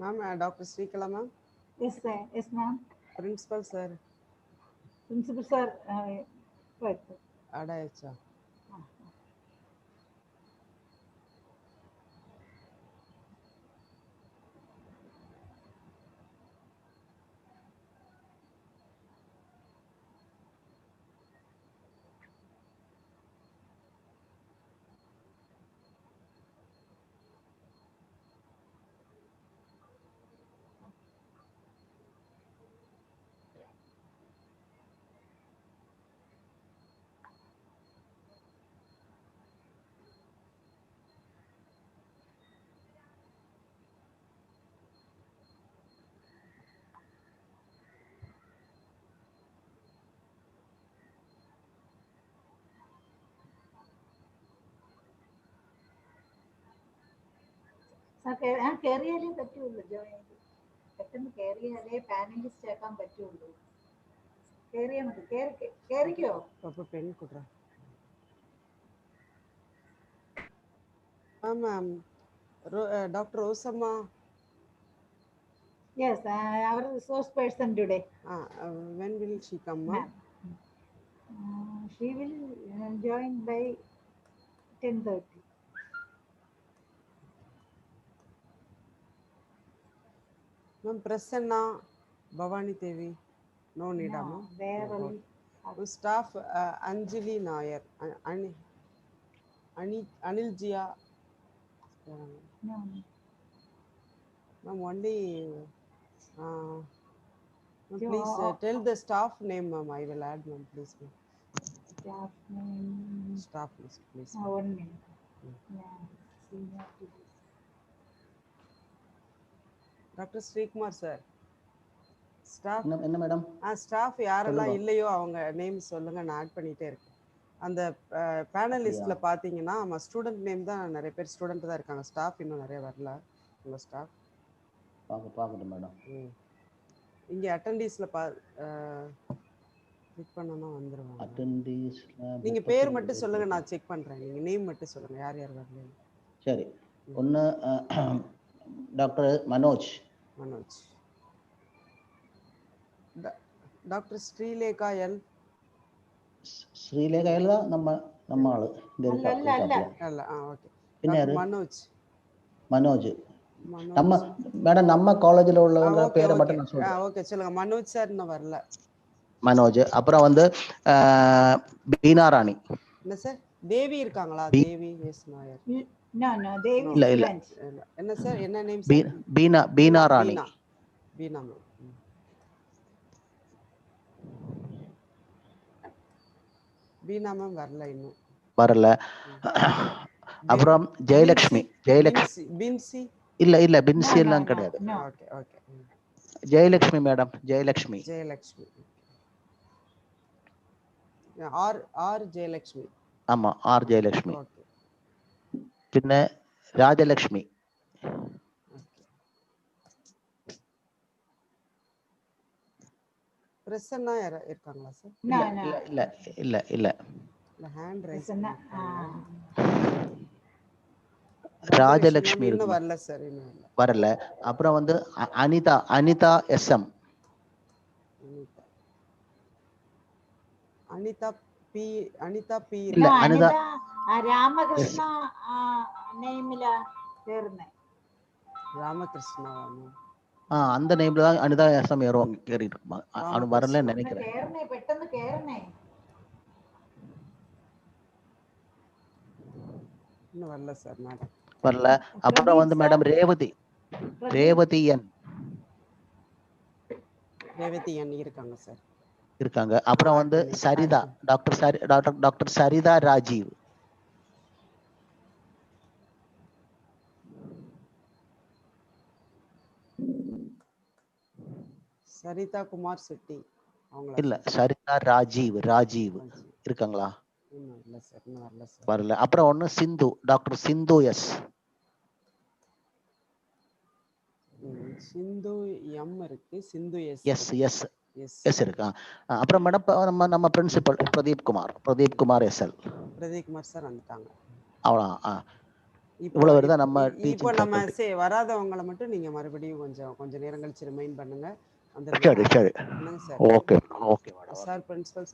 Ma'am, Dr. Srikala ma'am. Yes, sir. Yes, ma'am. Principal sir. Principal sir. Right. Adayacha. Sir, കേറിയാലേ പറ്റുള്ളൂ join പെട്ടെന്ന് കേറിയാലേ panellist ആക്കാൻ പറ്റുള്ളൂ. കേറിയാ മതി. കേറിക്കോ. Papa pen kudra. Ma'am, Dr. Osama. Yes, our resource person today. When will she come, ma'am? She will join by 10:30. Ma'am, Prasanna, Bhavani Devi. No need, ma'am. There Staff Anjali Nair. Anil Jia. No. Ma'am, only. Please tell the staff name, ma'am. I will add, ma'am. Please, ma'am. Staff name. Staff list, please. 1 minute. Yeah. Dr. Srikumar sir. Staff. என்ன madam? Staff யாரெல்லாம் இல்லையோ அவங்க name சொல்லுங்க, நான் add பண்ணிட்டே இருக்கேன். அந்த பேனலிஸ்ட்ல பாத்தீங்கன்னா ஸ்டூடெண்ட் நேம் தான், நிறைய பேர் ஸ்டூடெண்ட் தான் இருக்காங்க. ஸ்டாஃப் இன்னும் நிறைய வரல. உங்க ஸ்டாஃப் பார்க்கட்டும் மேடம். இங்க அட்டெண்டீஸ்ல கிளிக் பண்ணனா வந்துருவாங்க. அட்டெண்டீஸ்ல நீங்க பேர் மட்டும் சொல்லுங்க, நான் செக் பண்றேன். நீங்க நேம் மட்டும் சொல்லுங்க, யார் யார் வரல. சரி. ஒன்னு doctor Manoj. Doctor Srilekha L. Srilekha L தான் நம்ம ஆளு இந்த இல்ல. ஓகே. பின்ன மனோஜ். நம்ம மேடம் நம்ம காலேஜ்ல உள்ளவங்க பேரை மட்டும் நான் சொல்றேன். ஓகே சொல்லுங்க. மனோஜ் சார் இன்னும் வரல. மனோஜ். அப்புறம் வந்து பீனா ராணி. என்ன சார்? தேவி இருக்காங்களா? தேவி எஸ் நாயர். No, தேவி இல்ல. என்ன சார்? என்ன நேம் சார்? பீனா ராணி. பீனா மேம். பீனா மேம் வரல இன்னும். வரல. அப்புறம் ஜெயலட்சுமி. பின்சி இல்ல பின்சி எல்லாம் கிடையாது. Okay. Jayalakshmi madam. Jayalakshmi. R Jayalakshmi. ஆமா, ஆர் ஜெயலட்சுமி. பின்ன ராஜலட்சுமி. பிரசன்னா இருக்காங்களா சார்? இல்ல ஹேண்ட் ரைஸ். ராஜலட்சுமி இன்னும் வரல சார். வரல. அப்புறம் வந்து அனிதா எஸ்எம். அனிதா பி இல்ல. அனிதா ராமகிருஷ்ணா நேம்ல தேர்னே. ராமகிருஷ்ணா அந்த நேம்ல தான் அனிதா எஸ்எம் ஏறிட்டு இருப்பாங்க. அவனு வரலன்னு நினைக்கிறேன். பெட்டன்னு கேறனே. இன்னும் வரல சார் மேடம். வரல. அப்புறம் வந்து மேடம் ரேவதி என் இருக்காங்க சார். இருக்காங்க. அப்புறம் வந்து சரிதா, டாக்டர் சரிதா ராஜீவ். சரிதா குமார் செட்டி இல்ல. சரிதா ராஜீவ் இருக்காங்களா? இல்ல சார், இன்னும் வரல சார். வரல. அப்புறம் ஒன்னு Sindhu, doctor Sindhu S. Sindhu M இருக்கு, சிந்து எஸ் இருக்கா. அப்புறம் மேடம் நம்ம principal Pradeep Kumar SL. Pradeep Kumar sir வந்துட்டாங்க. அவ்வளோ. இவ்வளவு வருதா நம்ம இப்போ டீச்சிங் நம்ம ஃபேக்கல்டி. வராதவங்களை மட்டும் நீங்க மறுபடியும் கொஞ்சம் நேரம் கழிச்சு ரிமைண்ட் பண்ணுங்க. சரி சரி என்னங்க sir? Okay okay madam. Sir principal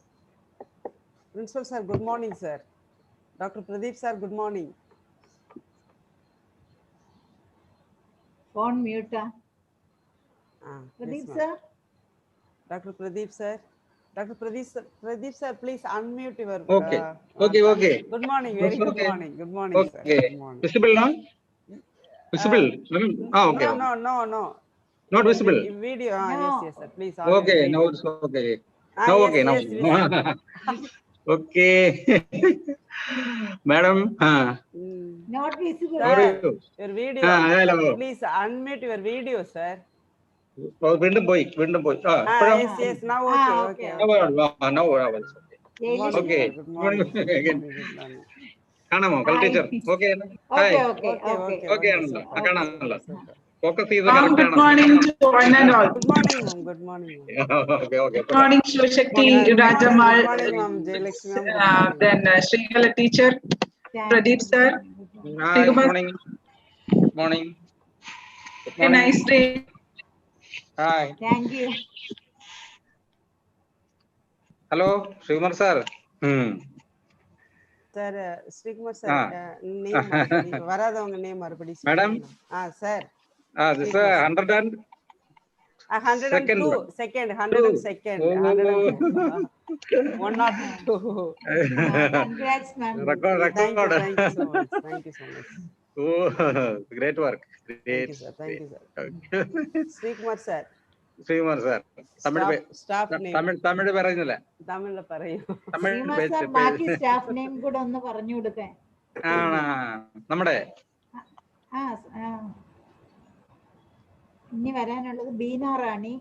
sir good morning sir. Doctor Pradeep sir good morning. phone mute Pradeep sir. Dr. Pradeep sir. Dr. Pradeep sir, please unmute your. Okay. Okay. Good morning. Very good morning. Good morning, Okay. sir. Good morning. Visible now? Visible? Okay. No. Not visible. Video. No. Yes, sir. Please. Okay. Now it's okay. Now yes, okay. Now. Yes, Okay. Madam. Not visible. How are you? Your video. Hello. Please unmute your video, sir. വീണ്ടും പോയി. Yes. Now okay. Now Okay. Good morning. കാണാമോ teacher? Okay. Okay. കാണാമല്ലോ. Focus ചെയ്ത് Good morning to one and all. Good morning, ma'am. Good morning. Okay. Good morning, Shivashakti, Rajamal. Good morning, ma'am. Jayalakshmi, ma'am. Then Srikala teacher, Pradeep sir. Good morning. Good morning. A nice day. Hi. Thank you. Hello, Srikumar sir. Sir, Srikumar sir, name வராதவங்க name மறுபடி Madam. Sir. This is 102 second. 102. Congrats, ma'am. Record. Thank you so much. Oh, great work. Thank you, sir. Srikumar sir. Srikumar sir. Staff name. Tamil പറയുന്നില്ല. തമിഴില് പറയൂ. Srikumar sir, ബാക്കി staff name കൂടെ ഒന്ന് പറഞ്ഞു കൊടുക്കാൻ. നമ്മുടെ ഇനി വരാനുള്ളത് ബീന റാണി.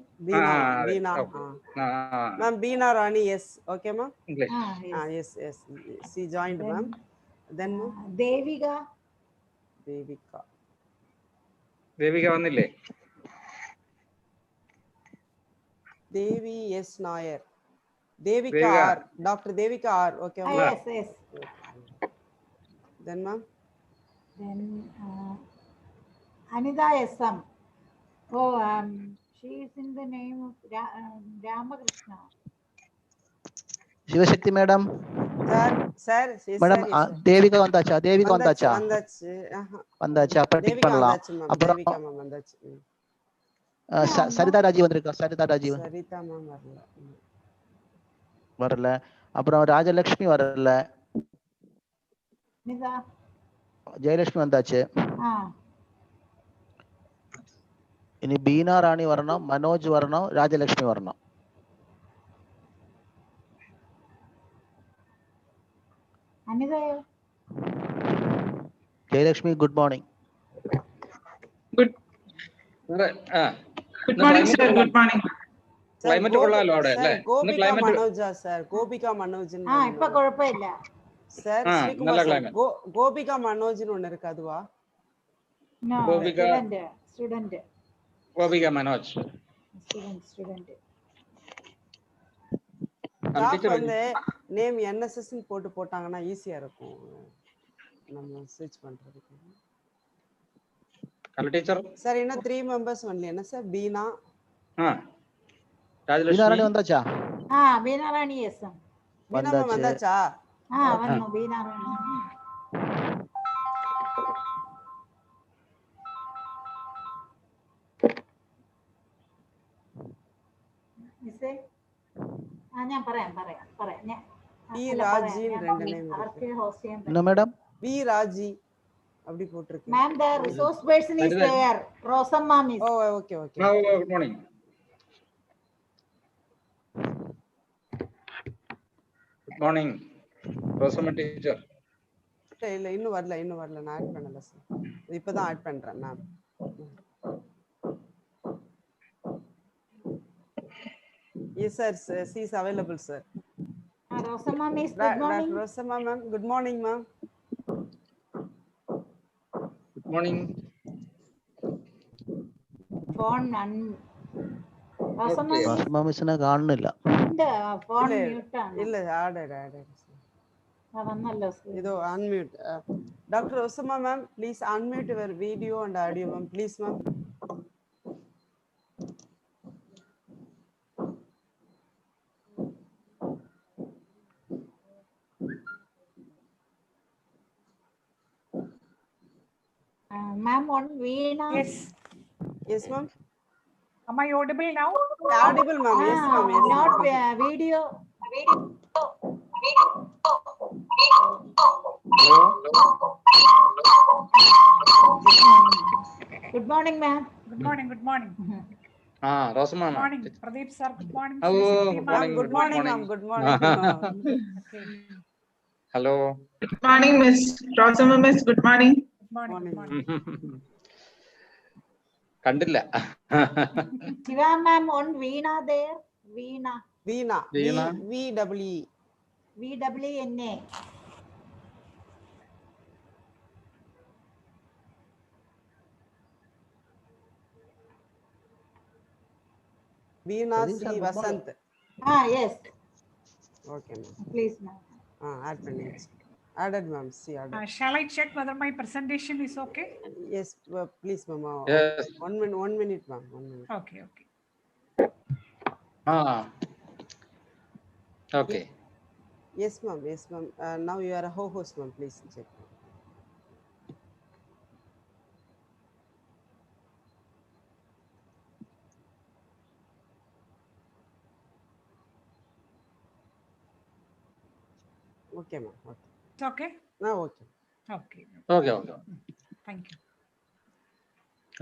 Ma'am, Beena Rani, yes. Okay, ma'am? English. Yes. She joined, ma'am. Then, Devika വന്നില്ലേ? Devi S. Nair. Devika R. Dr. Devika R. Okay, ma'am? Yes. Then, ma'am? Then Anida SM. She is in the name of Ramakrishna. Sivasakthi madam. Sir madam Devika வந்தாச்சா? வந்தாச்சு. அப்ப tick பண்ணலாம். அப்புறம் சரிதா ராஜி வந்திருக்கா? சரிதா ma'am வரல. அப்புறம் ராஜலட்சுமி வரல. ஜெயலட்சுமி வந்தாச்சு. இனி பீனா ராணி வரணும், மனோஜ் வரணும், ராஜலட்சுமி வரணும். Jayalakshmi good morning. Good morning sir. Good morning. Climate കൊള്ളാലോ അവിടെ അല്ലേ? கோபிகா மனோஜ் இப்ப குழப்பம் இல்ல சார். நல்ல கிளைமேட். கோபிகா மனோஜ்னு ஒன்னு இருக்கு, அதுவா? ஸ்டூடண்ட் கோபிகா மனோஜ் ஸ்டூடண்ட் வந்து நேம் NSS ன்னு போட்டாங்கன்னா ஈஸியா இருக்கும் நம்ம சர்ச் பண்றதுக்கு. Hello teacher. சார் இன்னும் 3 மெம்பர்ஸ் வரல. என்ன சார்? பீனா ராஜலட்சுமி வந்தாச்சா? பீனா ராணி எஸ் வந்தாச்சா? வரணும் பீனா ராணி. മിസ്സേ ഞാൻ പറയാം പി രാജി രണ്ട് നെയിം അവർക്ക് ഹോസ്റ്റ് ചെയ്യാൻ என்ன மேடம்? പി രാജി அப்படி போட்டுருக்கு. Ma'am, the resource person is there. Rosamma miss. Okay. Good morning. Good morning. Rosamma teacher. இல்ல இன்னும் வரல. நான் ஆட் பண்ணல சார். இப்போதான் ஆட் பண்றேன் ma'am. Yes sir, she is available sir. Rosamma miss, good morning. Rosamma ma'am, good morning ma'am. Good morning. Phone Rosamma miss നെ കാണുന്നില്ല. phone mute ആണ്. ഇല്ല, add. വന്നല്ലോ sir. Ido unmute. Dr. Osama ma'am, please unmute your video and audio ma'am, please ma'am. Ma'am, on Veena. Yes. Yes ma'am. Am I audible now? Audible ma'am. Yes ma'am. Yes Not ma'am. video. Hello. Good morning, ma'am. Good morning. Good morning. Rosama Good ma'am. morning, Pradeep sir. Good morning, Hello. Shivashakti Good ma'am. morning. Good morning ma'am. Good morning. Okay. Hello. Good morning, Miss Rosama Miss. Good morning. Good morning. Good morning. കണ്ടില്ല. Shiva ma'am, on Veena there. Veena. Veena. Veena. VWE. VWNA. Veena Pradeep C. sir, good morning. Vasant. Yes. Okay ma'am. Please, ma'am. Add பண்ணியாச்சு. Added ma'am. See added. Shall I check whether my presentation is okay? Yes, please ma'am. Yes. 1 minute. 1 minute ma'am. 1 minute. Okay. Okay. Okay. Yes ma'am. Yes ma'am. Now you are a host ma'am. Please check. Okay ma'am. Okay. It's okay? Now okay. Okay. Okay. Okay. Thank you.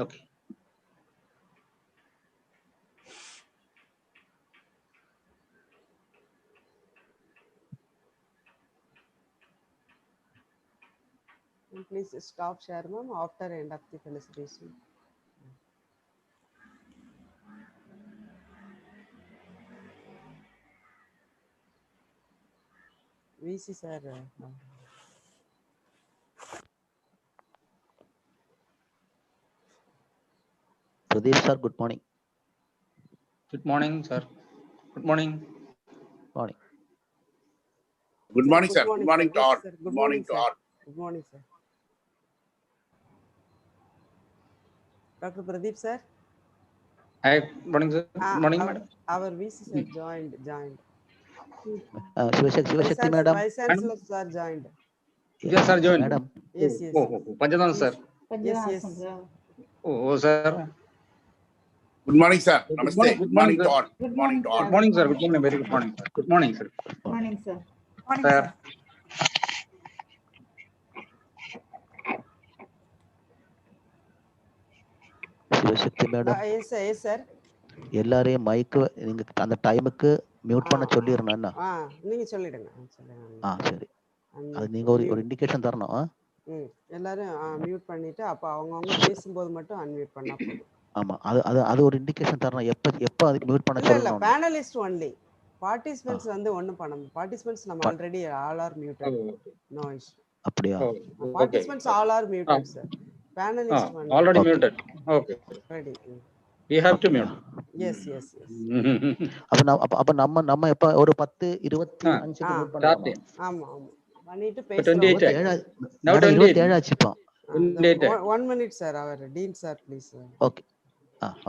Okay. Please stop share ma'am after end of the felicitation. VC sir. Pradeep sir, good morning. Good morning, sir. Good morning. Morning. Good morning, sir. Good morning to all. Good Good morning to sir. all. Good morning, sir. Dr. Pradeep, sir. Hi. Good morning, sir. Good morning, madam. Our VC sir joined. Shivashakti madam. Vice Chancellor sir joined. Yes, sir. Join. Madam. Yes. Panjadan, sir. Yes. Oh, sir. Good morning, sir. Good Namaste. morning, Good morning to sir. all. Good Good morning to all. Good morning, sir. Good morning. Very good morning, sir. Good morning, sir. Morning, sir. Morning, Sir. sir. Shivashakti madam. Yes, sir. எல்லாரையும் mic நீங்க அந்த டைமுக்கு mute பண்ண சொல்லிரணும் என்ன? நீங்க சொல்லிடுங்க. சரி. அது நீங்க ஒரு இண்டிகேஷன் தரணும். எல்லாரும் மியூட் பண்ணிட்டு அப்ப அவங்க பேசும்போது மட்டும் அன்மியூட் பண்ணா போதும். ஆமா. அது ஒரு இண்டிகேஷன் தரணும். எப்ப அது மியூட் பண்ண சொல்லணும். இல்ல பேனலிஸ்ட் ஒன்லி. பார்ட்டிசிபென்ட்ஸ் வந்து ஒண்ணும் பண்ணணும். பார்ட்டிசிபென்ட்ஸ் நம்ம already all are muted. No issue. அப்படியா? Participants all are muted, sir. Panelists one. Already muted. Okay. Ready. We have to mute. Yes. அப்ப நம்ம எப்ப ஒரு 10 25 மியூட் பண்ணலாமா? ஆமா. பண்ணிட்டு பேசுறோம். 27 ஆச்சுப்பா. 1 minute sir. Our dean sir please. Okay.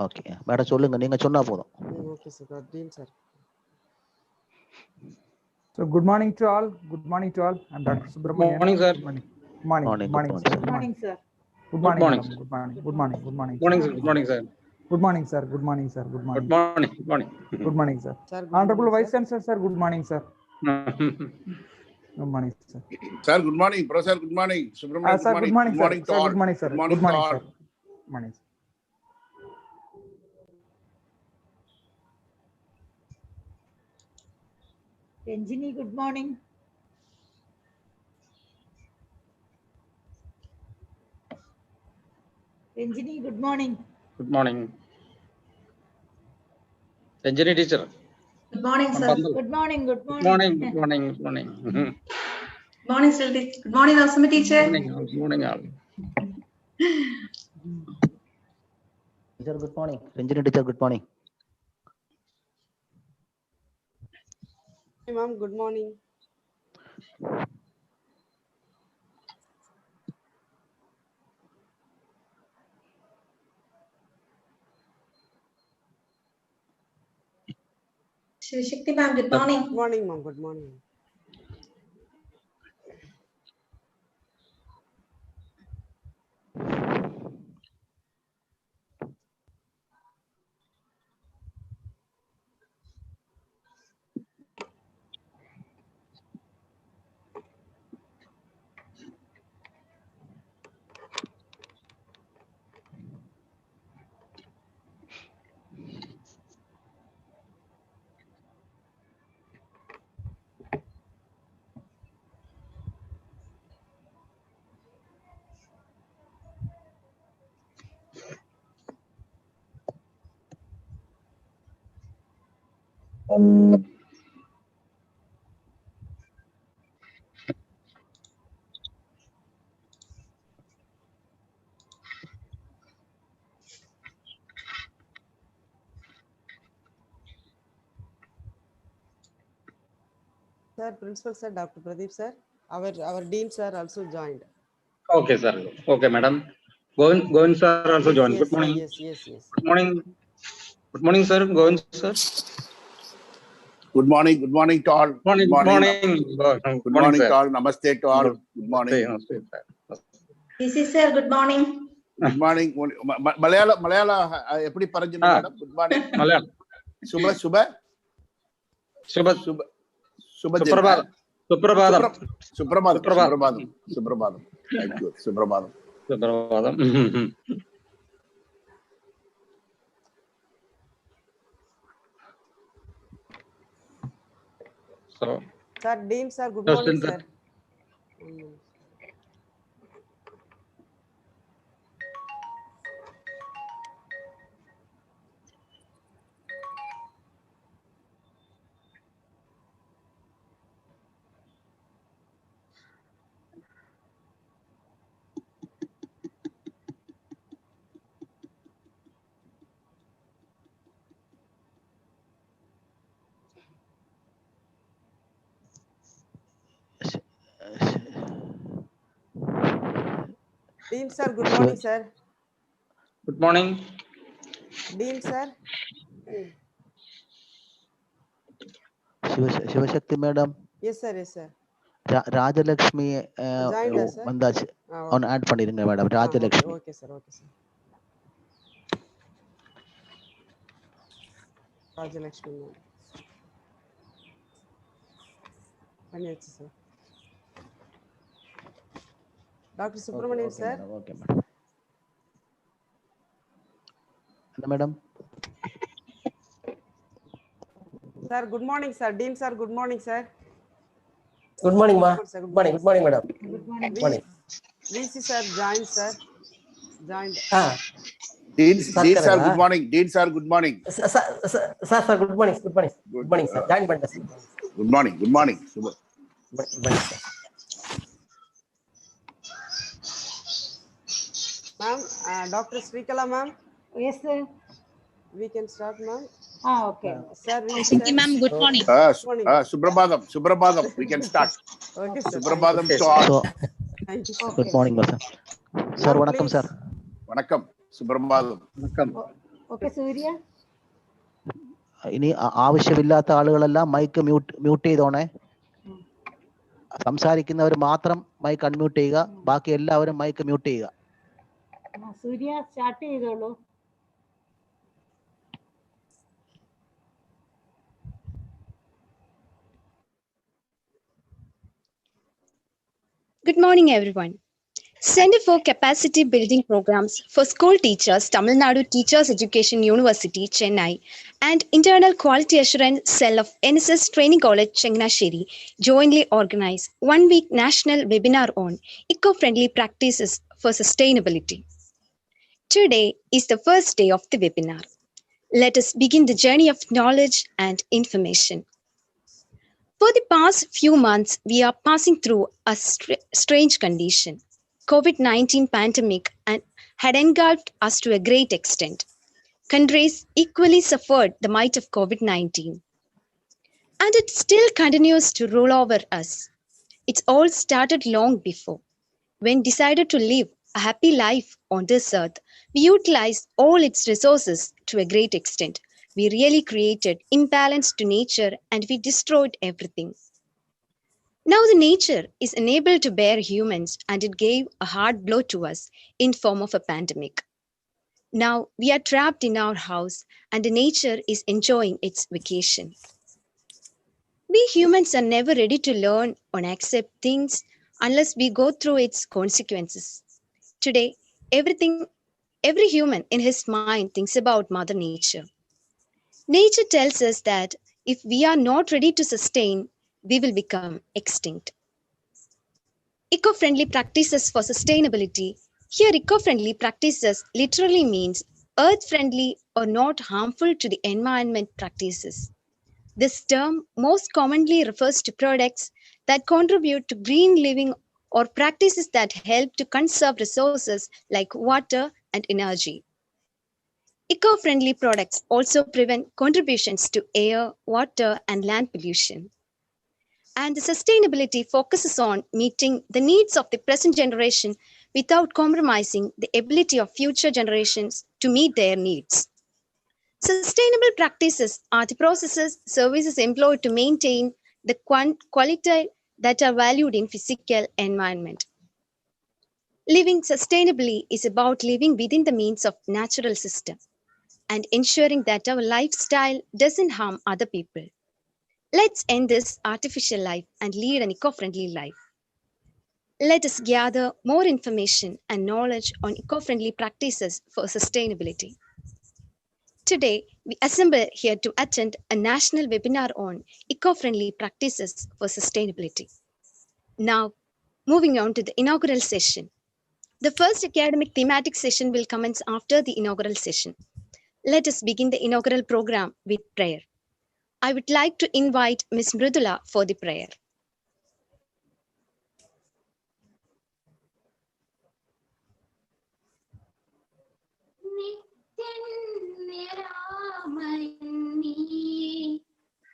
Okay. Madam சொல்லுங்க. நீங்க சொன்னா போதும். Okay sir. Dean sir. So good morning to all. Good morning to all. I'm Dr. Subramanian. Good morning, sir. Good morning, sir. Good morning, sir. Good morning. Good morning. Good morning. Good morning, sir. Good morning, sir. Good morning, sir. Good morning, sir. Good morning. Good morning. Good morning. Good morning, sir. Sir, Honorable Vice Chancellor, sir. Good morning, sir. Good morning, sir. Sir, good morning. Professor, good morning. Subramanian, Sir, good morning, Good morning sir. to all. Good morning, sir. Good morning to all. Good morning, sir. Engineer, good morning. Engineer, good morning. Good morning. Engineer teacher. Good morning, sir. Good morning. Good morning. Good morning. Good morning. Good morning, Silti. Good morning, Rosama teacher. Good morning, all. Teacher, good morning. Engineer teacher, good morning. Ma'am, good morning. Shakti ma'am, good Good morning. morning, ma'am. Good morning. Sir, Principal Sir, Dr. Pradeep Sir, our Dean Sir also joined. Okay, sir. Okay, madam. Govind sir also Yes, joined. yes, Good sir. morning. Yes. Good morning. Good morning, sir. Govind sir. Good morning to all. Morning. Good morning. Good morning sir. to all. Namaste to all. Good morning. Namaste, sir. DC sir, good morning. Good morning. Malayala எப்படி பரஞ்சணும் madam? Good morning. Malayalam. Suprabhatham. Thank you. Suprabhatham. So, Sir, Dean Sir, good Yes, morning, sir. sir. Dean Sir, good morning, sir. good morning. Dean Sir. Shivashakti madam. Yes, sir. Rajalakshmi Joined us, sir. வந்தாச்சு. அவன் add பண்ணிருங்க madam. Rajalakshmi. Okay, sir. Rajalakshmi ma'am. பண்ணியாச்சு sir. Dr. Subramanian sir. Okay madam. என்ன madam? Sir, good morning, sir. Dean Sir, good morning, sir. Good morning, ma. Good morning, madam. Good morning. Morning. VC sir, joined, sir. Joined. Dean sir, good morning. Dean sir, good morning. Sir, good morning. Good morning, sir. Join பண்ணேன் sir. Good morning. Good morning, sir. Ma'am, Dr. Srikala ma'am, Yes, sir. we can start, ma'am. Okay. Sir, we Shakti ma'am, good morning. Suprabhatham, we can start. Okay, sir. Suprabhatham to all. So, Thank you, sir. good morning sir. Sir, Ma'am, வணக்கம் please. sir. வணக்கம். Suprabhatham. Okay, Surya. ഇനി ആവശ്യമില്ലാത്ത ആളുകളെല്ലാം mic mute ചെയ്തോണേ. സംസാരിക്കുന്നവർ മാത്രം mic unmute ചെയ്യുക. ബാക്കി എല്ലാവരും മൈക്ക് മ്യൂട്ട് ചെയ്യുക. Surya, start ചെയ്തോളൂ. Good morning, everyone. Center for Capacity Building Programs for School Teachers, Tamil Nadu Teachers Education University, Chennai, and Internal Quality Assurance Cell of NSS Training College, Chengnasheri, jointly organize 1-week national webinar on eco-friendly practices for sustainability. Today is the first day of the webinar. Let us begin the journey of knowledge and information. For the past few months, we are passing through a strange condition. COVID-19 pandemic had engulfed us to a great extent. Countries equally suffered the might of COVID-19. And it still continues to roll over us. It's all started long before. When decided to live a happy life on this earth, we utilized all its resources to a great extent we really created imbalance to nature and we destroyed everything. Now the nature is unable to bear humans and it gave a hard blow to us in form of a pandemic. Now we are trapped in our house and the nature is enjoying its vacation. We humans are never ready to learn or accept things unless we go through its consequences. Today, every human in his mind thinks about Mother Nature. Nature tells us that if we are not ready to sustain, we will become extinct. Eco-friendly practices for sustainability. Here, eco-friendly practices literally means earth-friendly or not harmful to the environment practices. This term most commonly refers to products that contribute to green living or practices that help to conserve resources like water and energy. Eco-friendly products also prevent contributions to air, water, and land pollution. And the sustainability focuses on meeting the needs of the present generation without compromising the ability of future generations to meet their needs. Sustainable practices are the processes, services employed to maintain the quality that are valued in physical environment. Living sustainably is about living within the means of natural system and ensuring that our lifestyle doesn't harm other people. Let's end this artificial life and lead an eco-friendly life. Let us gather more information and knowledge on eco-friendly practices for sustainability. Today, we assemble here to attend a national webinar on eco-friendly practices for sustainability. Now, moving on to the inaugural session. The first academic thematic session will commence after the inaugural session. Let us begin the inaugural program with prayer. I would like to invite Ms. Mridula for the prayer.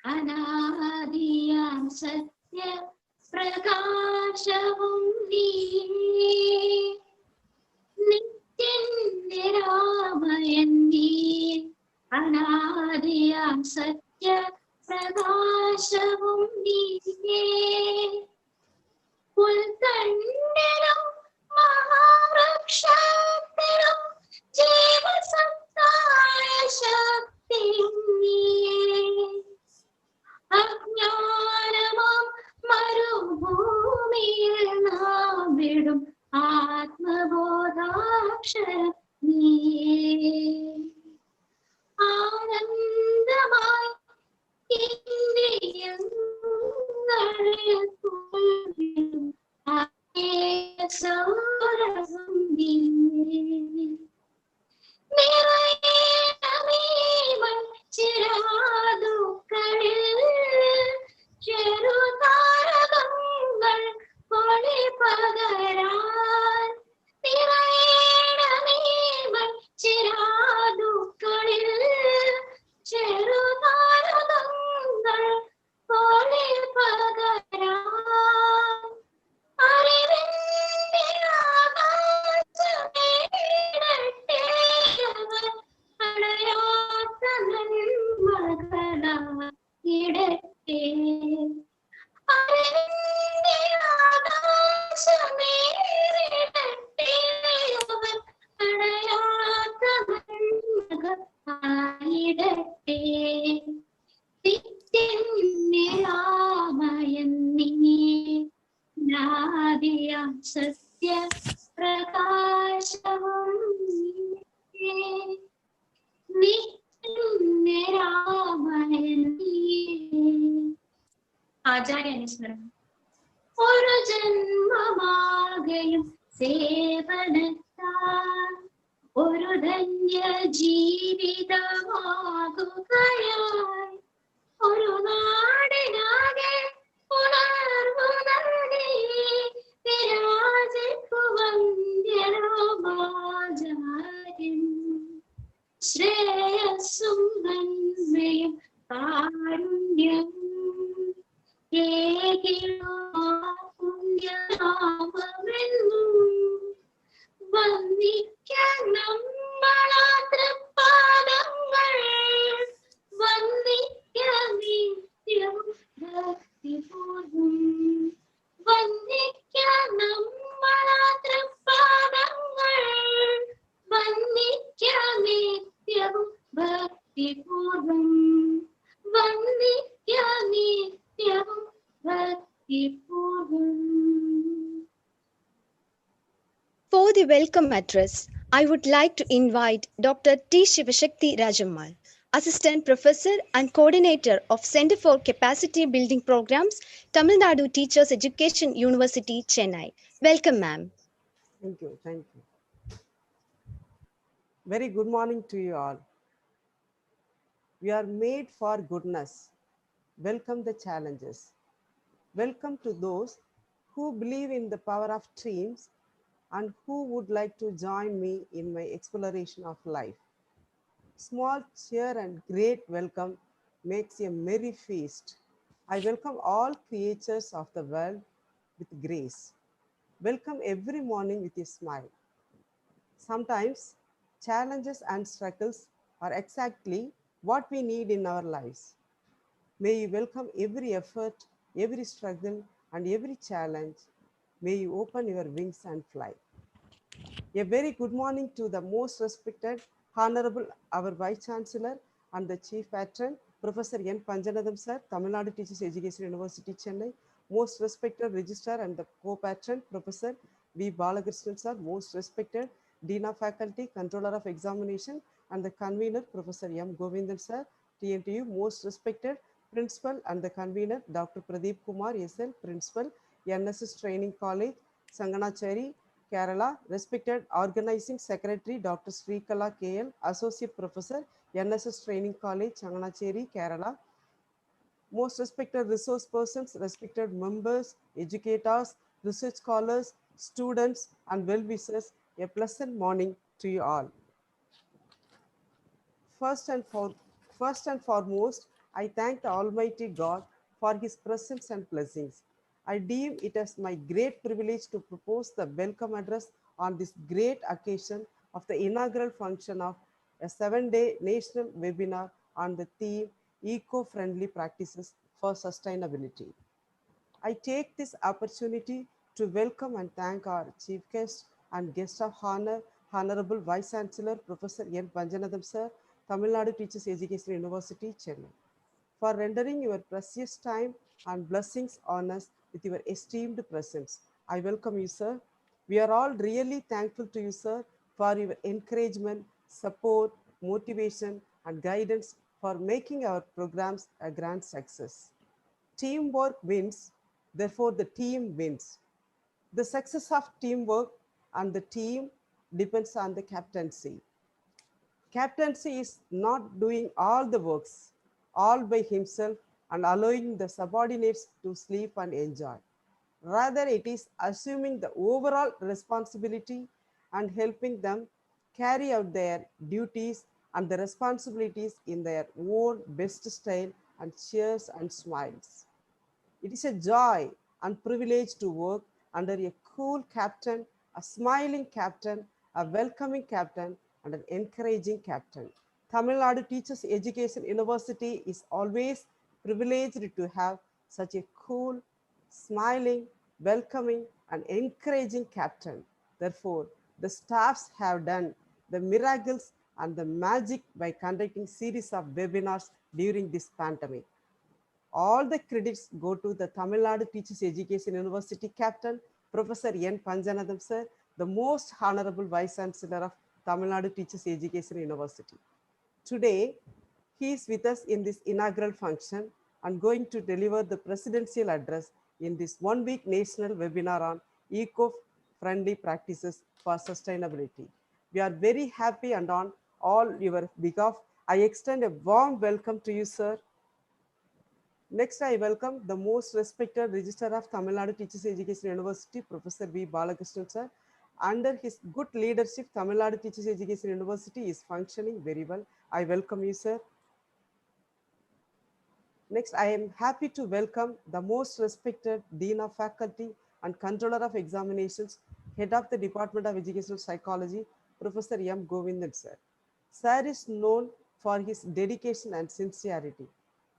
അനാദിയാം സത്യ പ്രകാശവും നീ നിത്യൻ നിരാമയൻ നീ അനാദിയാം സത്യ പ്രകാശവും നീ പുൽത്തണ്ടിലും മഹാവൃക്ഷത്തിലും ജീവസത്തായ ശക്തിയും നീയേ അജ്ഞാനമാം മരുഭൂമിയിൽ നാം വിടും ആത്മബോധാക്ഷരം നീയേ ആനന്ദമായി ഇന്ദ്രിയങ്ങളിൽ തുള്ളിടും സൗരഭം നീയേ നിറയേണമേവൻ ചിരാതുക്കളിൽ ചെറുതാരകങ്ങൾ പൊളി പകരാൻ നിറയേണമേവൻ ചിരാതുക്കളിൽ ചെറുതാരകങ്ങൾ പൊളി പകരാൻ അറിവിന്റെ ആകാശമേടട്ടെ അടയാത്ത നന്മകളായിടട്ടെ അറിവിന്റെ ആകാശമേടട്ടെ അവൻ അടയാത്ത നന്മകളായിടട്ടെ നിത്യരാമയൻ നീ നാദിയാം സത്യ പ്രകാശവും ആചാര്യാനുസ്മരണം ഒരു ജന്മമാകയും സേവനത്താൽ ഒരു ധന്യ ജീവിതമാകുകയായി ഒരു നാടിനാകെ ഉണർവു നൽകി വിരാജിക്കുവന്യരാമാചാര്യൻ ശ്രേയസ്സും നന്മയും കാരുണ്യം പുണ്യനാമമെന്നും വന്ദിക്കാൻ നമ്മളാ തൃപ്പാദങ്ങൾ the welcome address, I would like to invite Dr. T. Shivashakti Rajamal, Assistant Professor and Coordinator of Center for Capacity Building Programs, Tamil Nadu Teachers Education University, Chennai. Welcome, ma'am. Thank you. Thank you. Very good morning to you all. We are made for goodness. Welcome the challenges. Welcome to those who believe in the power of dreams and who would like to join me in my exploration of life. Small cheer and great welcome makes a merry feast. I welcome all creatures of the world with grace. Welcome every morning with a smile. Sometimes challenges and struggles are exactly what we need in our lives. May you welcome every effort, every struggle, and every challenge. May you open your wings and fly. A very good morning to the most respected, Honorable our Vice Chancellor and the Chief Patron, Professor N. Panjanadam Sir, Tamil Nadu Teachers Education University, Chennai. Most respected Registrar and the Co-Patron, Professor V. Balakrishnan Sir, most respected Dean of Faculty, Controller of Examination, and the Convener, Professor M. Govindan Sir, TNTU, most respected Principal and the Convener, Dr. Pradeep Kumar, SL, Principal, NSS Training College, Sanganachari, Kerala, respected Organizing Secretary Dr. Srikala KL, Associate Professor, NSS Training College, Changanacheri, Kerala. Most respected resource persons, respected members, educators, research scholars, students, and well-wishers, a pleasant morning to you all. First and foremost, I thank the Almighty God for His presence and blessings. I deem it as my great privilege to propose the welcome address on this great occasion of the inaugural function of a 7-day national webinar on the theme Eco-Friendly Practices for Sustainability. I take this opportunity to welcome and thank our chief guest and guest of honor, Honorable Vice Chancellor, Professor N. Panjanadam Sir, Tamil Nadu Teachers Education University, Chennai, for rendering your precious time and blessings on us with your esteemed presence. I welcome you, sir. We are all really thankful to you, sir, for your encouragement, support, motivation, and guidance for making our programs a grand success. Teamwork wins, therefore the team wins. The success of teamwork and the team depends on the captaincy. Captaincy is not doing all the works all by himself and allowing the subordinates to sleep and enjoy. Rather, it is assuming the overall responsibility and helping them carry out their duties and the responsibilities in their own best style and cheers and smiles. It is a joy and privilege to work under a cool captain, a smiling captain, a welcoming captain, and an encouraging captain. Tamil Nadu Teachers Education University is always privileged to have such a cool, smiling, welcoming, and encouraging captain. Therefore, the staffs have done the miracles and the magic by conducting series of webinars during this pandemic. All the credits go to the Tamil Nadu Teachers Education University Captain, Professor N. Panjanadam Sir, the most honorable Vice Chancellor of Tamil Nadu Teachers Education University. Today, he is with us in this inaugural function and going to deliver the presidential address in this one-week national webinar on eco-friendly practices for sustainability. We are very happy and on all your behalf, I extend a warm welcome to you, sir. Next, I welcome the most respected Registrar of Tamil Nadu Teachers Education University, Professor V. Balakrishnan Sir. Under his good leadership, Tamil Nadu Teachers Education University is functioning very well. I welcome you, sir. Next, I am happy to welcome the most respected Dean of Faculty and Controller of Examinations, Head of the Department of Educational Psychology, Professor M. Govindan Sir. Sir is known for his dedication and sincerity.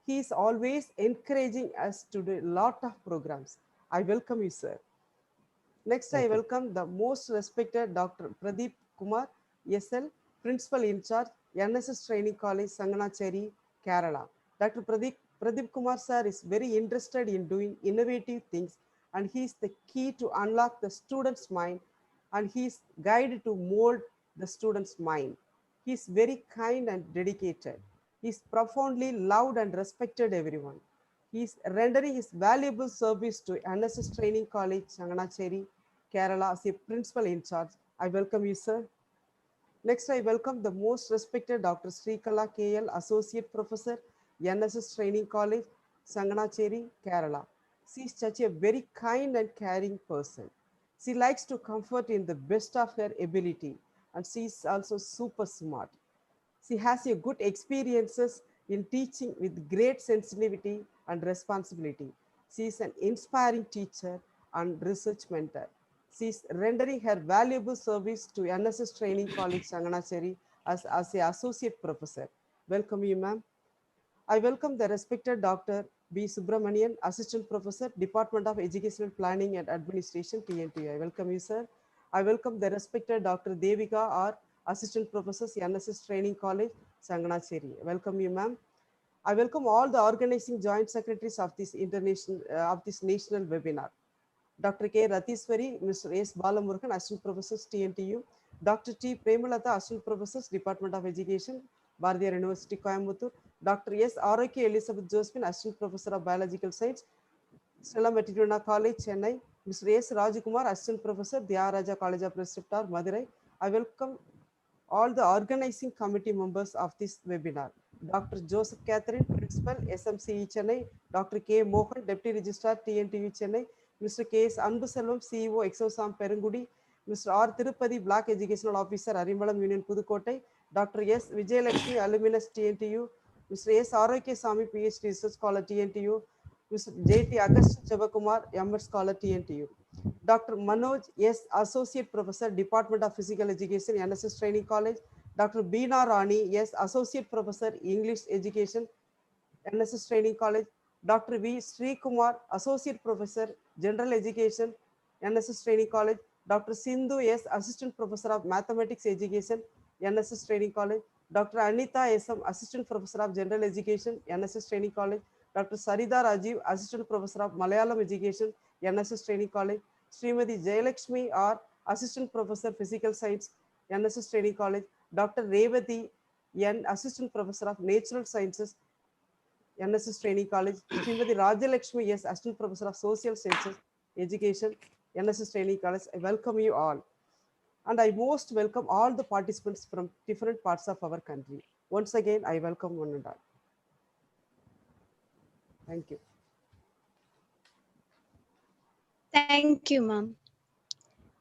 He is always encouraging us to do a lot of programs. I welcome you, sir. Next, I welcome the most respected Dr. Pradeep Kumar, SL, Principal in Charge, NSS Training College, Sanganacheri, Kerala. Dr. Pradeep Kumar sir is very interested in doing innovative things, and he is the key to unlock the student's mind and he is guided to mold the student's mind. He is very kind and dedicated. He is profoundly loved and respected everyone. He is rendering his valuable service to NSS Training College, Changanacheri, Kerala as a principal in charge. I welcome you, sir. Next, I welcome the most respected Dr. Srikala KL, Associate Professor, NSS Training College, Sanganacheri, Kerala. She is such a very kind and caring person. She likes to comfort in the best of her ability, and she is also super smart. She has a good experiences in teaching with great sensitivity and responsibility. She is an inspiring teacher and research mentor. She is rendering her valuable service to NSS Training College, Sanganacheri as an associate professor. Welcome you, ma'am. I welcome the respected Dr. B. Subramanian, Assistant Professor, Department of Educational Planning and Administration, TNTU. I welcome you, sir. I welcome the respected Dr. Devika R., Assistant Professor, NSS Training College, Sanganacheri. Welcome you, ma'am. I welcome all the organizing joint secretaries of this national webinar. Dr. K. Ratiswari, Mr. S. Balamurkan, Assistant Professors, TNTU, Dr. T. Premalata, Assistant Professors, Department of Education, Bardiyar University, Coimbatore, Dr. S. R.K. Elizabeth Josephine, Assistant Professor of Biological Science, Stella Metituna College, Chennai, Mr. S. Rajakumar, Assistant Professor, Dyaraja College of Preceptor, Madurai. I welcome all the organizing committee members of this webinar. Dr. Joseph Catherine, Principal, SMCE Chennai, Dr. K. Mohan, Deputy Registrar, TNTU Chennai, Mr. K. S. Anbuselvam, CEO, Exosam Perungudi, Mr. R. Tirupati, Block Educational Officer, Arimbalam Union Pudukkottai, Dr. S. Vijayalakshmi, Alumnus, TNTU, Mr. S. R.K. Sami, PhD Research Scholar, TNTU, Mr. J.T. Agustin Chabakumar, MS Scholar, TNTU. Dr. Manoj S. Associate Professor, Department of Physical Education, NSS Training College. Dr. Beena Rani S. Associate Professor, English Education, NSS Training College. Dr. V. Sri Kumar, Associate Professor, General Education, NSS Training College. Dr. Sindhu S. Assistant Professor of Mathematics Education, NSS Training College. Dr. Anita S.M. Assistant Professor of General Education, NSS Training College. Dr. Sarida Rajiv, Assistant Professor of Malayalam Education, NSS Training College. Srimati Jayalakshmi R, Assistant Professor Physical Science, NSS Training College. Dr. Revati N, Assistant Professor of Natural Sciences, NSS Training College. Srimati Rajalakshmi S, Assistant Professor of Social Sciences Education, NSS Training College. I welcome you all. And I most welcome all the participants from different parts of our country. Once again, I welcome one and all. Thank you. Thank you, ma'am.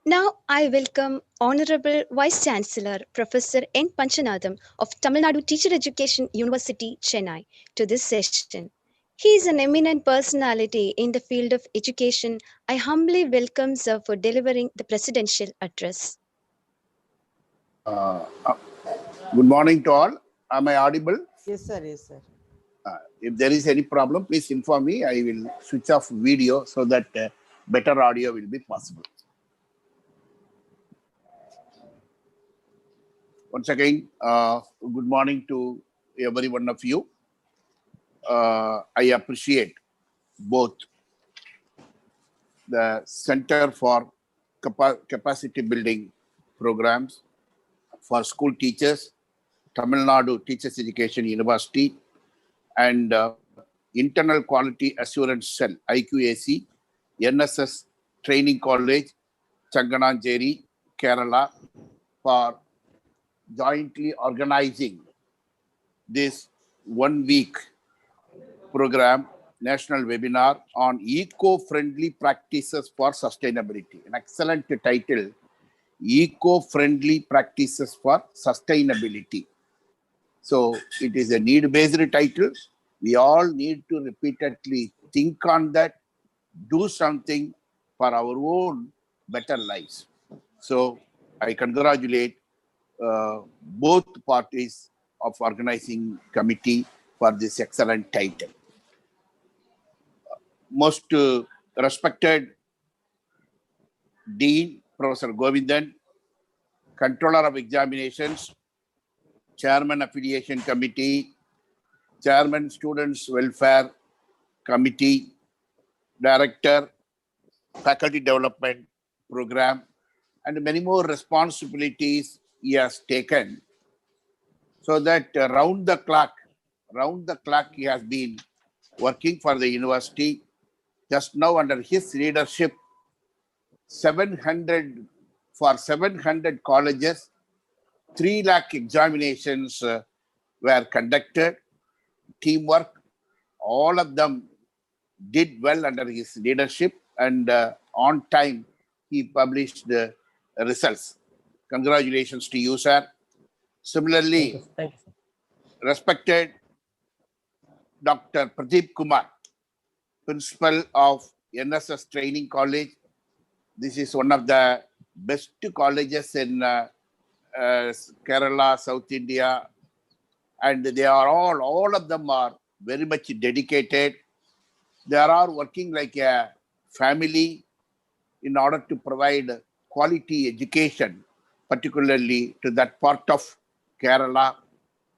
Now I welcome Honorable Vice Chancellor Professor N. Panchanatham of Tamil Nadu Teacher Education University, Chennai, to this session. He is an eminent personality in the field of education. I humbly welcome sir for delivering the presidential address. Good morning to all. Am I audible? Yes, sir. Yes, sir. If there is any problem, please inform me. I will switch off video so that better audio will be possible. Once again, good morning to every one of you. I appreciate both the Center for Capacity Building Programs for School Teachers, Tamil Nadu Teachers Education University, and Internal Quality Assurance Cell, IQAC, NSS Training College, Changanacheri, Kerala, for jointly organizing this 1 week program, national webinar on eco-friendly practices for sustainability. An excellent title, Eco-Friendly Practices for Sustainability. So it is a need-based title. We all need to repeatedly think on that, do something for our own better lives. So I congratulate both parties of organizing committee for this excellent title. Most respected Dean, Professor Govindan, Controller of Examinations, Chairman Affiliation Committee, Chairman Students Welfare Committee, Director, Faculty Development Program, and many more responsibilities he has taken, so that round the clock he has been working for the university. Just now under his leadership, 700 colleges, 3 lakh examinations were conducted. Teamwork, all of them did well under his leadership, and on time he published the results. Congratulations to you, sir. Similarly, Thank you, sir. respected Dr. Pradeep Kumar, principal of NSS Training College. This is one of the best colleges in Kerala, South India, and they are all of them are very much dedicated. They are working like a family in order to provide quality education, particularly to that part of Kerala.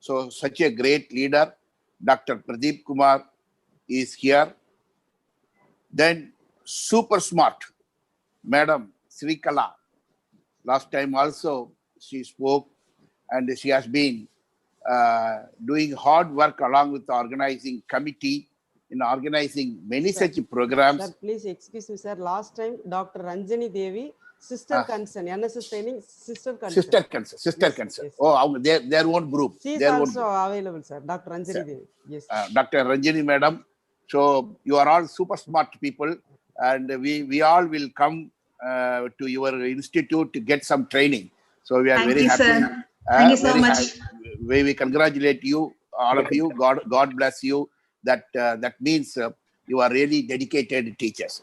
So such a great leader, Dr. Pradeep Kumar, is here. Then super smart, Madam Srikala. Last time also she spoke, and she has been doing hard work along with the organizing committee in organizing many such programs. Sir, please excuse me, sir. Last time, Dr. Ranjani Devi, sister concern, NSS training, sister concern. Sister concern. Yes. Oh, their own group. She is also available, sir. Dr. Ranjani Devi. Yes. Dr. Ranjani Madam. So you are all super smart people, and we all will come to your institute to get some training. So we are Thank very you, happy. Sir. Thank you so much. We congratulate you, all of you. God bless you. That means you are really dedicated teachers.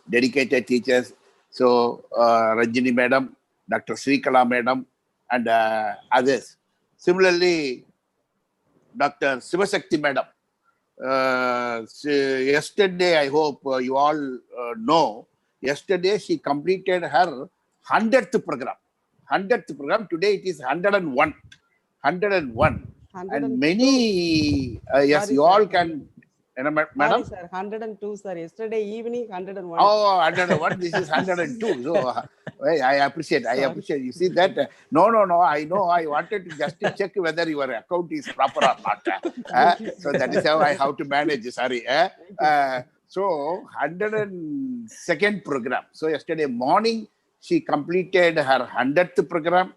So Ranjini Madam, Dr. Srikala Madam, and others. Similarly, Dr. Sivasakti Madam. Yesterday, I hope you all know, yesterday she completed her 100th program. 100th program. Today it is 101. And many, yes, Sorry, you sir. all can, madam? Sorry, sir. 102, sir. Yesterday evening, 101. Oh, 101. This is 102. So I appreciate. You see that? No. I know. I wanted to just to check whether your account is proper or not. So that is how I have to manage. Sorry. So 102nd program. So yesterday morning, she completed her 100th program.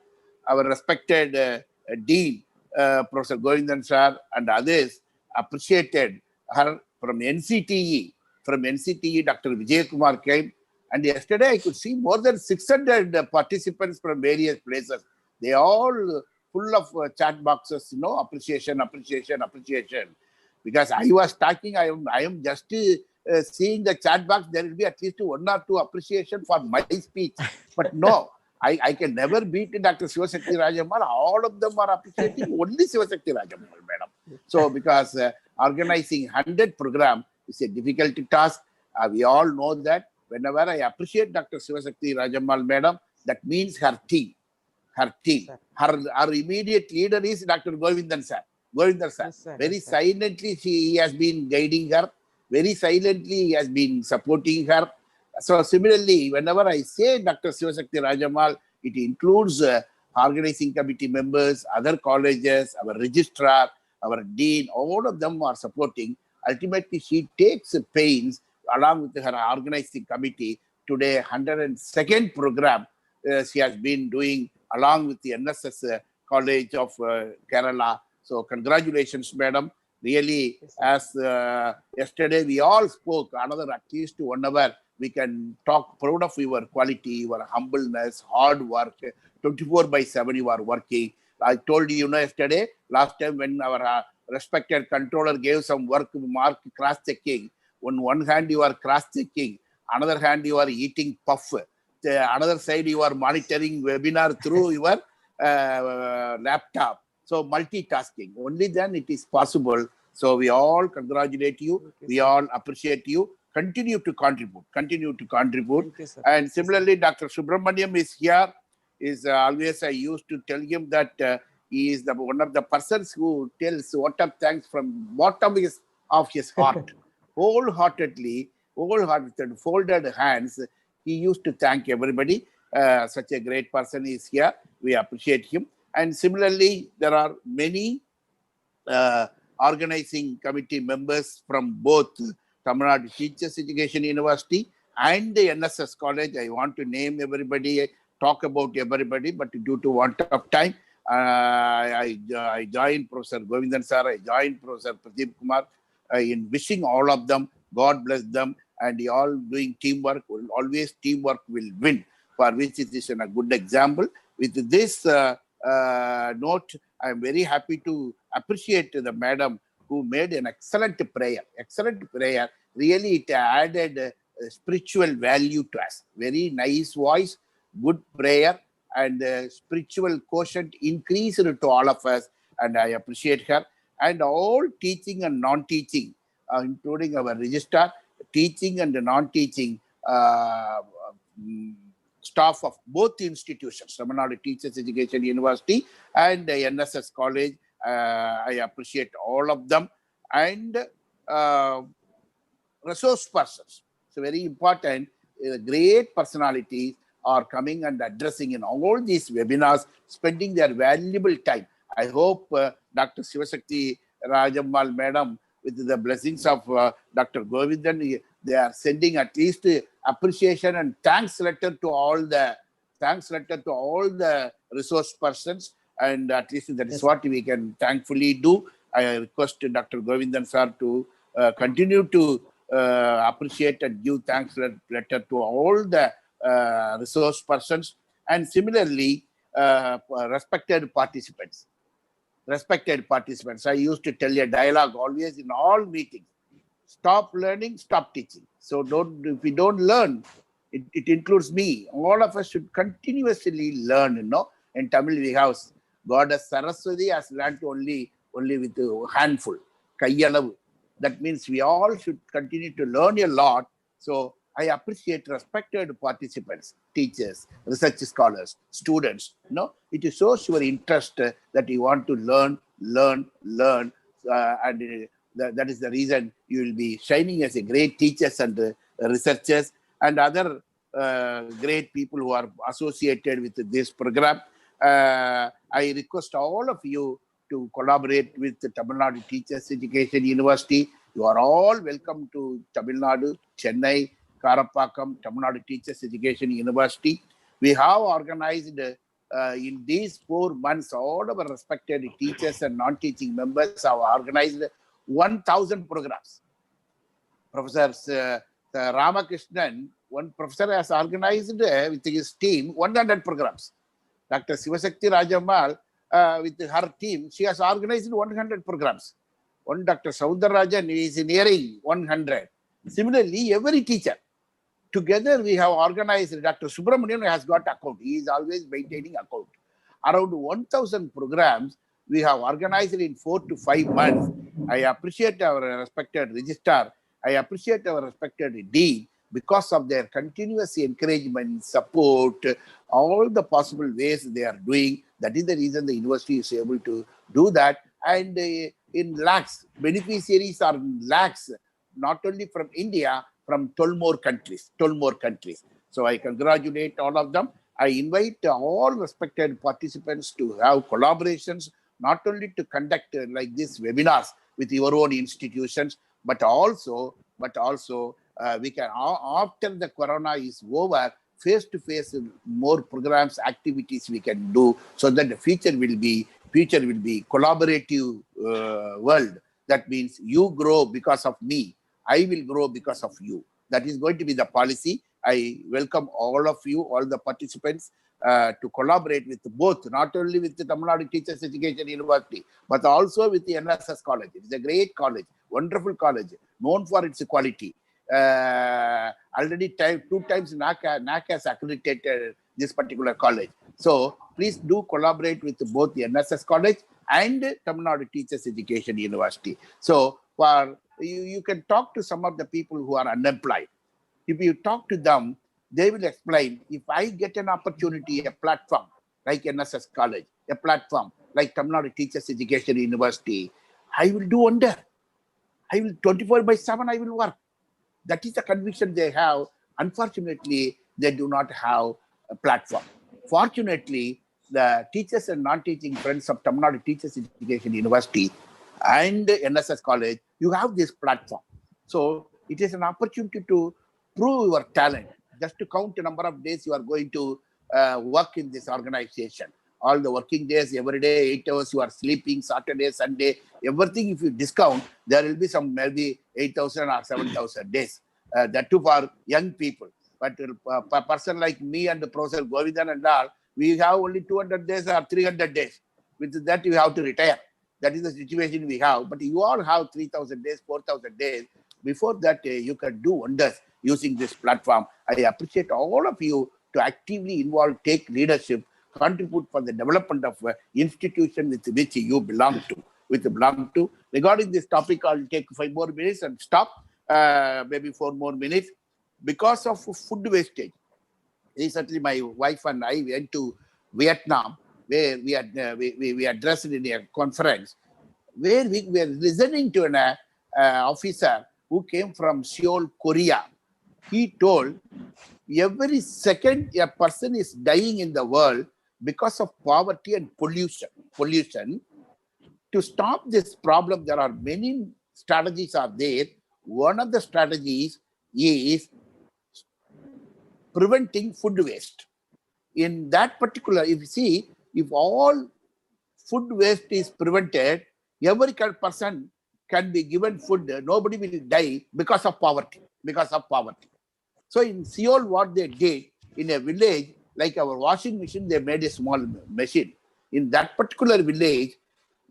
Our respected Dean, Professor Govindan sir, and others appreciated her from NCTE. From NCTE, Dr. Vijay Kumar came. And yesterday I could see more than 600 participants from various places. They all full of chat boxes, appreciation. Because I was talking, I am just seeing the chat box. There will be at least 1 or 2 appreciation for my speech. But no, I can never beat Dr. Sivasakti Rajamal. All of them are appreciating only Sivasakti Rajamal, madam. So because organizing 100 program is a difficult task. We all know that. Whenever I appreciate Dr. Sivasakti Rajamal, madam, that means her team. Her immediate leader is Dr. Govindan sir. Yes, Very silently he has been guiding her. Very silently he has been supporting her. So similarly, whenever I say Dr. Sivasakti Rajamal, it includes organizing committee members, other colleges, our registrar, our dean, all of them are supporting. Ultimately, she takes pains along with her organizing committee. Today, 102nd program she has been doing along with the NSS College of Kerala. So congratulations, madam. Really, as yesterday we all spoke, another at least 1 hour, we can talk proud of your quality, your humbleness, hard work, 24/7 you are working. I told you, yesterday, last time when our respected controller gave some work mark cross-checking, on one hand you are cross-checking, another hand you are eating puff, another side you are monitoring webinar through your laptop. So multitasking, only then it is possible. So we all congratulate you. We all appreciate you. Continue to contribute. And similarly, Dr. Subramaniam is here. Always I used to tell him that he is one of the persons who tells what of thanks from bottom of his heart. Wholeheartedly, folded hands, he used to thank everybody. such a great person is here. We appreciate him. And similarly, there are many organizing committee members from both Tamil Nadu Teachers Education University and the NSS College. I want to name everybody, talk about everybody, but due to want of time, I joined Professor Govindan sir, I joined Professor Pradeep Kumar in wishing all of them, God bless them, and they all doing teamwork. Always teamwork will win, for which it is a good example. With this note, I am very happy to appreciate the madam who made an excellent prayer. Excellent prayer. Really, it added spiritual value to us. Very nice voice, good prayer, and spiritual quotient increased to all of us. And I appreciate her. And all teaching and non-teaching, including our registrar, teaching and non-teaching staff of both institutions, Tamil Nadu Teachers Education University and NSS College. I appreciate all of them. And resource persons. So very important, great personalities are coming and addressing in all these webinars, spending their valuable time. I hope Dr. Sivasakti Rajammal Madam, with the blessings of Dr. Govindan, they are sending at least appreciation and thanks letter to all the resource persons, and at least that is what we can thankfully do. I request Dr. Govindan sir to continue to appreciate and give thanks letter to all the resource persons, and similarly respected participants. I used to tell a dialogue always in all meetings: stop learning, stop teaching. So if we don't learn, it includes me. All of us should continuously learn. In Tamil we have Goddess Saraswati has learned only with a handful. Kayyalavu. That means we all should continue to learn a lot. So I appreciate respected participants, teachers, research scholars, students. It shows your interest that you want to learn, and that is the reason you will be shining as a great teachers and researchers and other great people who are associated with this program. I request all of you to collaborate with the Tamil Nadu Teachers Education University. You are all welcome to Tamil Nadu, Chennai, Karapakkam, Tamil Nadu Teachers Education University. We have organized in these 4 months, all our respected teachers and non-teaching members have organized 1,000 programs. Professor Ramakrishnan, one professor, has organized with his team 100 programs. Dr. Sivasakti Rajammal, with her team, she has organized 100 programs. One Dr. Soundarajan is nearing 100. Similarly, every teacher. Together we have organized, Dr. Subramanian has got account. He is always maintaining account. Around 1,000 programs we have organized in 4 to 5 months. I appreciate our respected registrar. I appreciate our respected dean because of their continuous encouragement, support, all the possible ways they are doing. That is the reason the university is able to do that. And in lakhs, beneficiaries are in lakhs, not only from India, from 12 more countries. So I congratulate all of them. I invite all respected participants to have collaborations, not only to conduct like these webinars with your own institutions, but also we can, after the corona is over, face-to-face more programs, activities we can do, so that the future will be collaborative world. That means you grow because of me, I will grow because of you. That is going to be the policy. I welcome all of you, all the participants, to collaborate with both, not only with the Tamil Nadu Teachers Education University, but also with the NSS College. It is a great college, wonderful college, known for its quality. Already 2 times NAC has accredited this particular college. So please do collaborate with both the NSS College and Tamil Nadu Teachers Education University. So for you can talk to some of the people who are unemployed. If you talk to them, they will explain, if I get an opportunity, a platform like NSS College, a platform like Tamil Nadu Teachers Education University, I will do wonder. I will 24/7, I will work. That is the conviction they have. Unfortunately, they do not have platform. Fortunately, the teachers and non-teaching friends of Tamil Nadu Teachers Education University and NSS College, you have this platform. So it is an opportunity to prove your talent. Just to count the number of days you are going to work in this organization. All the working days, every day, 8 hours you are sleeping, Saturday, Sunday, everything if you discount, there will be some maybe 8,000 or 7,000 days. That too for young people. But a person like me and the Professor Govindan and all, we have only 200 days or 300 days. With that, you have to retire. That is the situation we have. But you all have 3,000 days, 4,000 days. Before that, you can do wonders using this platform. I appreciate all of you to actively involve, take leadership, contribute for the development of institution with which you belong to. Regarding this topic, I'll take 5 more minutes and stop. Maybe 4 more minutes. Because of food wastage, recently my wife and I went to Vietnam, where we addressed in a conference, where we were listening to an officer who came from Seoul, Korea. He told, every second a person is dying in the world because of poverty and pollution. To stop this problem, there are many strategies are there. One of the strategies is preventing food waste. In that particular, if you see, if all food waste is prevented, every person can be given food, nobody will die because of poverty. So in Seoul, what they did, in a village, like our washing machine, they made a small machine. In that particular village,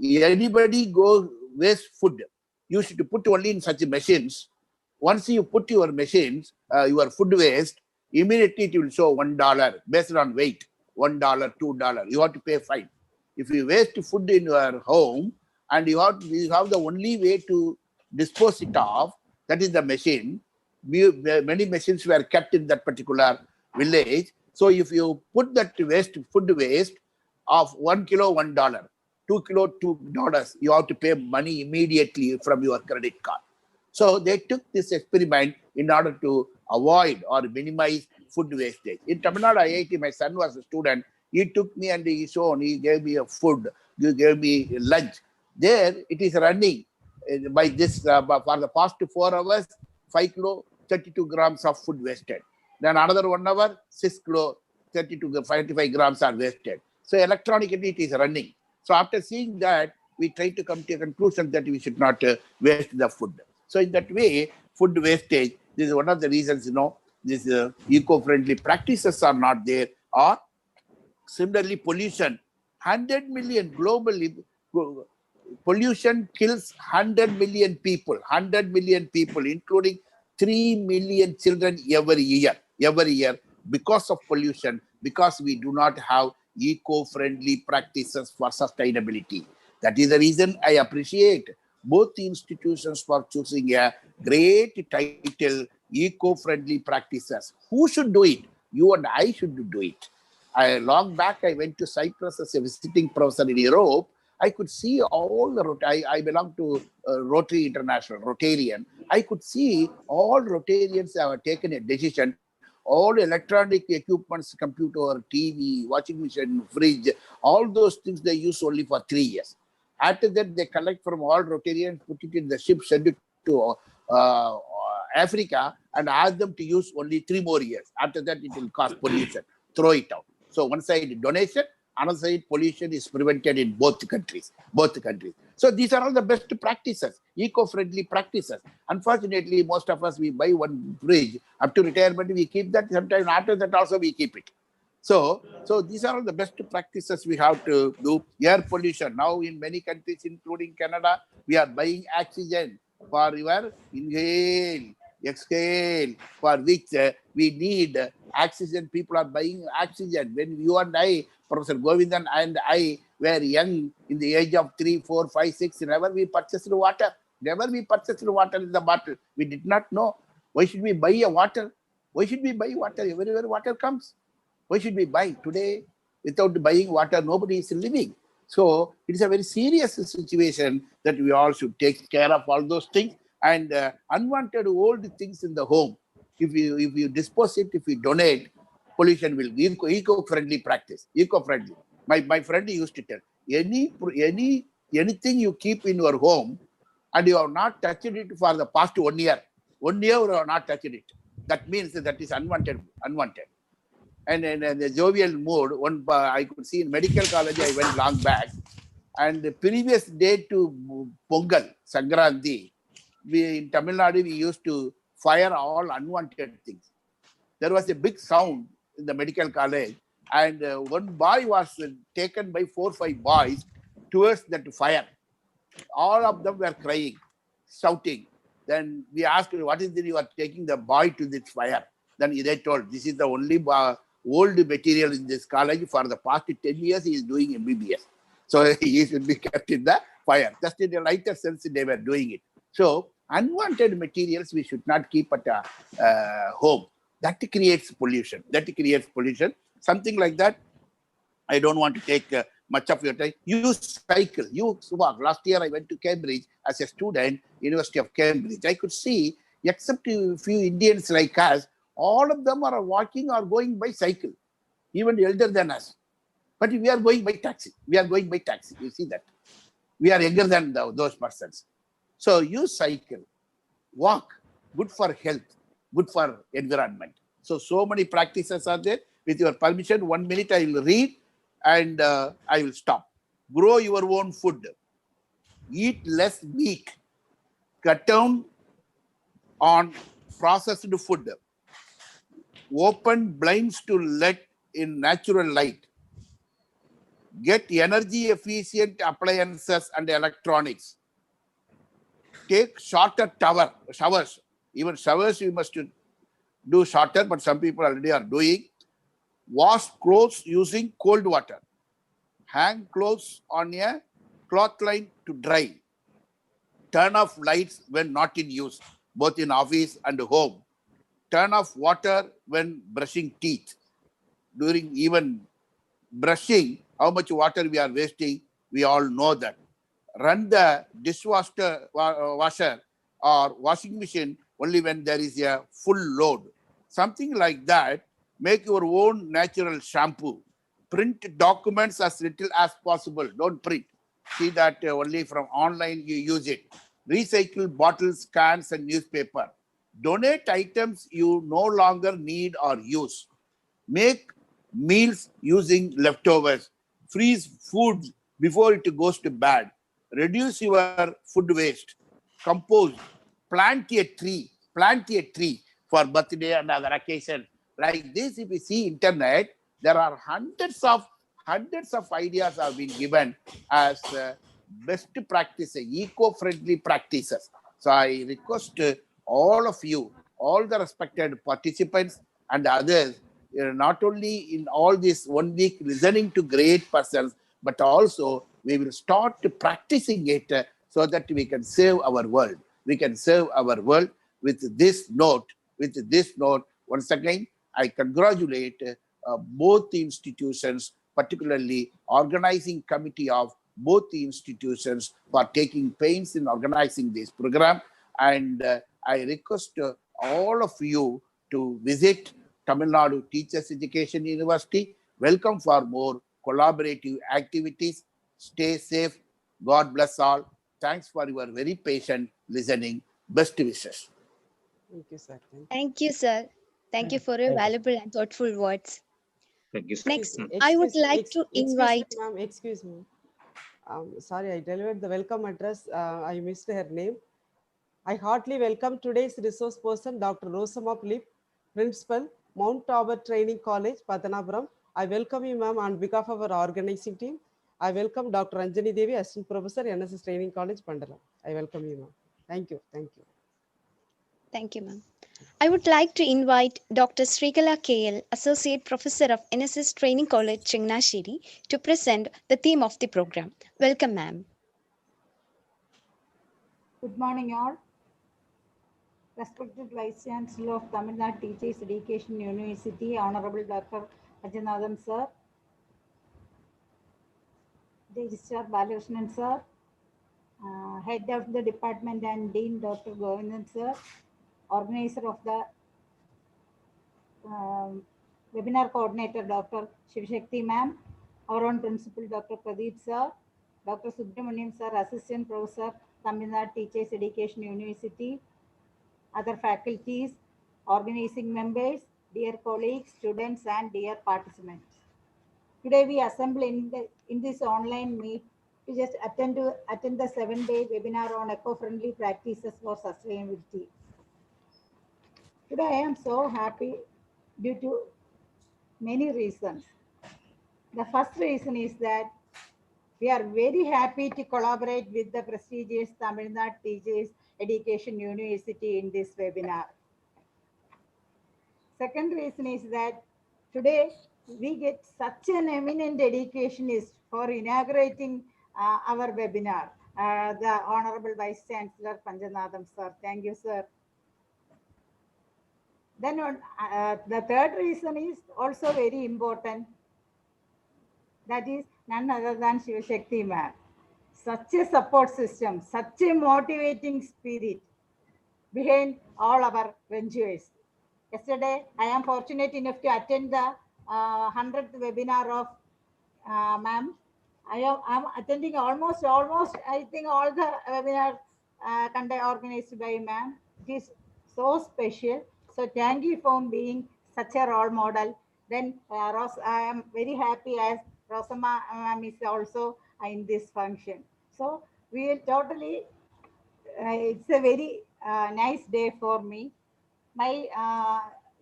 anybody go waste food, you should put only in such machines. Once you put your machines, your food waste, immediately it will show $1 based on weight. $1, $2. You have to pay fine. If you waste food in your home and you have the only way to dispose it off, that is the machine. Many machines were kept in that particular village. So if you put that food waste of 1 kilo, $1, 2 kilo, $2, you have to pay money immediately from your credit card. So they took this experiment in order to avoid or minimize food wastage. In Tamil Nadu IIT, my son was a student. He took me and he gave me a food, he gave me lunch. There it is running by this, for the past 4 hours, 5 kilo, 32 grams of food wasted. Then another 1 hour, 6 kilo, 55 grams are wasted. So electronically it is running. So after seeing that, we try to come to a conclusion that we should not waste the food. So in that way, food wastage, this is one of the reasons, these eco-friendly practices are not there. Or similarly, pollution, 100 million globally, pollution kills 100 million people, including 3 million children every year because of pollution, because we do not have eco-friendly practices for sustainability. That is the reason I appreciate both institutions for choosing a great title, eco-friendly practices. Who should do it? You and I should do it. Long back, I went to Cyprus as a visiting professor in Europe. I could see all the I belong to Rotary International, Rotarian. I could see all Rotarians have taken a decision. All electronic equipments, computer, TV, washing machine, fridge, all those things they use only for 3 years. After that, they collect from all Rotarians, put it in the ship, send it to Africa, and ask them to use only 3 more years. After that, it will cause pollution. Throw it out. So one side donation, another side pollution is prevented in both countries. So these are all the best practices, eco-friendly practices. Unfortunately, most of us, we buy one fridge up to retirement, we keep that. Sometimes after that also we keep it. So these are all the best practices we have to do. Air pollution. Now in many countries, including Canada, we are buying oxygen for your inhale, exhale, for which we need oxygen. People are buying oxygen. When you and I, Professor Govindan and I were young, in the age of 3, 4, 5, 6, never we purchased water. Never we purchased water in the bottle. We did not know. Why should we buy a water? Why should we buy water? Everywhere water comes. Why should we buy? Today, without buying water, nobody is living. So it is a very serious situation that we all should take care of all those things. And unwanted old things in the home, if you dispose it, if you donate, pollution will be eco-friendly practice. Eco-friendly. My friend used to tell, anything you keep in your home and you have not touched it for the past 1 year. 1 year you have not touched it. That means that is unwanted. And in the jovial mood, I could see in medical college, I went long back. And the previous day to Pongal, Sankranti, in Tamil Nadu, we used to fire all unwanted things. There was a big sound in the medical college, and one boy was taken by 4 or 5 boys towards that fire. All of them were crying, shouting. Then we asked, what is it you are taking the boy to this fire? Then they told, this is the only old material in this college. For the past 10 years, he is doing MBBS. So he should be kept in the fire. Just in a lighter sense, they were doing it. So unwanted materials we should not keep at home. That creates pollution. Something like that. I don't want to take much of your time. You cycle. You walk. Last year I went to Cambridge as a student, University of Cambridge. I could see, except a few Indians like us, all of them are walking or going by cycle, even elder than us. But we are going by taxi. You see that? We are younger than those persons. So you cycle, walk, good for health, good for environment. So many practices are there. With your permission, 1 minute I will read and I will stop. Grow your own food. Eat less meat. Cut down on processed food. Open blinds to let in natural light. Get energy efficient appliances and electronics. Take shorter showers. Even showers you must do shorter, but some people already are doing. Wash clothes using cold water. Hang clothes on a cloth line to dry. Turn off lights when not in use, both in office and home. Turn off water when brushing teeth. During even brushing, how much water we are wasting, we all know that. Run the dishwasher washer or washing machine only when there is a full load. Something like that. Make your own natural shampoo. Print documents as little as possible. Don't print. See that only from online you use it. Recycle bottles, cans, and newspaper. Donate items you no longer need or use. Make meals using leftovers. Freeze food before it goes to bad. Reduce your food waste. Compose. Plant a tree for birthday and other occasions. Like this, if you see internet, there are hundreds of ideas have been given as best practices, eco-friendly practices. So I request all of you, all the respected participants and others, not only in all this 1 week listening to great persons, but also we will start practicing it so that we can save our world. We can save our world with this note. Once again, I congratulate both the institutions, particularly organizing committee of both the institutions for taking pains in organizing this program. And I request all of you to visit Tamil Nadu Teachers Education University. Welcome for more collaborative activities. Stay safe. God bless all. Thanks for your very patient listening. Best wishes. Thank you, sir. Thank you, sir. Thank you for your valuable and thoughtful words. Thank you, sir. Next, I would like to invite. Excuse me. Sorry, I delivered the welcome address. I missed her name. I heartily welcome today's resource person, Dr. Rosama Philip, Principal, Mount Tabor Training College, Patanapuram. I welcome you, ma'am, on behalf of our organizing team. I welcome Dr. Anjani Devi, Assistant Professor, NSS Training College, Pandala. I welcome you, ma'am. Thank you. Thank you, ma'am. I would like to invite Dr. Srikala KL, Associate Professor of NSS Training College, Chengnasheri, to present the theme of the program. Welcome, ma'am. Good morning, all. Respected Vice Chancellor of Tamil Nadu Teachers Education University, Honorable Dr. Ajanadan sir, Registrar Balakrishnan sir, Head of the Department and Dean Dr. Govindan sir, Organizer of the webinar coordinator Dr. Shivshakti ma'am, our own principal Dr. Pradeep sir, Dr. Subramaniam sir, assistant professor, Tamil Nadu Teachers Education University, other faculties, organizing members, dear colleagues, students, and dear participants. Today we assemble in this online meet to just attend the 7-day webinar on eco-friendly practices for sustainability. Today I am so happy due to many reasons. The first reason is that we are very happy to collaborate with the prestigious Tamil Nadu Teachers Education University in this webinar. Second reason is that today we get such an eminent educationist for inaugurating our webinar, the Honorable Vice Chancellor Panjanadam sir. Thank you, sir. Then the third reason is also very important. That is none other than Shivashakti ma'am. Such a support system, such a motivating spirit behind all our ventures. Yesterday, I am fortunate enough to attend the 100th webinar of ma'am. I am attending almost, I think all the webinars organized by ma'am. It is so special. So thank you for being such a role model. Then I am very happy as Rosama ma'am is also in this function. So we will totally, it's a very nice day for me. My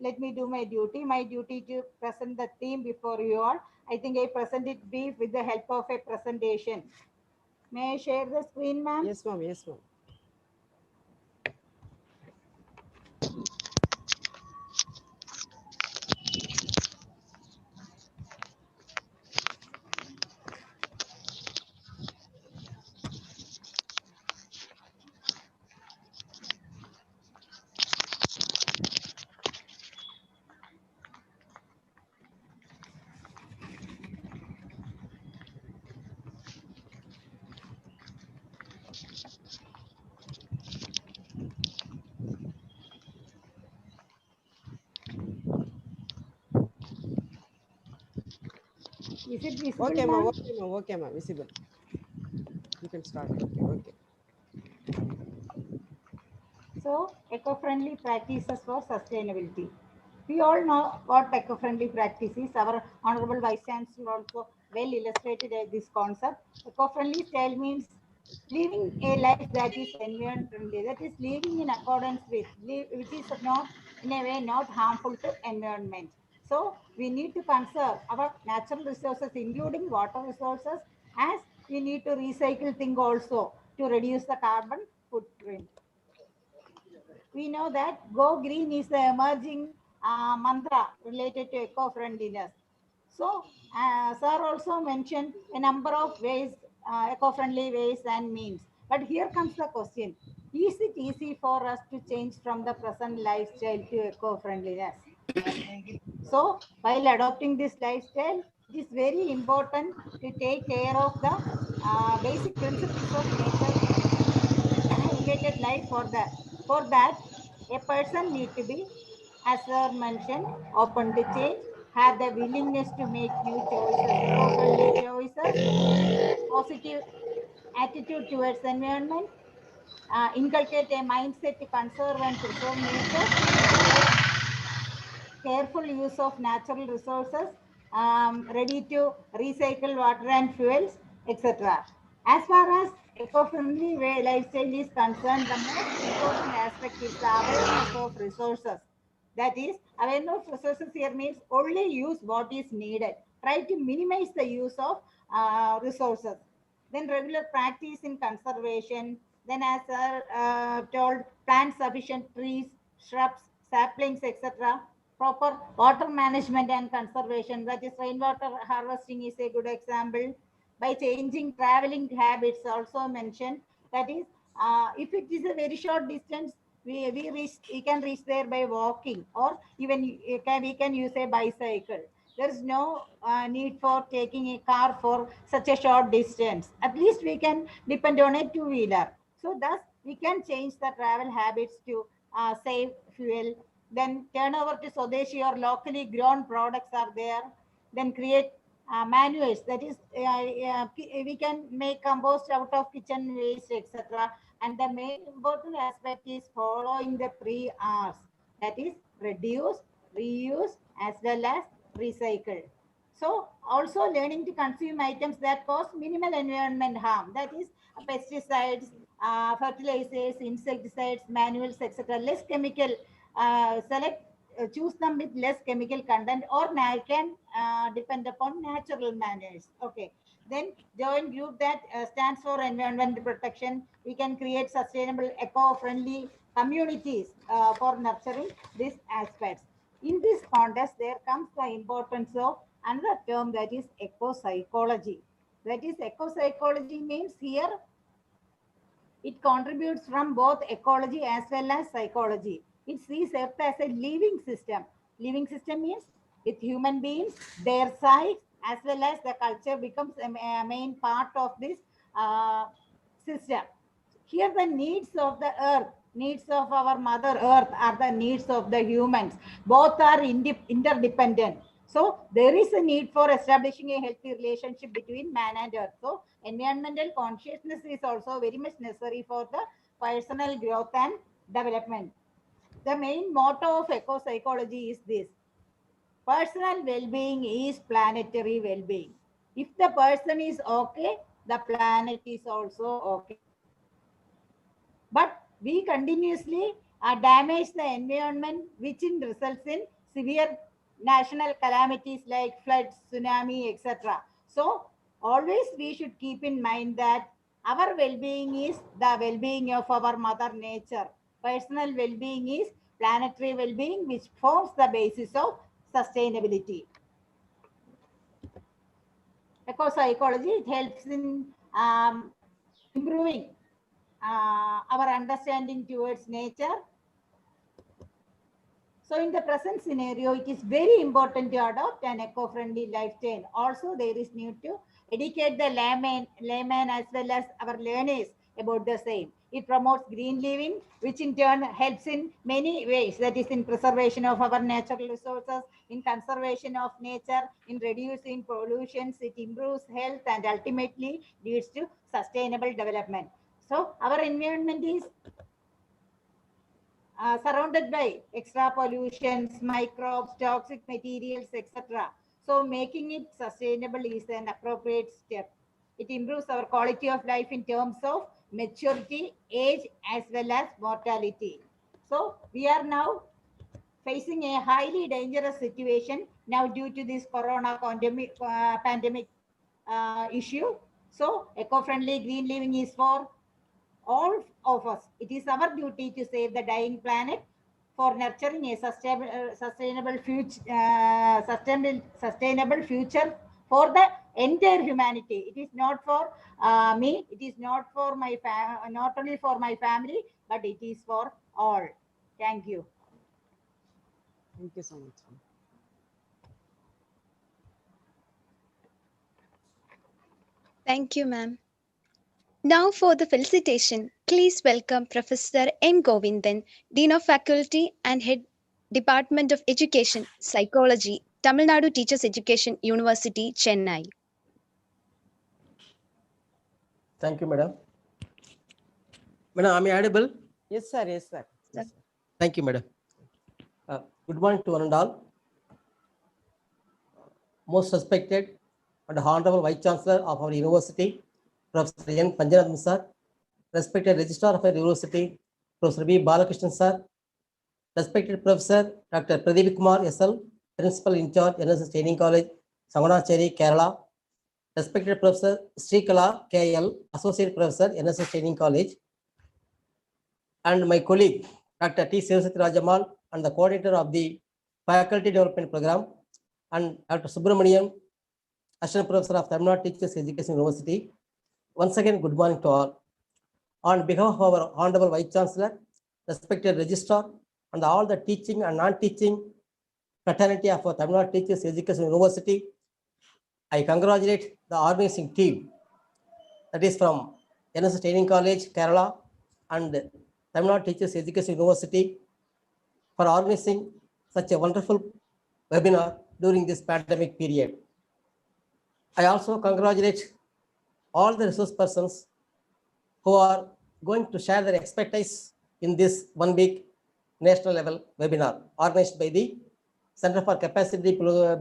let me do my duty. My duty to present the theme before you all. I think I present it brief with the help of a presentation. May I share the screen, ma'am? Yes, ma'am. Yes, ma'am. Is it visible, Okay, ma'am. ma'am? Okay, ma'am. Okay, ma'am. Visible. You can start. Okay, okay. So, eco-friendly practices for sustainability. We all know what eco-friendly practice is. Our Honorable Vice Chancellor also well illustrated this concept. Eco-friendly style means living a life that is environment friendly, that is living in accordance with, which is not in a way not harmful to environment. So we need to conserve our natural resources, including water resources, as we need to recycle things also to reduce the carbon footprint. We know that Go Green is the emerging mantra related to eco-friendliness. So, sir also mentioned a number of ways, eco-friendly ways and means. But here comes the question. Is it easy for us to change from the present lifestyle to eco-friendliness? So, while adopting this lifestyle, it is very important to take care of the basic principles of nature related life for that. For that, a person need to be, as sir mentioned, open to change, have the willingness to make new choices, eco-friendly choices, positive attitude towards environment, inculcate a mindset to conserve and preserve nature, careful use of natural resources, ready to recycle water and fuels, etc. As far as eco-friendly lifestyle is concerned, the most important aspect is the awareness of resources. That is, awareness of resources here means only use what is needed. Try to minimize the use of resources. Then regular practice in conservation. Then as told, plant sufficient trees, shrubs, saplings, etc. Proper water management and conservation, that is rainwater harvesting is a good example. By changing traveling habits also mentioned, that is if it is a very short distance, we can reach there by walking, or even we can use a bicycle. There is no need for taking a car for such a short distance. At least we can depend on a two-wheeler. So thus we can change the travel habits to save fuel, then turn over to Swadeshi or locally grown products are there, then create manuals, that is we can make compost out of kitchen waste, etc. And the main important aspect is following the 3 R's, that is reduce, reuse, as well as recycle. So also learning to consume items that cause minimal environment harm, that is pesticides, fertilizers, insecticides, manuals, etc. Less chemical, choose them with less chemical content, or can depend upon natural manners. Okay. Then joint group that stands for environmental protection. We can create sustainable, eco-friendly communities for nurturing these aspects. In this context, there comes the importance of another term, that is eco-psychology. That is, eco-psychology means here it contributes from both ecology as well as psychology. It sees Earth as a living system. Living system means with human beings, their size, as well as the culture becomes a main part of this system. Here the needs of the earth, needs of our mother earth are the needs of the humans. Both are interdependent. So there is a need for establishing a healthy relationship between man and earth. So environmental consciousness is also very much necessary for the personal growth and development. The main motto of eco-psychology is this: personal well-being is planetary well-being. If the person is okay, the planet is also okay. But we continuously damage the environment, which in results in severe national calamities like floods, tsunami, etc. So always we should keep in mind that our well-being is the well-being of our mother nature. Personal well-being is planetary well-being, which forms the basis of sustainability. Eco-psychology, it helps in improving our understanding towards nature. So in the present scenario, it is very important to adopt an eco-friendly lifestyle. Also, there is need to educate the layman as well as our learners about the same. It promotes green living, which in turn helps in many ways. That is, in preservation of our natural resources, in conservation of nature, in reducing pollutions. It improves health and ultimately leads to sustainable development. So our environment is surrounded by extra pollutions, microbes, toxic materials, etc. So making it sustainable is an appropriate step. It improves our quality of life in terms of maturity, age, as well as mortality. So we are now facing a highly dangerous situation now due to this corona pandemic issue. So eco-friendly green living is for all of us. It is our duty to save the dying planet for nurturing a sustainable future for the entire humanity. It is not for me. It is not for my not only for my family, but it is for all. Thank you. Thank you so much. Thank you, ma'am. Now for the felicitation, please welcome Professor M. Govindan, Dean of Faculty and Head Department of Education, Psychology, Tamil Nadu Teachers Education University, Chennai. Thank you, madam. Madam, am I audible? Yes, sir. Yes, sir. Yes, sir. Thank you, madam. Good morning to one and all. Most respected and honorable Vice Chancellor of our university, Professor N. Panjanathan sir, respected Registrar of our university, Professor B. Balakrishnan sir, respected Professor Dr. Pradeep Kumar SL, Principal in charge, NSS Training College, Sanganacheri, Kerala, respected Professor Srikala KL, Associate Professor, NSS Training College, and my colleague, Dr. T. Sivasati Rajamal, and the coordinator of the Faculty Development Program, and Dr. Subramanian, Assistant Professor of Tamil Nadu Teachers Education University. Once again, good morning to all. On behalf of our Honorable Vice Chancellor, respected Registrar, and all the teaching and non-teaching fraternity of our Tamil Nadu Teachers Education University, I congratulate the organizing team, that is from NSS Training College, Kerala, and Tamil Nadu Teachers Education University, for organizing such a wonderful webinar during this pandemic period. I also congratulate all the resource persons who are going to share their expertise in this 1 week national level webinar organized by the Center for Capacity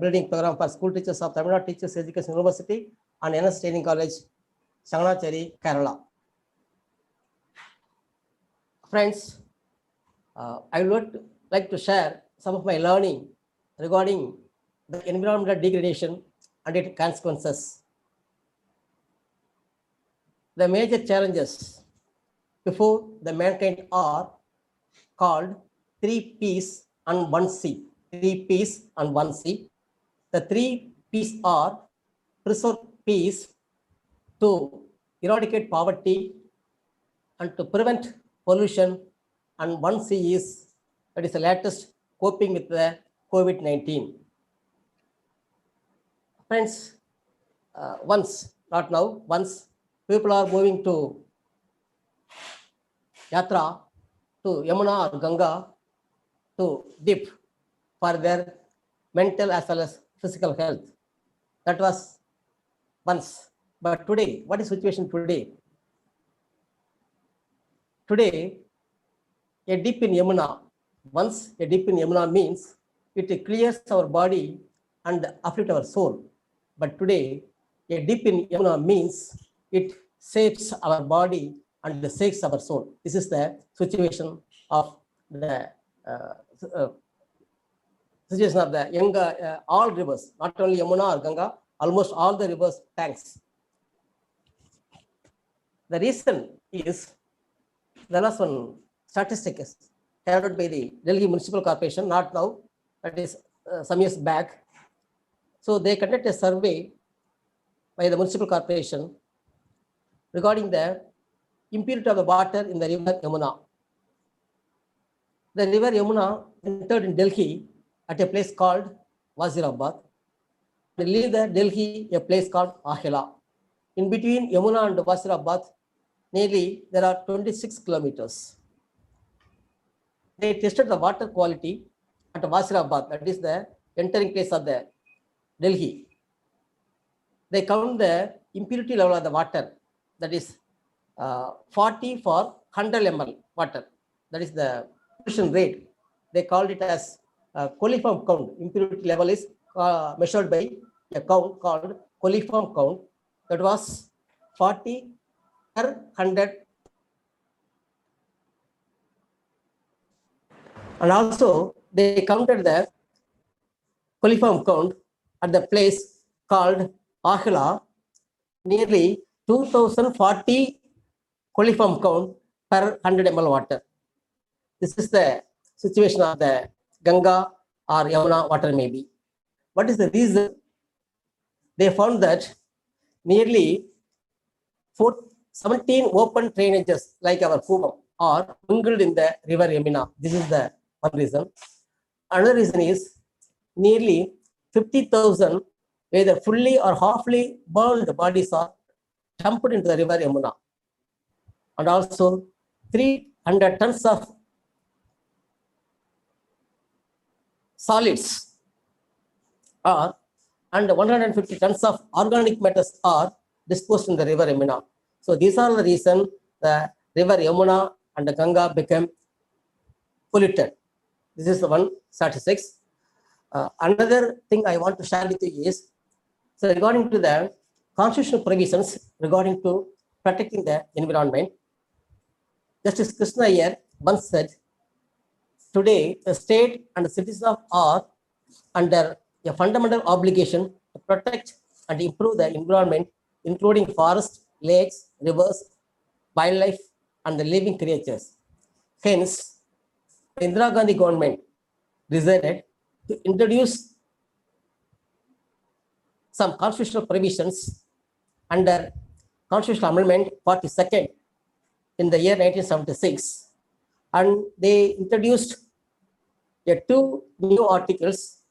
Building Program for School Teachers of Tamil Nadu Teachers Education University and NS Training College, Changanacheri, Kerala. Friends, I would like to share some of my learning regarding the environmental degradation and its consequences. The major challenges before the mankind are called 3 P's and 1 C. 3 P's and 1 C. The 3 P's are preserve peace, to eradicate poverty, and to prevent pollution, and 1 C is, that is the latest, coping with the COVID-19. Friends, once, not now, once people are moving to Yatra, to Yamuna or Ganga, to dip for their mental as well as physical health. That was once. But today, what is the situation today? Today, a dip in Yamuna, once a dip in Yamuna means it clears our body and afflicts our soul. But today, a dip in Yamuna means it saves our body and saves our soul. This is the situation of the all rivers, not only Yamuna or Ganga, almost all the rivers tanks. The reason is, there was one statistic carried out by the Delhi Municipal Corporation, not now, that is some years back. So they conducted a survey by the Municipal Corporation regarding the impurity of the water in the river Yamuna. The river Yamuna entered in Delhi at a place called Wazirabad. They leave the Delhi a place called Ahila. In between Yamuna and Wazirabad, nearly there are 26 kilometers. They tested the water quality at Wazirabad, that is the entering place of the Delhi. They count the impurity level of the water, that is 40 for 100 ml water. That is the pollution rate. They called it as coliform count. Impurity level is measured by a count called coliform count. That was 40 per 100. And also they counted the coliform count at the place called Ahila, nearly 2040 coliform count per 100 ml water. This is the situation of the Ganga or Yamuna water maybe. What is the reason? They found that nearly 17 open drainages like our Kumam are mingled in the river Yamuna. This is the one reason. Another reason is nearly 50,000 either fully or halfly burned bodies are dumped into the river Yamuna. And also 300 tons of solids are and 150 tons of organic matters are disposed in the river Yamuna. So these are the reason the river Yamuna and the Ganga became polluted. This is the one statistics. Another thing I want to share with you is, so regarding to the constitutional provisions regarding to protecting the environment, Justice Krishna Iyer once said, today the state and the citizens are under a fundamental obligation to protect and improve the environment, including forests, lakes, rivers, wildlife, and the living creatures. Hence, the Indira Gandhi government decided to introduce some constitutional provisions under Constitutional Amendment 42nd in the year 1976, and they introduced two new articles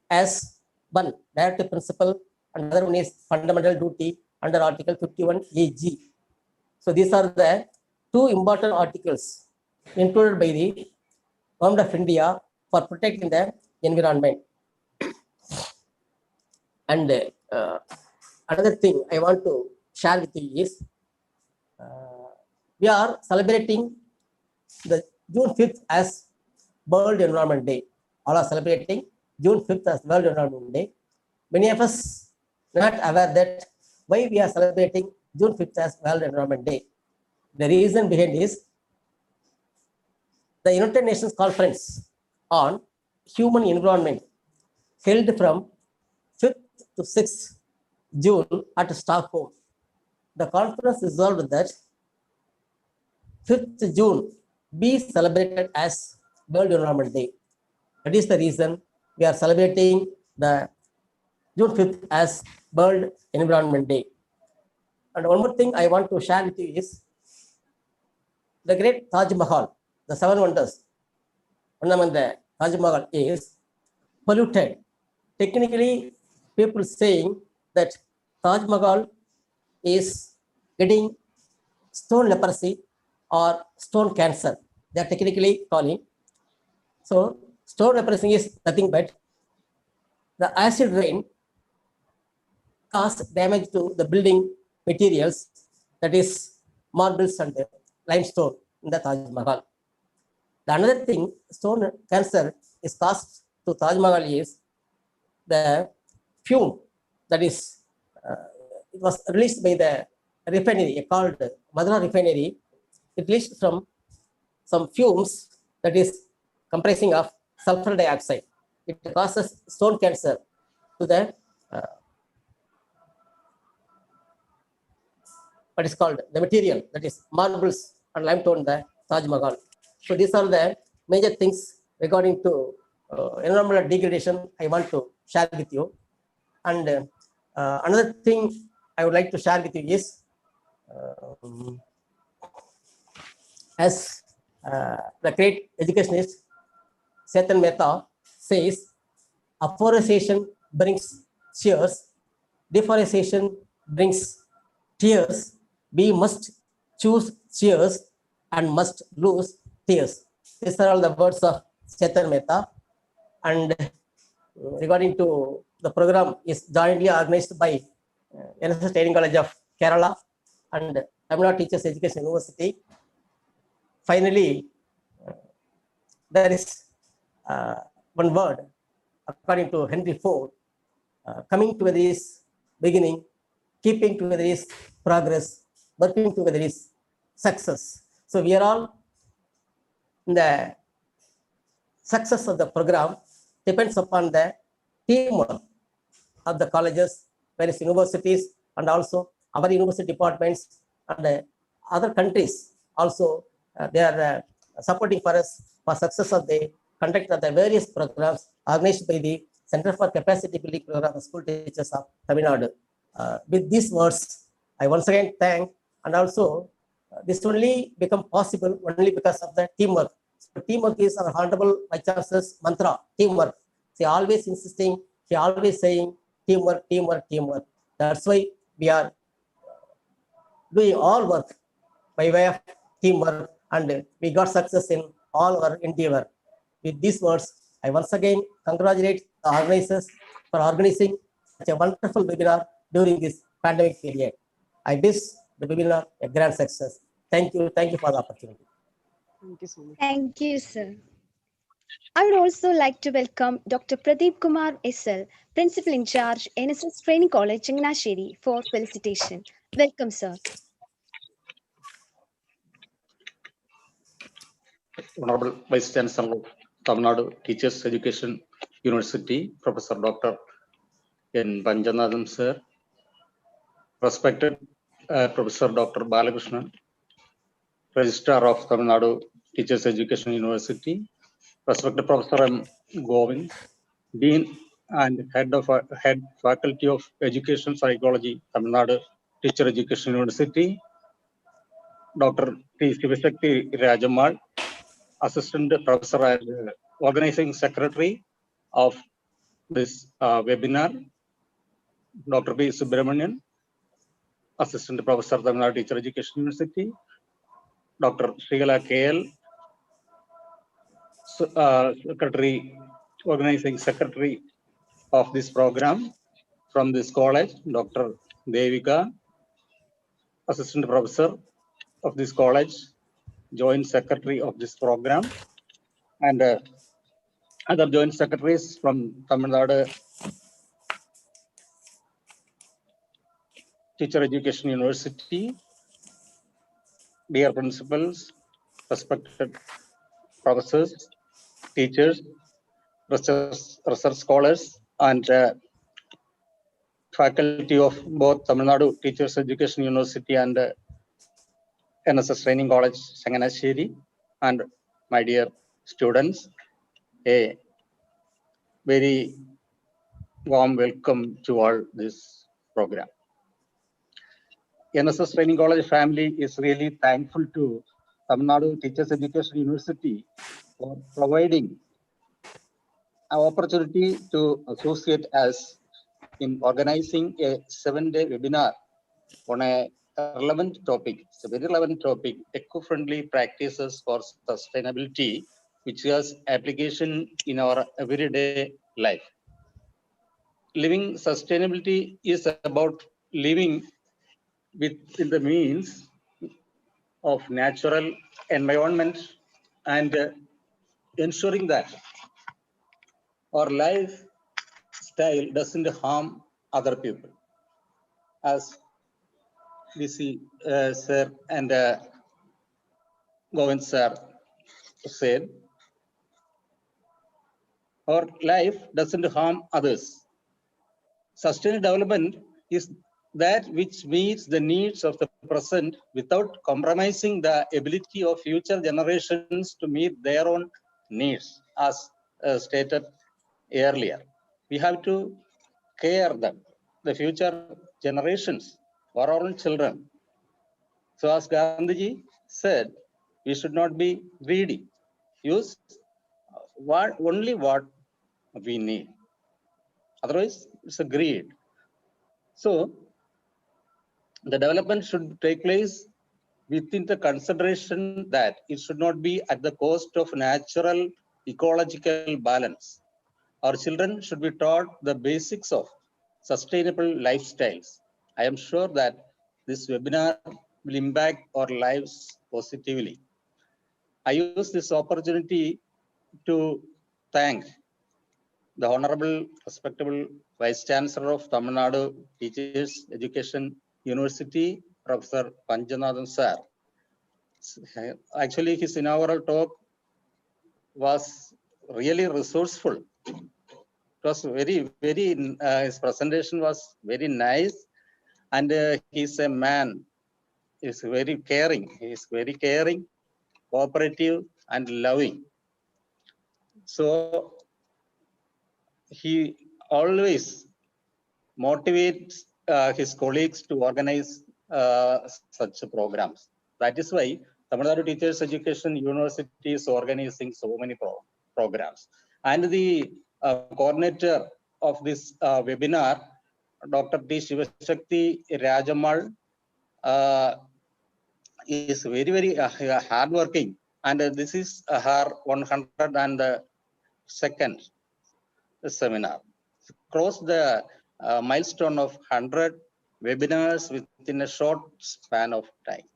as one directive principle and another one is fundamental duty under Article 51 AG. So these are the two important articles included by the Government of India for protecting the environment. And another thing I want to share with you is we are celebrating the June 5th as World Environment Day. All are celebrating June 5th as World Environment Day. Many of us not aware that why we are celebrating June 5th as World Environment Day. The reason behind is the United Nations Conference on Human Environment held from 5th to 6th June at Stockholm. The conference resolved that 5th June be celebrated as World Environment Day. That is the reason we are celebrating the June 5th as World Environment Day. And one more thing I want to share with you is the great Taj Mahal, the seven wonders. One among the Taj Mahal is polluted. Technically, people saying that Taj Mahal is getting stone leprosy or stone cancer. They are technically calling. So, stone leprosy is nothing but the acid rain caused damage to the building materials, that is marbles and limestone in the Taj Mahal. The another thing, stone cancer is caused to Taj Mahal is the fume that is it was released by the refinery called Madra refinery. It released from some fumes that is comprising of sulfur dioxide. It causes stone cancer to the what is called the material, that is marbles and limestone in the Taj Mahal. So these are the major things regarding to environmental degradation I want to share with you. And another thing I would like to share with you is as the great educationist Setan Mehta says, afforestation brings cheers, deforestation brings tears. We must choose cheers and must lose tears. These are all the words of Setan Mehta. And regarding to the program is jointly organized by NSS Training College of Kerala and Tamil Nadu Teachers Education University. Finally, there is one word according to Henry Ford, coming together is beginning, keeping together is progress, working together is success. So we are all in the success of the program depends upon the teamwork of the colleges, various universities, and also our university departments and other countries also they are supporting for us for success of the conduct of the various programs organized by the Center for Capacity Building Program of School Teachers of Tamil Nadu. With these words, I once again thank, and also this only become possible only because of the teamwork. So teamwork is our Honorable Vice Chancellor's mantra, teamwork. She always insisting, she always saying teamwork, teamwork, teamwork. That's why we are doing all work by way of teamwork, and we got success in all our endeavor. With these words, I once again congratulate the organizers for organizing such a wonderful webinar during this pandemic period. I wish the webinar a grand success. Thank you for the opportunity. Thank you so much. Thank you, sir. I would also like to welcome Dr. Pradeep Kumar SL, Principal in Charge, NSS Training College, Changanasheri, for felicitation. Welcome, sir. Honorable Vice Chancellor of Tamil Nadu Teachers Education University, Professor Dr. N. Panjanathan, sir. Respected Professor Dr. Balakrishnan, Registrar of Tamil Nadu Teachers Education University. Respected Professor M. Govind, Dean and Head Faculty of Education Psychology, Tamil Nadu Teacher Education University. Dr. T. Sivasakti Rajamal, Assistant Professor and Organizing Secretary of this webinar. Dr. B. Subramanian, Assistant Professor, Tamil Nadu Teacher Education University. Dr. Srigala KL, secretary, organizing secretary of this program from this college, Dr. Devika, assistant professor of this college, joint secretary of this program, and other joint secretaries from Tamil Nadu Teacher Education University, dear principals, respected professors, teachers, research scholars, and faculty of both Tamil Nadu Teachers Education University and NSS Training College, Changanasheri, and my dear students, a very warm welcome to all this program. NSS Training College family is really thankful to Tamil Nadu Teachers Education University for providing an opportunity to associate us in organizing a 7-day webinar on a relevant topic. It's a very relevant topic, eco-friendly practices for sustainability, which has application in our everyday life. Living sustainability is about living within the means of natural environment and ensuring that our lifestyle doesn't harm other people. As we see sir and Govind sir said, our life doesn't harm others. Sustainable development is that which meets the needs of the present without compromising the ability of future generations to meet their own needs, as stated earlier. We have to care them, the future generations, our own children. So as Gandhiji said, we should not be greedy. Use only what we need. Otherwise, it's a greed. So the development should take place within the consideration that it should not be at the cost of natural ecological balance. Our children should be taught the basics of sustainable lifestyles. I am sure that this webinar will impact our lives positively. I use this opportunity to thank the Honorable, Respectable Vice Chancellor of Tamil Nadu Teachers Education University, Professor Panjanathan Sir. Actually, his inaugural talk was really resourceful. It was his presentation was very nice, and he's a man. He's very caring. He's very caring, cooperative, and loving. So he always motivates his colleagues to organize such programs. That is why Tamil Nadu Teachers Education University is organizing so many programs. And the coordinator of this webinar, Dr. T. Shivashakti Rajamal, is very hardworking. And this is her 102nd seminar. Crossed the milestone of 100 webinars within a short span of time.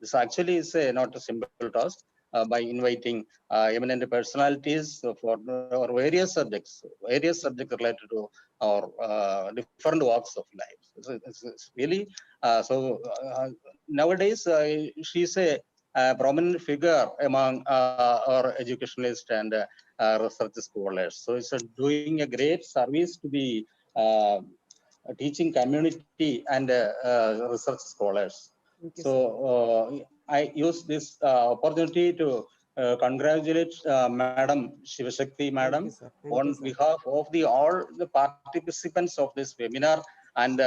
This actually is not a simple task. By inviting eminent personalities for various subjects related to our different walks of life. It's really nowadays she's a prominent figure among our educationalists and research scholars. So it's doing a great service to the teaching community and research scholars. So I use this opportunity to congratulate Madam Shivashakti, Madam, on behalf of all the participants of this webinar and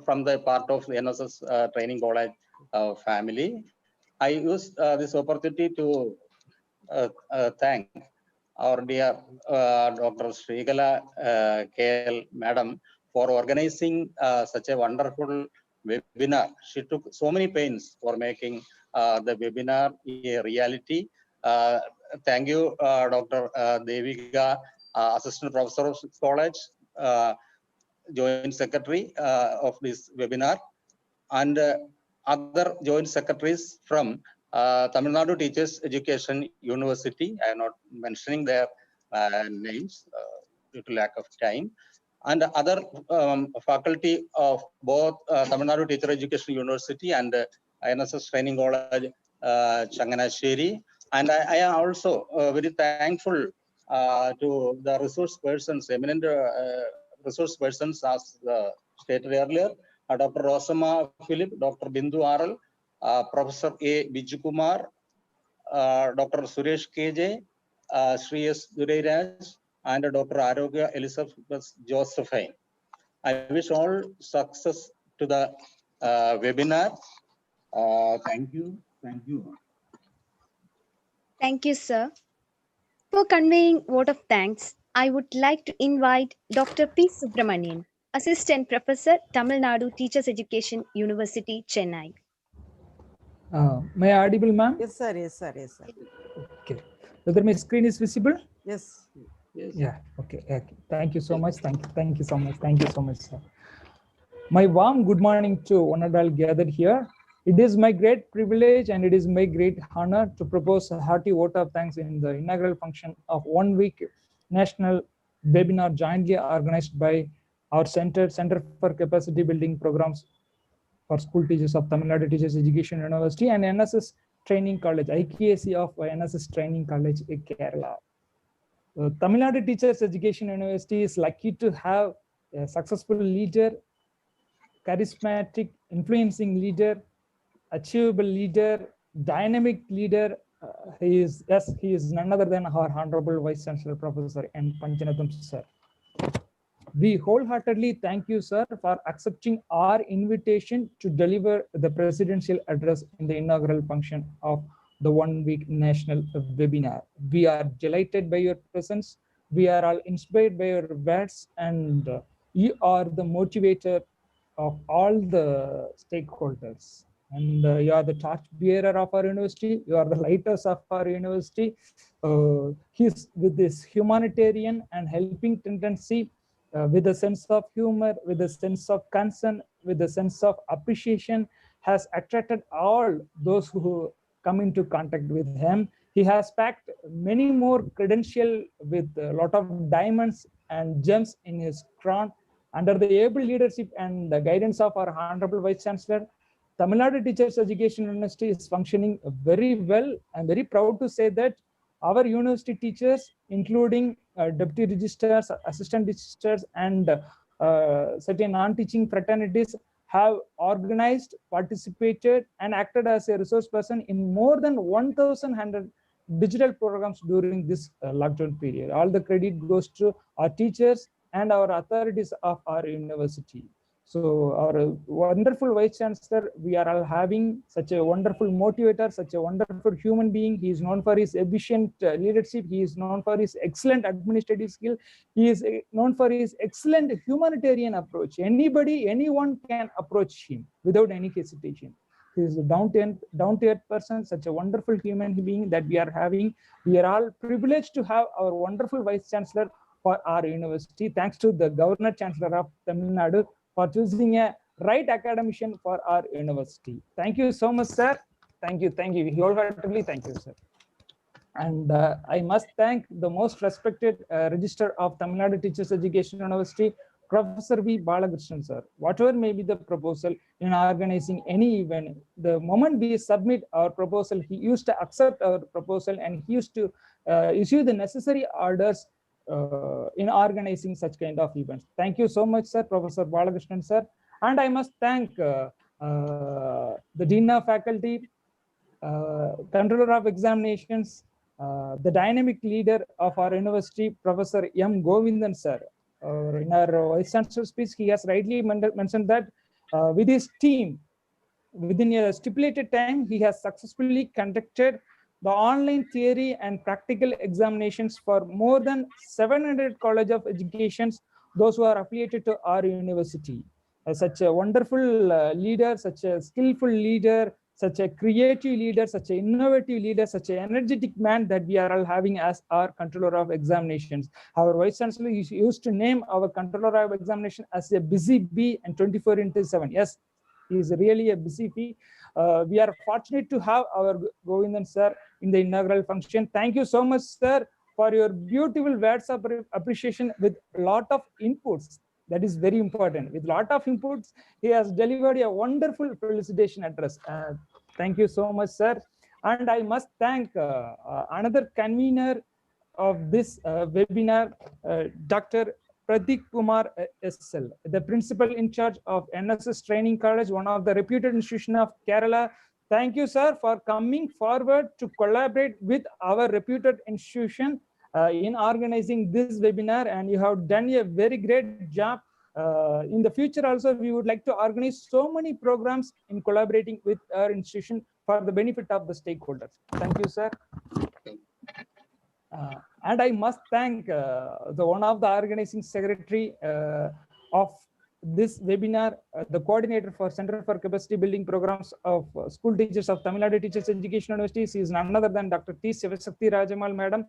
from the part of the NSS Training College family. I use this opportunity to thank our dear Dr. Srikala KL Madam for organizing such a wonderful webinar. She took so many pains for making the webinar a reality. Thank you, Dr. Devika, Assistant Professor of College, Joint Secretary of this webinar, and other Joint Secretaries from Tamil Nadu Teachers Education University. I am not mentioning their names due to lack of time, and other faculty of both Tamil Nadu Teacher Education University and INSS Training College, Changanasheri. And I am also very thankful to the resource persons, eminent resource persons, as stated earlier, Dr. Rosama Philip, Dr. Bindu Aral, Professor A. Bijukumar, Dr. Suresh KJ, Sri S. Dureraj, and Dr. Arogya Elizabeth Josephine. I wish all success to the webinar. Thank you. Thank you. Thank you, sir. For conveying vote of thanks, I would like to invite Dr. P. Subramanian, Assistant Professor, Tamil Nadu Teachers Education University, Chennai. May I audible, ma'am? Yes, sir. Yes, sir. Yes, sir. Okay. Whether my screen is visible? Yes. Yes. Yeah. Okay. Okay. Thank you so much. Thank you so much. Thank you so much, sir. My warm good morning to one and all gathered here. It is my great privilege and it is my great honor to propose a hearty vote of thanks in the inaugural function of 1 week national webinar jointly organized by our Center for Capacity Building Programs for School Teachers of Tamil Nadu Teachers Education University and NSS Training College, IKAC of NSS Training College, Kerala. Tamil Nadu Teachers Education University is lucky to have a successful leader, charismatic, influencing leader, achievable leader, dynamic leader. He is none other than our Honorable Vice Chancellor Professor N. Panchanatham sir. We wholeheartedly thank you, sir, for accepting our invitation to deliver the presidential address in the inaugural function of the 1 week national webinar. We are delighted by your presence. We are all inspired by your words, and you are the motivator of all the stakeholders. And you are the torch bearer of our university. You are the lighters of our university. He's with this humanitarian and helping tendency, with a sense of humor, with a sense of concern, with a sense of appreciation, has attracted all those who come into contact with him. He has packed many more credentials with a lot of diamonds and gems in his crown. Under the able leadership and the guidance of our Honorable Vice Chancellor, Tamil Nadu Teachers Education University is functioning very well. I'm very proud to say that our university teachers, including deputy registrars, assistant registers, and certain non-teaching fraternities, have organized, participated, and acted as a resource person in more than 1,100 digital programs during this lockdown period. All the credit goes to our teachers and our authorities of our university. So our wonderful Vice Chancellor, we are all having such a wonderful motivator, such a wonderful human being. He is known for his efficient leadership. He is known for his excellent administrative skill. He is known for his excellent humanitarian approach. Anyone can approach him without any hesitation. He is a down-to-earth person, such a wonderful human being that we are having. We are all privileged to have our wonderful Vice Chancellor for our university. Thanks to the Governor Chancellor of Tamil Nadu for choosing a right academician for our university. Thank you so much, sir. Thank you. Wholeheartedly thank you, sir. And I must thank the most respected Registrar of Tamil Nadu Teachers Education University, Professor V. Balakrishnan, sir. Whatever may be the proposal in organizing any event, the moment we submit our proposal, he used to accept our proposal and he used to issue the necessary orders in organizing such kind of events. Thank you so much, sir, Professor Balakrishnan, sir. And I must thank the Dean of Faculty, Controller of Examinations, the dynamic leader of our university, Professor M. Govindan, sir. In our Vice Chancellor speech, he has rightly mentioned that with his team, within a stipulated time, he has successfully conducted the online theory and practical examinations for more than 700 College of Educations, those who are affiliated to our university. Such a wonderful leader, such a skillful leader, such a creative leader, such an innovative leader, such an energetic man that we are all having as our controller of examinations. Our Vice Chancellor used to name our controller of examination as a busy bee and 24/7. Yes, he is really a busy bee. We are fortunate to have our Govindan sir in the inaugural function. Thank you so much, sir, for your beautiful words of appreciation with a lot of inputs. That is very important. With a lot of inputs, he has delivered a wonderful felicitation address. Thank you so much, sir. And I must thank another convener of this webinar, Dr. Pradeep Kumar SL, the principal in charge of NSS Training College, one of the reputed institutions of Kerala. Thank you, sir, for coming forward to collaborate with our reputed institution in organizing this webinar, and you have done a very great job. In the future also, we would like to organize so many programs in collaborating with our institution for the benefit of the stakeholders. Thank you, sir. And I must thank the one of the organizing secretary of this webinar, the coordinator for Center for Capacity Building Programs of School Teachers of Tamil Nadu Teachers Education University. She is none other than Dr. T. Sivasakti Rajamal, madam.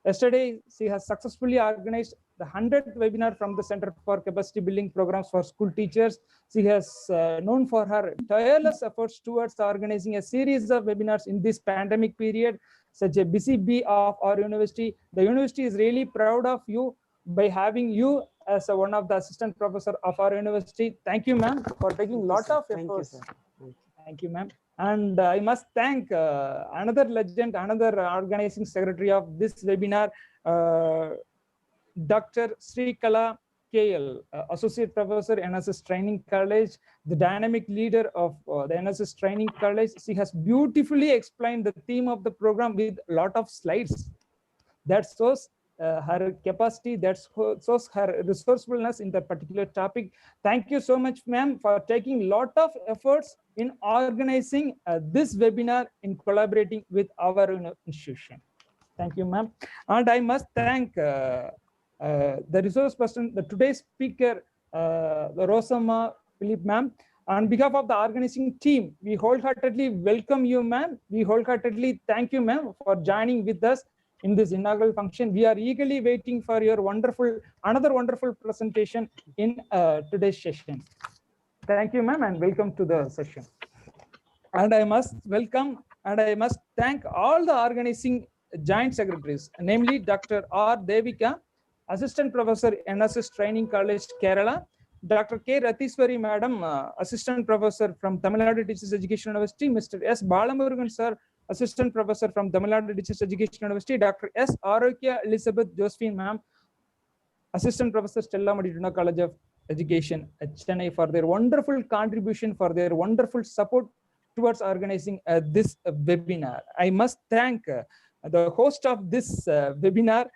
Yesterday, she has successfully organized the 100th webinar from the Center for Capacity Building Programs for School Teachers. She has known for her tireless efforts towards organizing a series of webinars in this pandemic period. Such a busy bee of our university. The university is really proud of you by having you as one of the assistant professor of our university. Thank you, ma'am, for taking a lot of efforts. Thank you, ma'am. And I must thank another legend, another organizing secretary of this webinar, Dr. Srikala KL, Associate Professor, NSS Training College, the dynamic leader of the NSS Training College. She has beautifully explained the theme of the program with a lot of slides. That shows her capacity, that shows her resourcefulness in that particular topic. Thank you so much, ma'am, for taking a lot of efforts in organizing this webinar in collaborating with our institution. Thank you, ma'am. And I must thank the resource person, the today's speaker, the Rosama Philip, ma'am. On behalf of the organizing team, we wholeheartedly welcome you, ma'am. We wholeheartedly thank you, ma'am, for joining with us in this inaugural function. We are eagerly waiting for your another wonderful presentation in today's session. Thank you, ma'am, and welcome to the session. And I must welcome and I must thank all the organizing joint secretaries, namely Dr. R. Devika, Assistant Professor, NSS Training College, Kerala, Dr. K. Ratiswari, Madam, Assistant Professor from Tamil Nadu Teachers Education University, Mr. S. Balamurugan, Sir, Assistant Professor from Tamil Nadu Teachers Education University, Dr. S. Arokya Elizabeth Josephine, Ma'am, Assistant Professor, Stella Madiduna College of Education at Chennai, for their wonderful contribution, for their wonderful support towards organizing this webinar. I must thank the host of this webinar,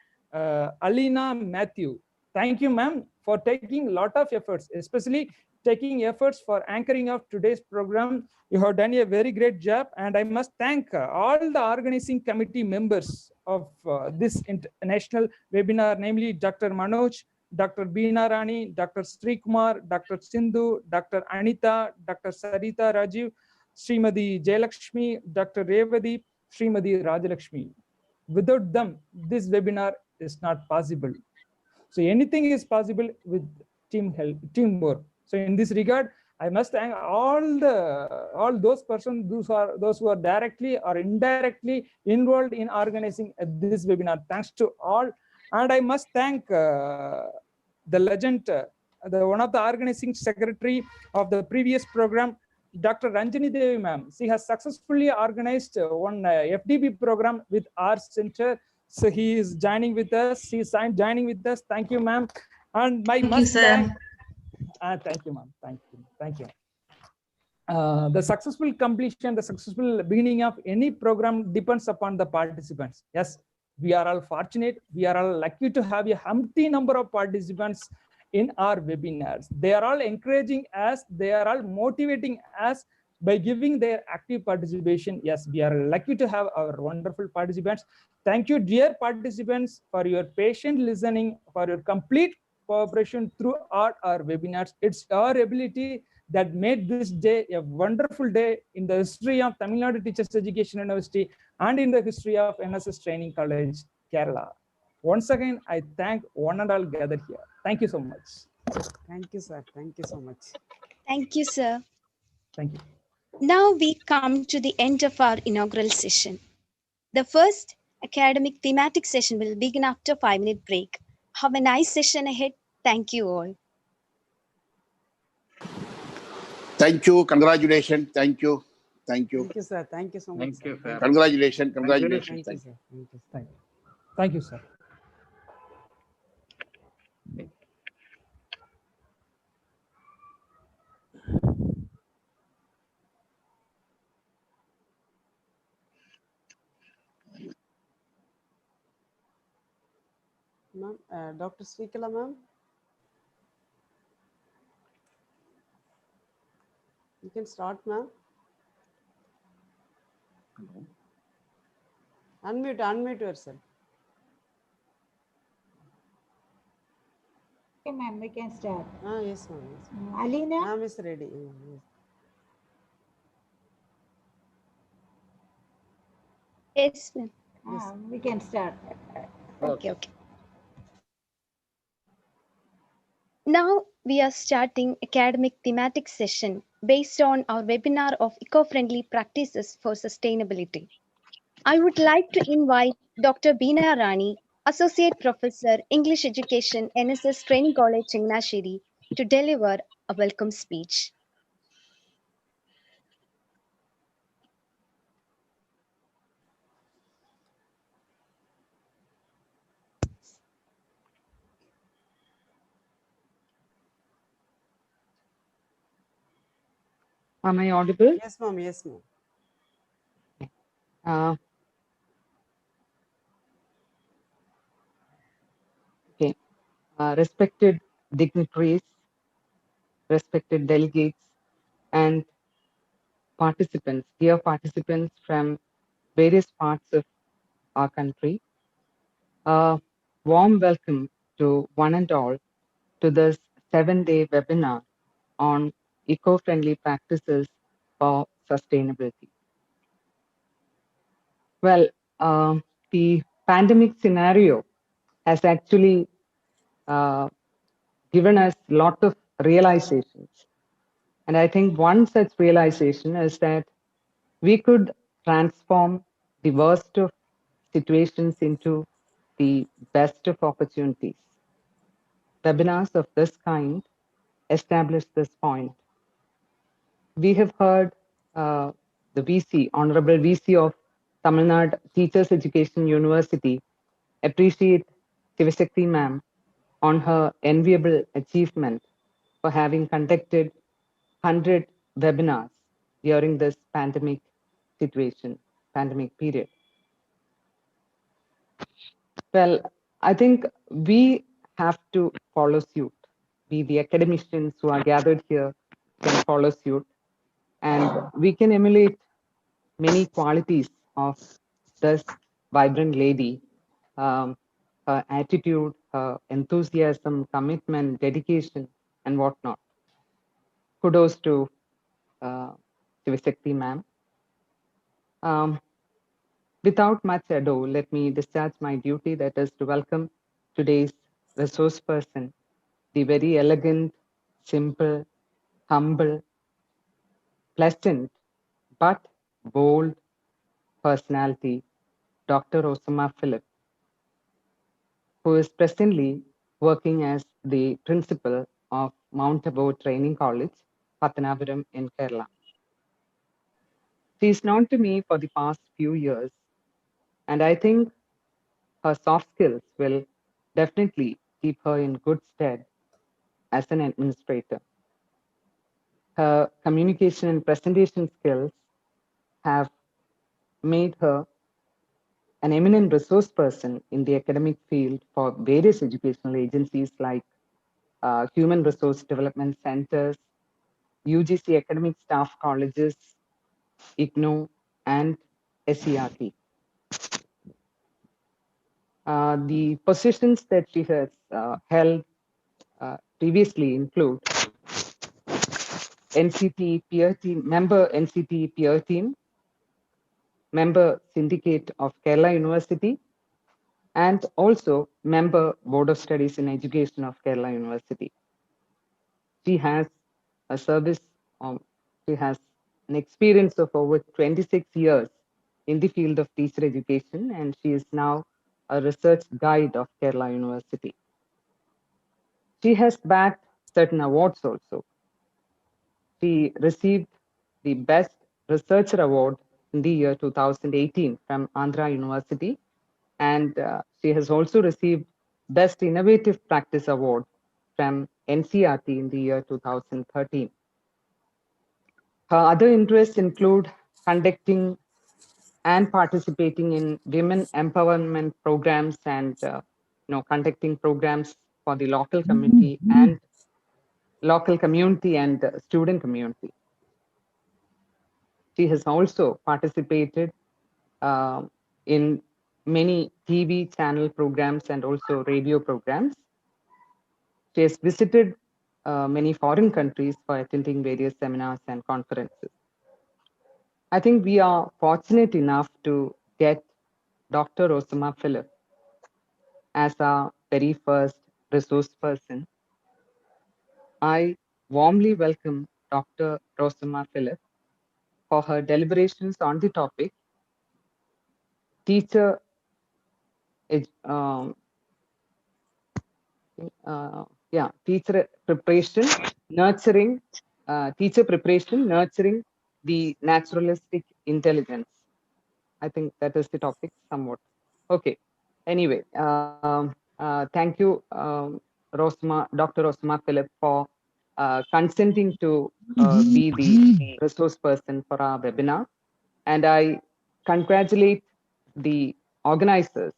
Alina Matthew. Thank you, ma'am, for taking a lot of efforts, especially taking efforts for anchoring of today's program. You have done a very great job, and I must thank all the organizing committee members of this international webinar, namely Dr. Manoj, Dr. Beena Rani, Dr. Sri Kumar, Dr. Sindhu, Dr. Anita, Dr. Sarita Rajiv, Srimadi Jayalakshmi, Dr. Revadi, Srimadi Rajalakshmi. Without them, this webinar is not possible. So anything is possible with teamwork. So in this regard, I must thank all those persons, those who are directly or indirectly involved in organizing this webinar. Thanks to all. And I must thank the legend, one of the organizing secretary of the previous program, Dr. Ranjani Devi, ma'am. She has successfully organized one FDB program with our center. So he is joining with us. He is joining with us. Thank you, ma'am. And my must thank. Thank you, ma'am. Thank you. Thank you. The successful completion, the successful beginning of any program depends upon the participants. Yes, we are all fortunate. We are all lucky to have a empty number of participants in our webinars. They are all encouraging us. They are all motivating us by giving their active participation. Yes, we are lucky to have our wonderful participants. Thank you, dear participants, for your patient listening, for your complete cooperation throughout our webinars. It's our ability that made this day a wonderful day in the history of Tamil Nadu Teachers Education University and in the history of NSS Training College, Kerala. Once again, I thank one and all gathered here. Thank you so much. Thank you, sir. Thank you so much. Thank you, sir. Thank you. Now we come to the end of our inaugural session. The first academic thematic session will begin after a 5-minute break. Have a nice session ahead. Thank you all. Thank you. Congratulations. Thank you. Thank you. Thank you, sir. Thank you so much. Thank you, sir. Congratulations. Congratulations. Thank you, sir. Thank you. Thank you, sir. Ma'am, Dr. Srikala, ma'am. You can start, ma'am. Unmute yourself. Okay, ma'am, we can start. Yes, ma'am. Yes, Alina? Ma'am is ready. Yes, ma'am. We can start. Okay. Now we are starting academic thematic session based on our webinar of eco-friendly practices for sustainability. I would like to invite Dr. Beena Rani, Associate Professor, English Education, NSS Training College, Chengnasheri, to deliver a welcome speech. Am I audible? Yes, ma'am. Yes, ma'am. Okay. Respected dignitaries, respected delegates, and participants, dear participants from various parts of our country, a warm welcome to one and all to this 7-day webinar on eco-friendly practices for sustainability. Well, the pandemic scenario has actually given us a lot of realizations. And I think one such realization is that we could transform the worst of situations into the best of opportunities. Webinars of this kind establish this point. We have heard the VC, Honorable VC of Tamil Nadu Teachers Education University, appreciate Shivashakti ma'am on her enviable achievement for having conducted 100 webinars during this pandemic situation, pandemic period. Well, I think we have to follow suit. We, the academicians who are gathered here, can follow suit. And we can emulate many qualities of this vibrant lady, her attitude, her enthusiasm, commitment, dedication, and whatnot. Kudos to Shivashakti ma'am. Without much ado, let me discharge my duty, that is to welcome today's resource person, the very elegant, simple, humble, pleasant, but bold personality, Dr. Osama Philip, who is presently working as the principal of Mount Tabor Training College, Pathanapuram in Kerala. She is known to me for the past few years, and I think her soft skills will definitely keep her in good stead as an administrator. Her communication and presentation skills have made her an eminent resource person in the academic field for various educational agencies like Human Resource Development Centers, UGC academic staff colleges, IGNO, and SERT. The positions that she has held previously include NCT peer team, member NCT peer team, member syndicate of Kerala University, and also member Board of Studies in Education of Kerala University. She has a service, she has an experience of over 26 years in the field of teacher education, and she is now a research guide of Kerala University. She has bagged certain awards also. She received the Best Researcher Award in the year 2018 from Andhra University, and she has also received Best Innovative Practice Award from NCRT in the year 2013. Her other interests include conducting and participating in women empowerment programs and conducting programs for the local community and student community. She has also participated in many TV channel programs and also radio programs. She has visited many foreign countries for attending various seminars and conferences. I think we are fortunate enough to get Dr. Rosama Philip as our very first resource person. I warmly welcome Dr. Rosama Philip for her deliberations on the topic teacher teacher preparation, nurturing, teacher preparation, nurturing the naturalistic intelligence. I think that is the topic somewhat. Okay. Anyway, thank you, Dr. Rosama Philip, for consenting to be the resource person for our webinar. And I congratulate the organizers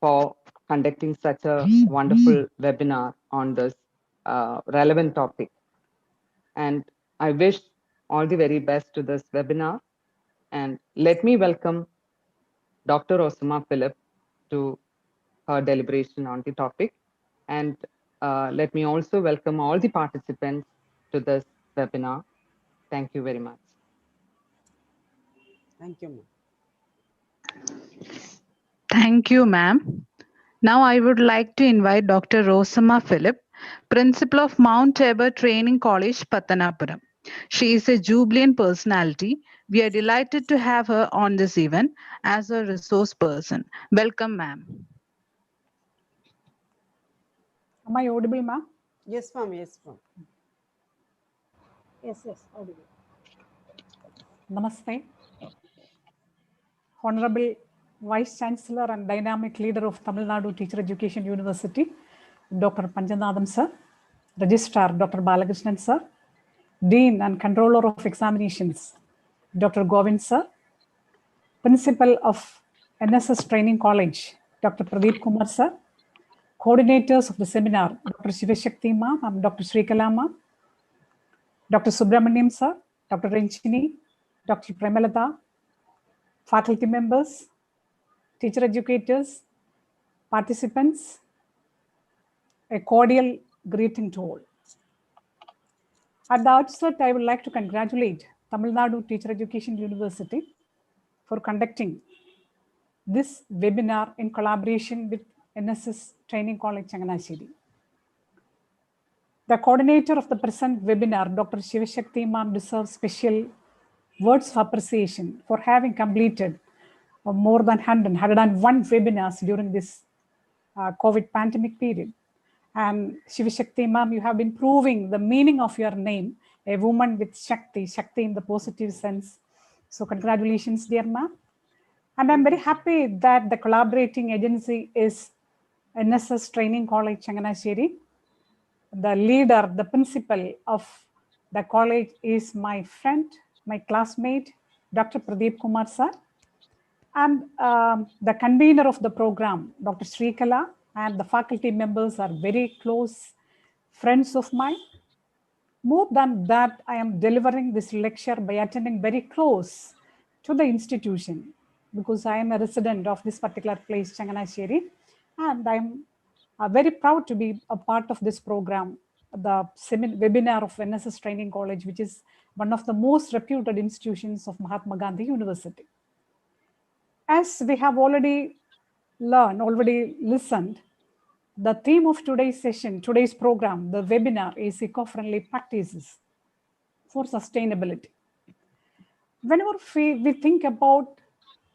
for conducting such a wonderful webinar on this relevant topic. And I wish all the very best to this webinar. And let me welcome Dr. Rosama Philip to her deliberation on the topic. And let me also welcome all the participants to this webinar. Thank you very much. Thank you, ma'am. Thank you, ma'am. Now I would like to invite Dr. Rosama Philip, Principal of Mount Tabor Training College, Pattanapuram. She is a jubilant personality. We are delighted to have her on this event as a resource person. Welcome, ma'am. Am I audible, ma'am? Yes, ma'am. Yes, ma'am. Yes, audible. Namaste. Honorable Vice Chancellor and dynamic leader of Tamil Nadu Teacher Education University, Dr. Panjanathan sir, Registrar Dr. Balakrishnan sir, Dean and Controller of Examinations, Dr. Govind sir, Principal of NSS Training College, Dr. Pradeep Kumar sir, coordinators of the seminar, Dr. Shivashakti ma'am and Dr. Srikala ma'am, Dr. Subramaniam sir, Dr. Renchini, Dr. Premalata, faculty members, teacher educators, participants, a cordial greeting to all. At the outset, I would like to congratulate Tamil Nadu Teacher Education University for conducting this webinar in collaboration with NSS Training College, Changanashiri. The coordinator of the present webinar, Dr. Shivashakti ma'am, deserves special words of appreciation for having completed more than 101 webinars during this COVID pandemic period. And Shivashakti ma'am, you have been proving the meaning of your name, a woman with Shakti, Shakti in the positive sense. So congratulations, dear ma'am. And I'm very happy that the collaborating agency is NSS Training College, Changanashiri. The leader, the principal of the college is my friend, my classmate, Dr. Pradeep Kumar sir. And the convener of the program, Dr. Srikala, and the faculty members are very close friends of mine. More than that, I am delivering this lecture by attending very close to the institution because I am a resident of this particular place, Changanashiri, and I'm Very proud to be a part of this program, the webinar of NSS Training College, which is one of the most reputed institutions of Mahatma Gandhi University. As we have already listened, the theme of today's session, today's program, the webinar is eco-friendly practices for sustainability. Whenever we think about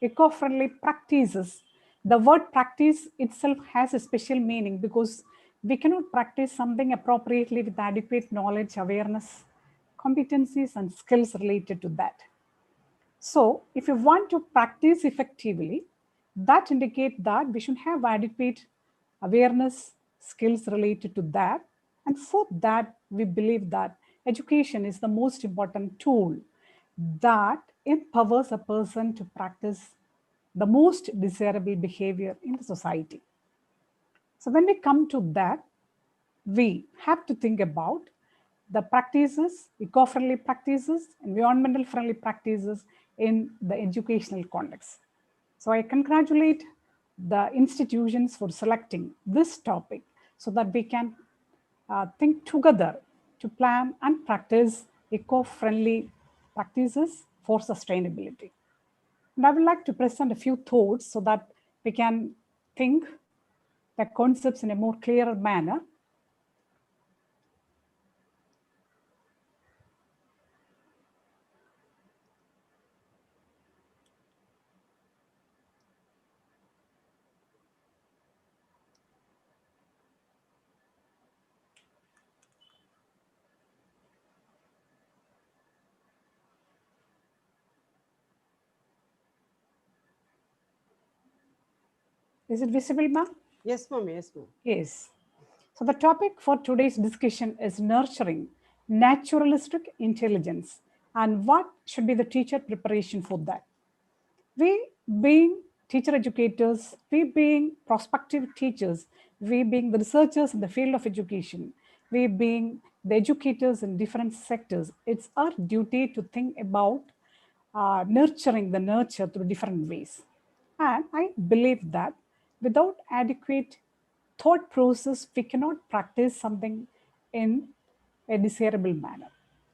eco-friendly practices, the word practice itself has a special meaning because we cannot practice something appropriately with adequate knowledge, awareness, competencies, and skills related to that. So if you want to practice effectively, that indicates that we should have adequate awareness, skills related to that. And for that, we believe that education is the most important tool that empowers a person to practice the most desirable behavior in the society. So when we come to that, we have to think about the practices, eco-friendly practices, environmental friendly practices in the educational context. So I congratulate the institutions for selecting this topic so that we can think together to plan and practice eco-friendly practices for sustainability. And I would like to present a few thoughts so that we can think the concepts in a more clearer manner. Is it visible, ma'am? Yes, ma'am. Yes, ma'am. Yes. So the topic for today's discussion is nurturing naturalistic intelligence and what should be the teacher preparation for that. We being teacher educators, we being prospective teachers, we being the researchers in the field of education, we being the educators in different sectors, it's our duty to think about nurturing the nurture through different ways. And I believe that without adequate thought process, we cannot practice something in a desirable manner.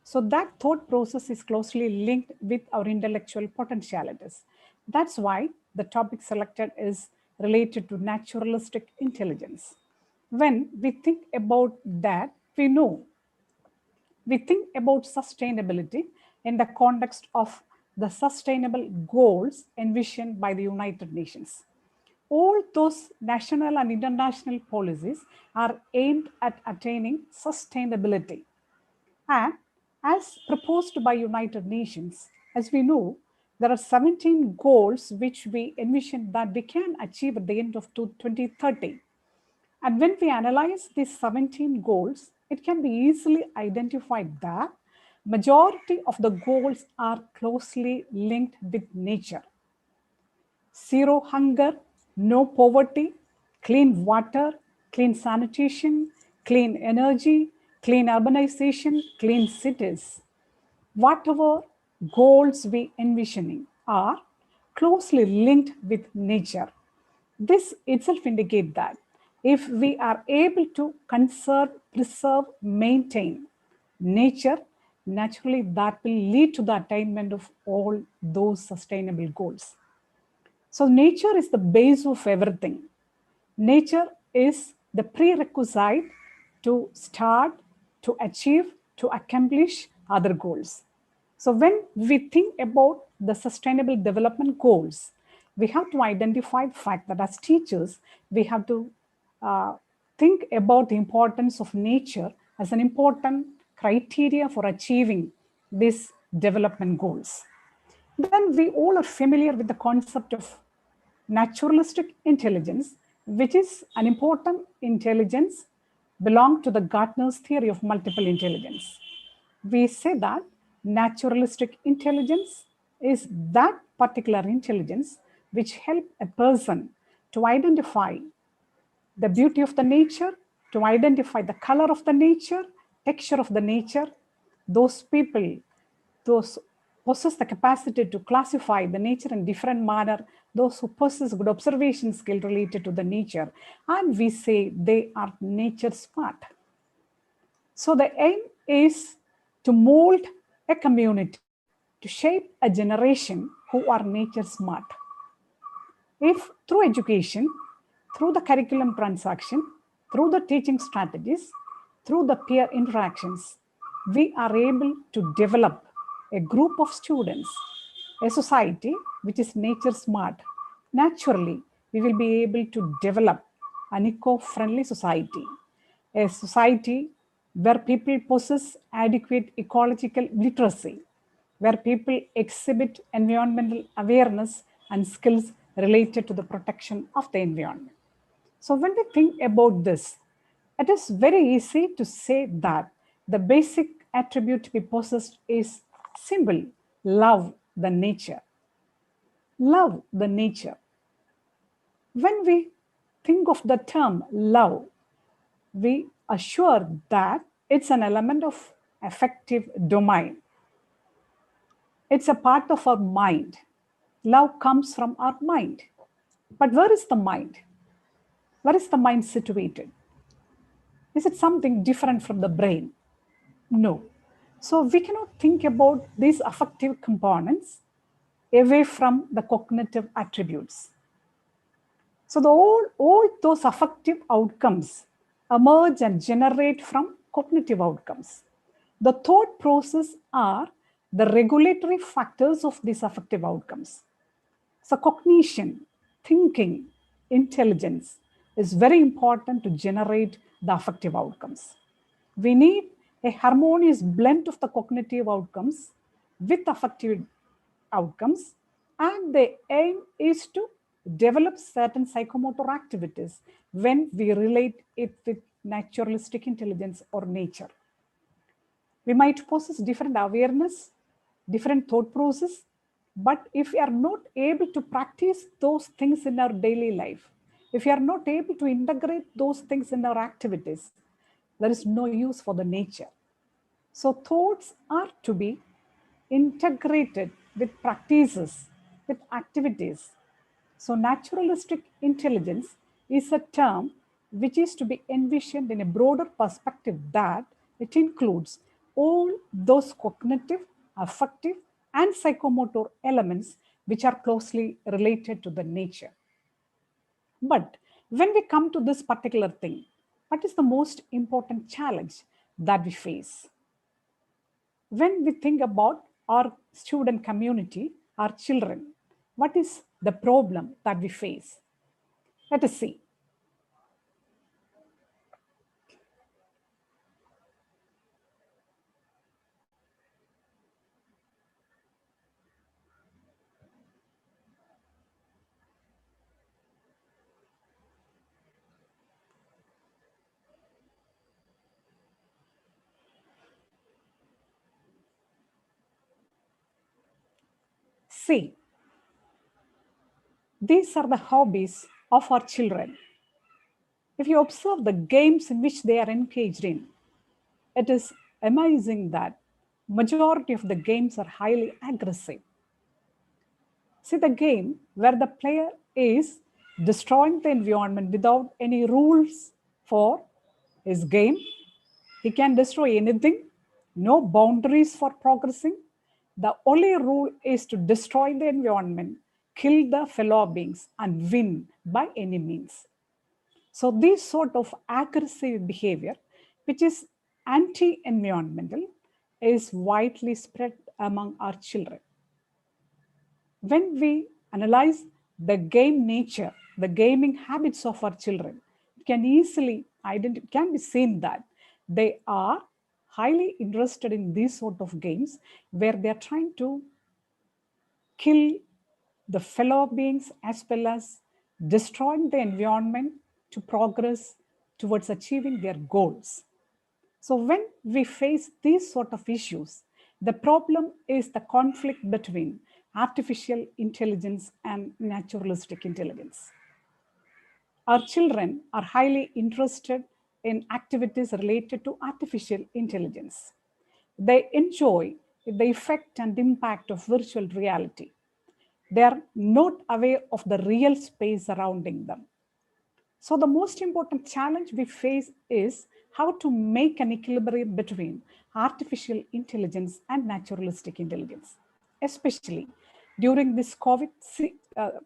So that thought process is closely linked with our intellectual potentialities. That's why the topic selected is related to naturalistic intelligence. When we think about that, we think about sustainability in the context of the sustainable goals envisioned by the United Nations. All those national and international policies are aimed at attaining sustainability. And as proposed by United Nations, as we know, there are 17 goals which we envision that we can achieve at the end of 2030. And when we analyze these 17 goals, it can be easily identified that majority of the goals are closely linked with nature. Zero hunger, no poverty, clean water, clean sanitation, clean energy, clean urbanization, clean cities. Whatever goals we envisioning are closely linked with nature. This itself indicates that if we are able to conserve, preserve, maintain nature, naturally that will lead to the attainment of all those sustainable goals. So nature is the base of everything. Nature is the prerequisite to start, to achieve, to accomplish other goals. So when we think about the sustainable development goals, we have to identify the fact that as teachers, we have to think about the importance of nature as an important criteria for achieving these development goals. Then we all are familiar with the concept of naturalistic intelligence, which is an important intelligence belong to the Gartner's theory of multiple intelligence. We say that naturalistic intelligence is that particular intelligence which helps a person to identify the beauty of the nature, to identify the color of the nature, texture of the nature. Those people, those possess the capacity to classify the nature in different manner those who possess good observation skill related to the nature, and we say they are nature smart. So the aim is to mold a community, to shape a generation who are nature smart. If through education, through the curriculum transaction, through the teaching strategies, through the peer interactions, we are able to develop a group of students, a society which is nature smart, naturally we will be able to develop an eco-friendly society, a society where people possess adequate ecological literacy, where people exhibit environmental awareness and skills related to the protection of the environment. So when we think about this, it is very easy to say that the basic attribute to be possessed is simple: love the nature. Love the nature. When we think of the term love, we assure that it's an element of affective domain. It's a part of our mind. Love comes from our mind. But where is the mind? Where is the mind situated? Is it something different from the brain? No. So we cannot think about these affective components away from the cognitive attributes. So all those affective outcomes emerge and generate from cognitive outcomes. The thought process are the regulatory factors of these affective outcomes. So cognition, thinking, intelligence is very important to generate the affective outcomes. We need a harmonious blend of the cognitive outcomes with affective outcomes, and the aim is to develop certain psychomotor activities when we relate it with naturalistic intelligence or nature. We might possess different awareness, different thought process, but if we are not able to practice those things in our daily life, if we are not able to integrate those things in our activities, there is no use for the nature. So thoughts are to be integrated with practices, with activities. So naturalistic intelligence is a term which is to be envisioned in a broader perspective that it includes all those cognitive, affective, and psychomotor elements which are closely related to the nature. But when we come to this particular thing, what is the most important challenge that we face? When we think about our student community, our children, what is the problem that we face? Let us see. See, these are the hobbies of our children. If you observe the games in which they are engaged in, it is amazing that majority of the games are highly aggressive. See, the game where the player is destroying the environment without any rules for his game. He can destroy anything, no boundaries for progressing. The only rule is to destroy the environment, kill the fellow beings, and win by any means. So this sort of aggressive behavior, which is anti-environmental, is widely spread among our children. When we analyze the game nature, the gaming habits of our children, it can easily can be seen that they are highly interested in these sort of games where they are trying to kill the fellow beings as well as destroying the environment to progress towards achieving their goals. So when we face these sort of issues, the problem is the conflict between artificial intelligence and naturalistic intelligence. Our children are highly interested in activities related to artificial intelligence. They enjoy the effect and impact of virtual reality. They are not aware of the real space surrounding them. So the most important challenge we face is how to make an equilibrium between artificial intelligence and naturalistic intelligence. Especially during this COVID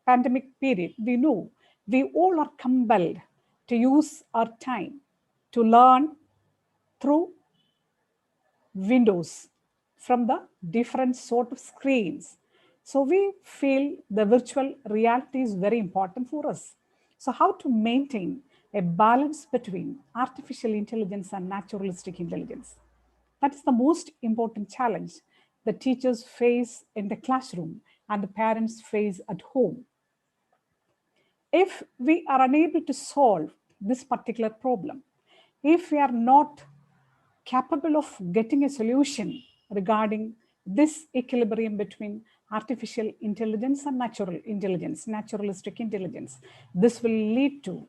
pandemic period, we know we all are compelled to use our time to learn through windows from the different sort of screens. So we feel the virtual reality is very important for us. So how to maintain a balance between artificial intelligence and naturalistic intelligence? That is the most important challenge the teachers face in the classroom and the parents face at home. If we are unable to solve this particular problem, if we are not capable of getting a solution regarding this equilibrium between artificial intelligence and natural intelligence, naturalistic intelligence, this will lead to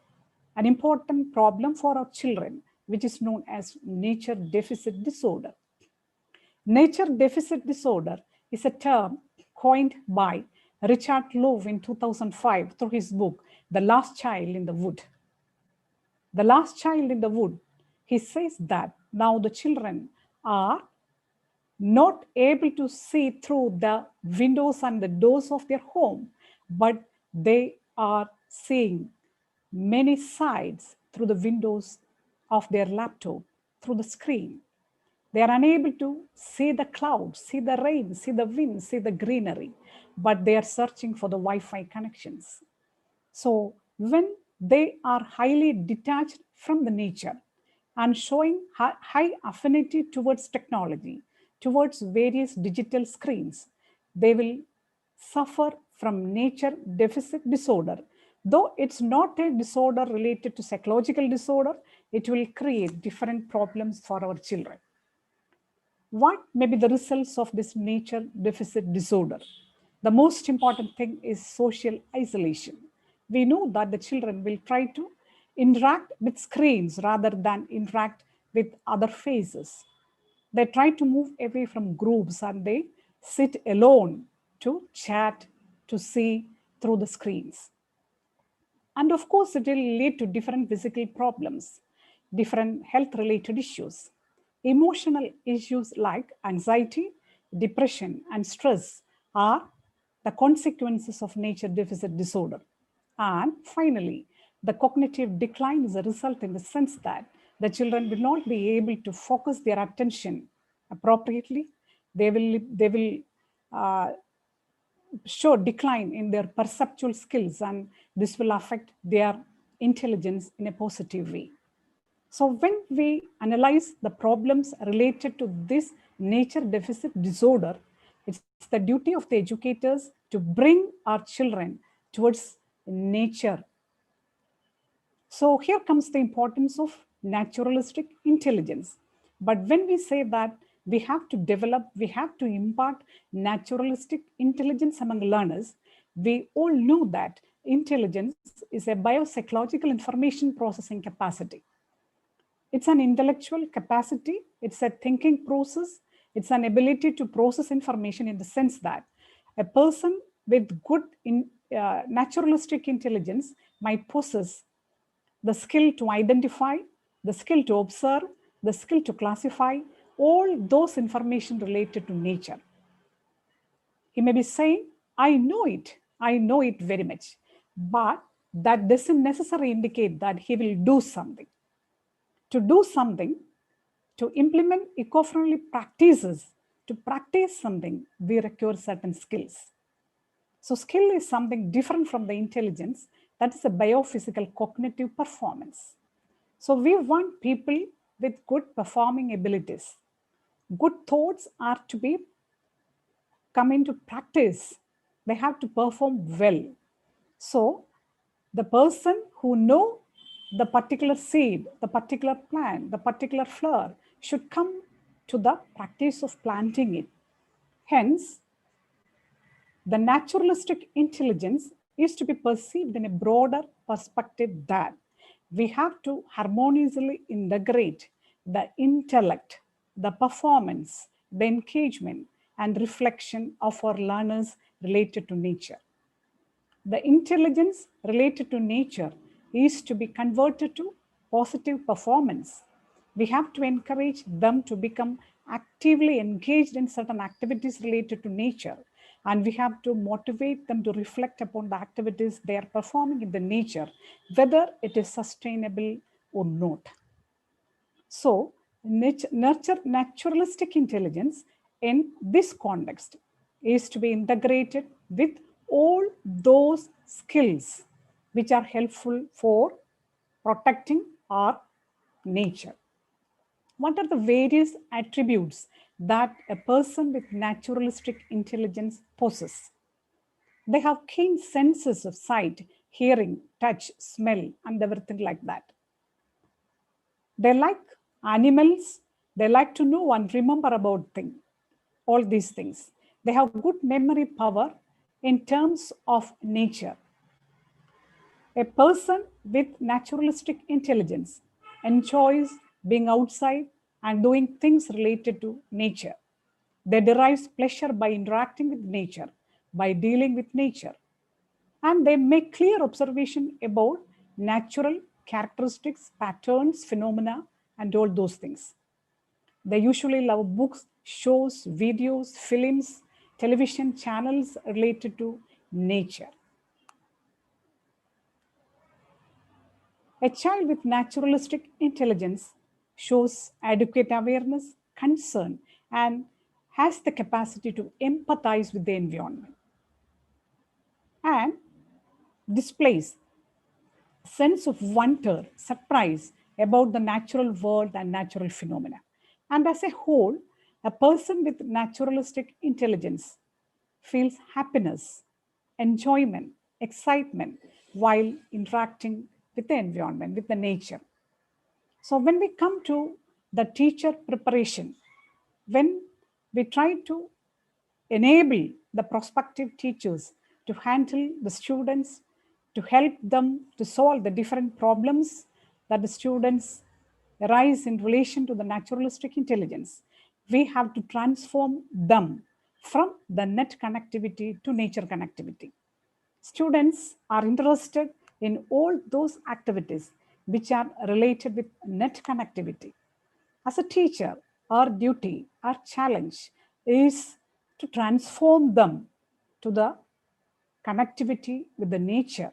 an important problem for our children, which is known as nature deficit disorder. Nature deficit disorder is a term coined by Richard Louv in 2005 through his book, The Last Child in the Wood. The Last Child in the Wood, he says that now the children are not able to see through the windows and the doors of their home, but they are seeing many sides through the windows of their laptop, through the screen. They are unable to see the clouds, see the rain, see the wind, see the greenery, but they are searching for the Wi-Fi connections. So when they are highly detached from the nature and showing high affinity towards technology, towards various digital screens, they will suffer from nature deficit disorder. Though it's not a disorder related to psychological disorder, it will create different problems for our children. What may be the results of this nature deficit disorder? The most important thing is social isolation. We know that the children will try to interact with screens rather than interact with other faces. They try to move away from groups and they sit alone to chat, to see through the screens. And of course, it will lead to different physical problems, different health-related issues. Emotional issues like anxiety, depression, and stress are the consequences of nature deficit disorder. And finally, the cognitive decline is a result in the sense that the children will not be able to focus their attention appropriately. They will show decline in their perceptual skills, and this will affect their intelligence in a positive way. So when we analyze the problems related to this nature deficit disorder, it's the duty of the educators to bring our children towards nature. So here comes the importance of naturalistic intelligence. But when we say that we have to develop, we have to impart naturalistic intelligence among learners, we all know that intelligence is a biopsychological information processing capacity. It's an intellectual capacity, it's a thinking process, it's an ability to process information in the sense that a person with good naturalistic intelligence might possess the skill to identify, the skill to observe, the skill to classify all those information related to nature. He may be saying, I know it very much, but that doesn't necessarily indicate that he will do something. To do something, to implement eco-friendly practices, to practice something, we require certain skills. So skill is something different from the intelligence. That is a biophysical cognitive performance. So we want people with good performing abilities. Good thoughts are to be come into practice. They have to perform well. So the person who know the particular seed, the particular plant, the particular flower should come to the practice of planting it. Hence, the naturalistic intelligence is to be perceived in a broader perspective that we have to harmoniously integrate the intellect, the performance, the engagement, and reflection of our learners related to nature. The intelligence related to nature is to be converted to positive performance. We have to encourage them to become actively engaged in certain activities related to nature, and we have to motivate them to reflect upon the activities they are performing in the nature, whether it is sustainable or not. So, naturalistic intelligence in this context is to be integrated with all those skills which are helpful for protecting our nature. What are the various attributes that a person with naturalistic intelligence possesses? They have keen senses of sight, hearing, touch, smell, and everything like that. They like animals. They like to know and remember about things, all these things. They have good memory power in terms of nature. A person with naturalistic intelligence enjoys being outside and doing things related to nature. They derive pleasure by interacting with nature, by dealing with nature. And they make clear observation about natural characteristics, patterns, phenomena, and all those things. They usually love books, shows, videos, films, television channels related to nature. A child with naturalistic intelligence shows adequate awareness, concern, and has the capacity to empathize with the environment and displays sense of wonder, surprise about the natural world and natural phenomena. And as a whole, a person with naturalistic intelligence feels happiness, enjoyment, excitement while interacting with the environment, with the nature. So when we come to the teacher preparation, when we try to enable the prospective teachers to handle the students, to help them to solve the different problems that the students arise in relation to the naturalistic intelligence, we have to transform them from the net connectivity to nature connectivity. Students are interested in all those activities which are related with net connectivity. As a teacher, our duty, our challenge is to transform them to the connectivity with the nature,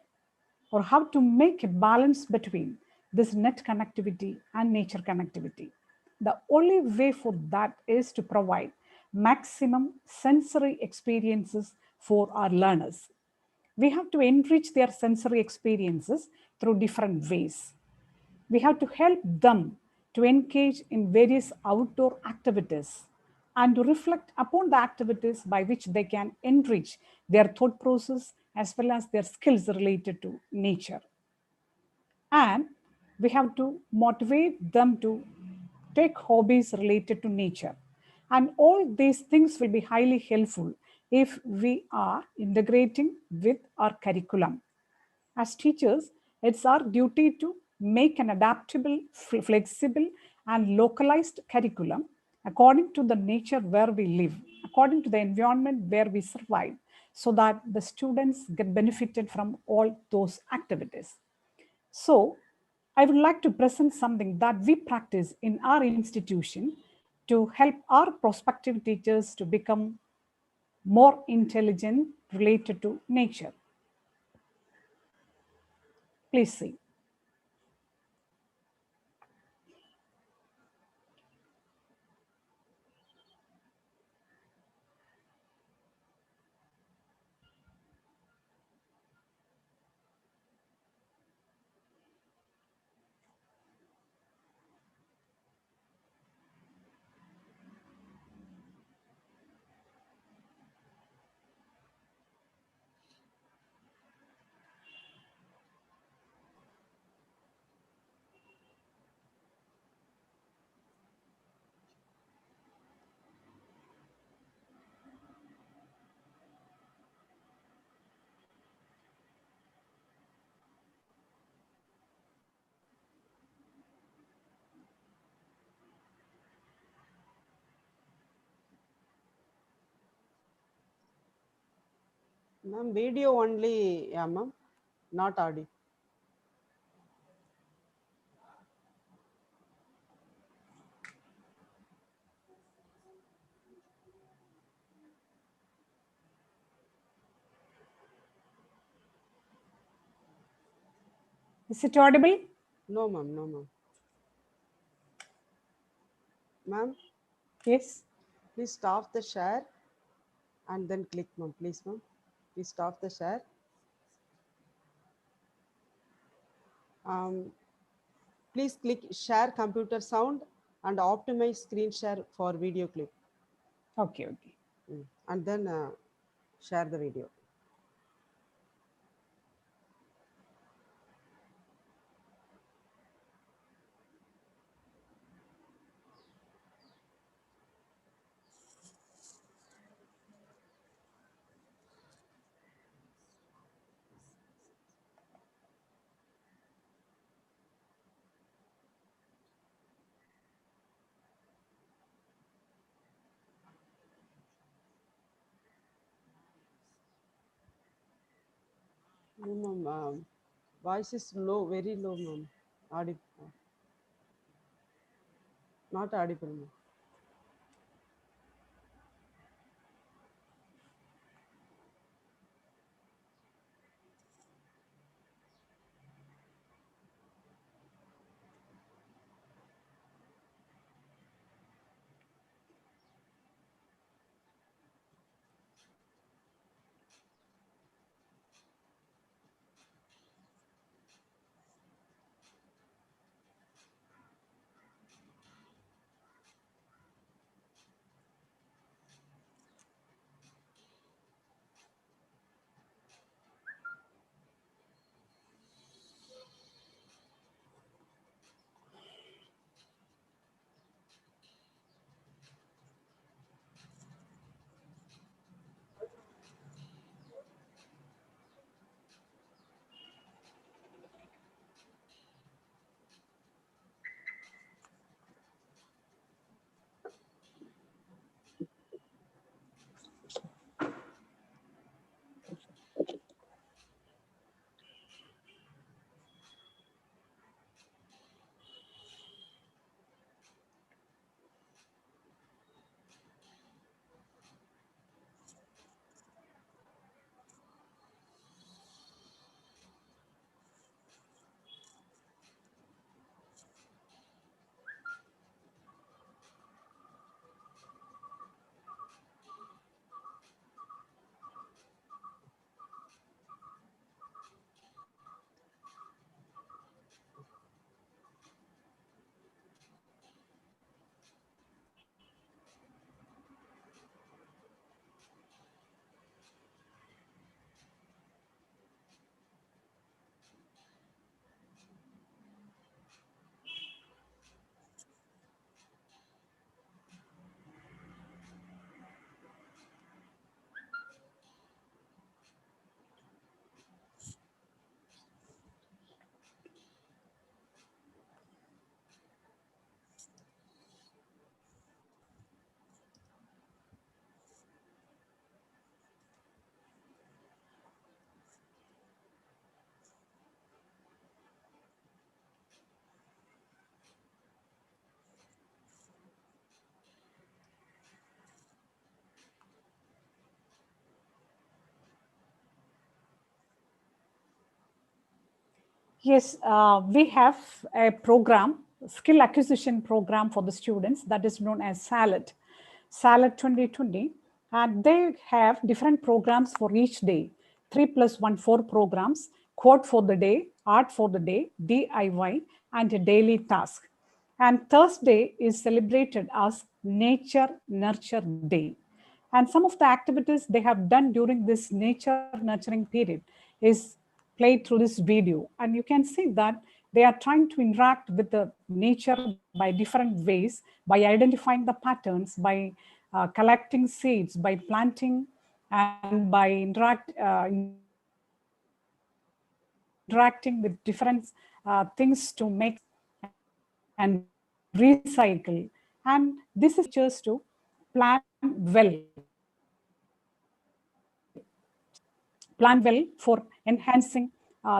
or how to make a balance between this net connectivity and nature connectivity. The only way for that is to provide maximum sensory experiences for our learners. We have to enrich their sensory experiences through different ways. We have to help them to engage in various outdoor activities and to reflect upon the activities by which they can enrich their thought process as well as their skills related to nature. And we have to motivate them to take hobbies related to nature. And all these things will be highly helpful if we are integrating with our curriculum. As teachers, it's our duty to make an adaptable, flexible, and localized curriculum according to the nature where we live, according to the environment where we survive, so that the students get benefited from all those activities. So, I would like to present something that we practice in our institution to help our prospective teachers to become more intelligent related to nature. Please see. Ma'am, video only, yeah, ma'am, not audio. Is it audible? No, ma'am, no, ma'am. Ma'am? Yes. Please stop the share and then click, ma'am, please, ma'am. Please stop the share. Please click share computer sound and optimize screen share for video clip. Okay, okay. And then share the video. No, ma'am. Voice is low, very low, ma'am. Audible. Not audible, ma'am. Yes, we have a program, skill acquisition program for the students that is known as SALAD, SALAD 2020. And they have different programs for each day, 3+1, 4 programs, quote for the day, art for the day, DIY, and a daily task. And Thursday is celebrated as Nature Nurture Day. And some of the activities they have done during this nature nurturing period is played through this video. And you can see that they are trying to interact with the nature by different ways, by identifying the patterns, by collecting seeds, by planting, and by interacting with different things to make and recycle. And this is just to plan well. plan well for enhancing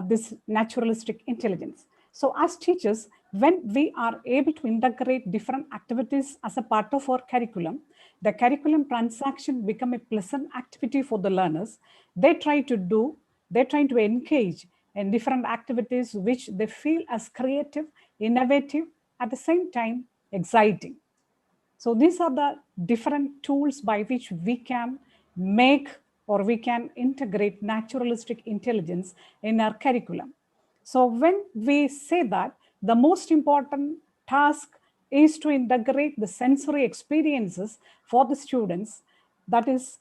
this naturalistic intelligence. So as teachers, when we are able to integrate different activities as a part of our curriculum, the curriculum transaction become a pleasant activity for the learners. They're trying to engage in different activities which they feel as creative, innovative, at the same time exciting. So these are the different tools by which we can make or we can integrate naturalistic intelligence in our curriculum. So when we say that, the most important task is to integrate the sensory experiences for the students. That is,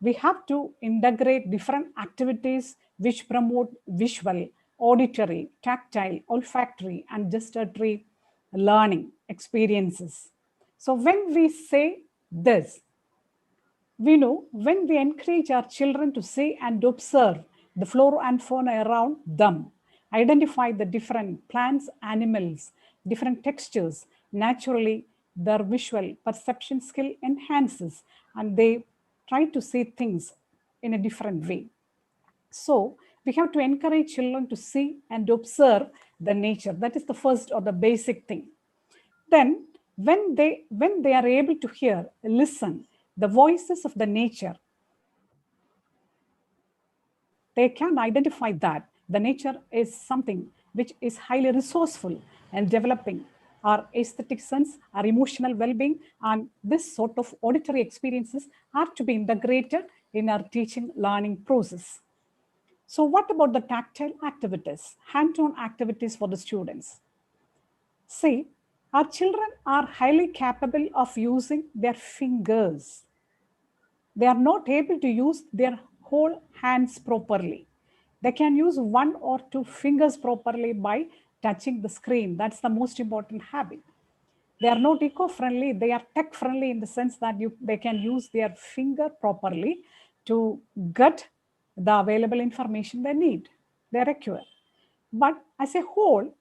we have to integrate different activities which promote visual, auditory, tactile, olfactory, and gustatory learning experiences. So when we say this, we know when we encourage our children to see and observe the flora and fauna around them, identify the different plants, animals, different textures, naturally their visual perception skill enhances and they try to see things in a different way. So we have to encourage children to see and observe the nature. That is the first or the basic thing. Then when they are able to hear, listen, the voices of the nature, they can identify that the nature is something which is highly resourceful and developing our aesthetic sense, our emotional well-being, and this sort of auditory experiences are to be integrated in our teaching learning process. So what about the tactile activities, hand-on activities for the students? See, our children are highly capable of using their fingers. They are not able to use their whole hands properly. They can use 1 or 2 fingers properly by touching the screen. That's the most important habit. They are not eco-friendly, they are tech-friendly in the sense that they can use their finger properly to get the available information they need, they require. But as a whole,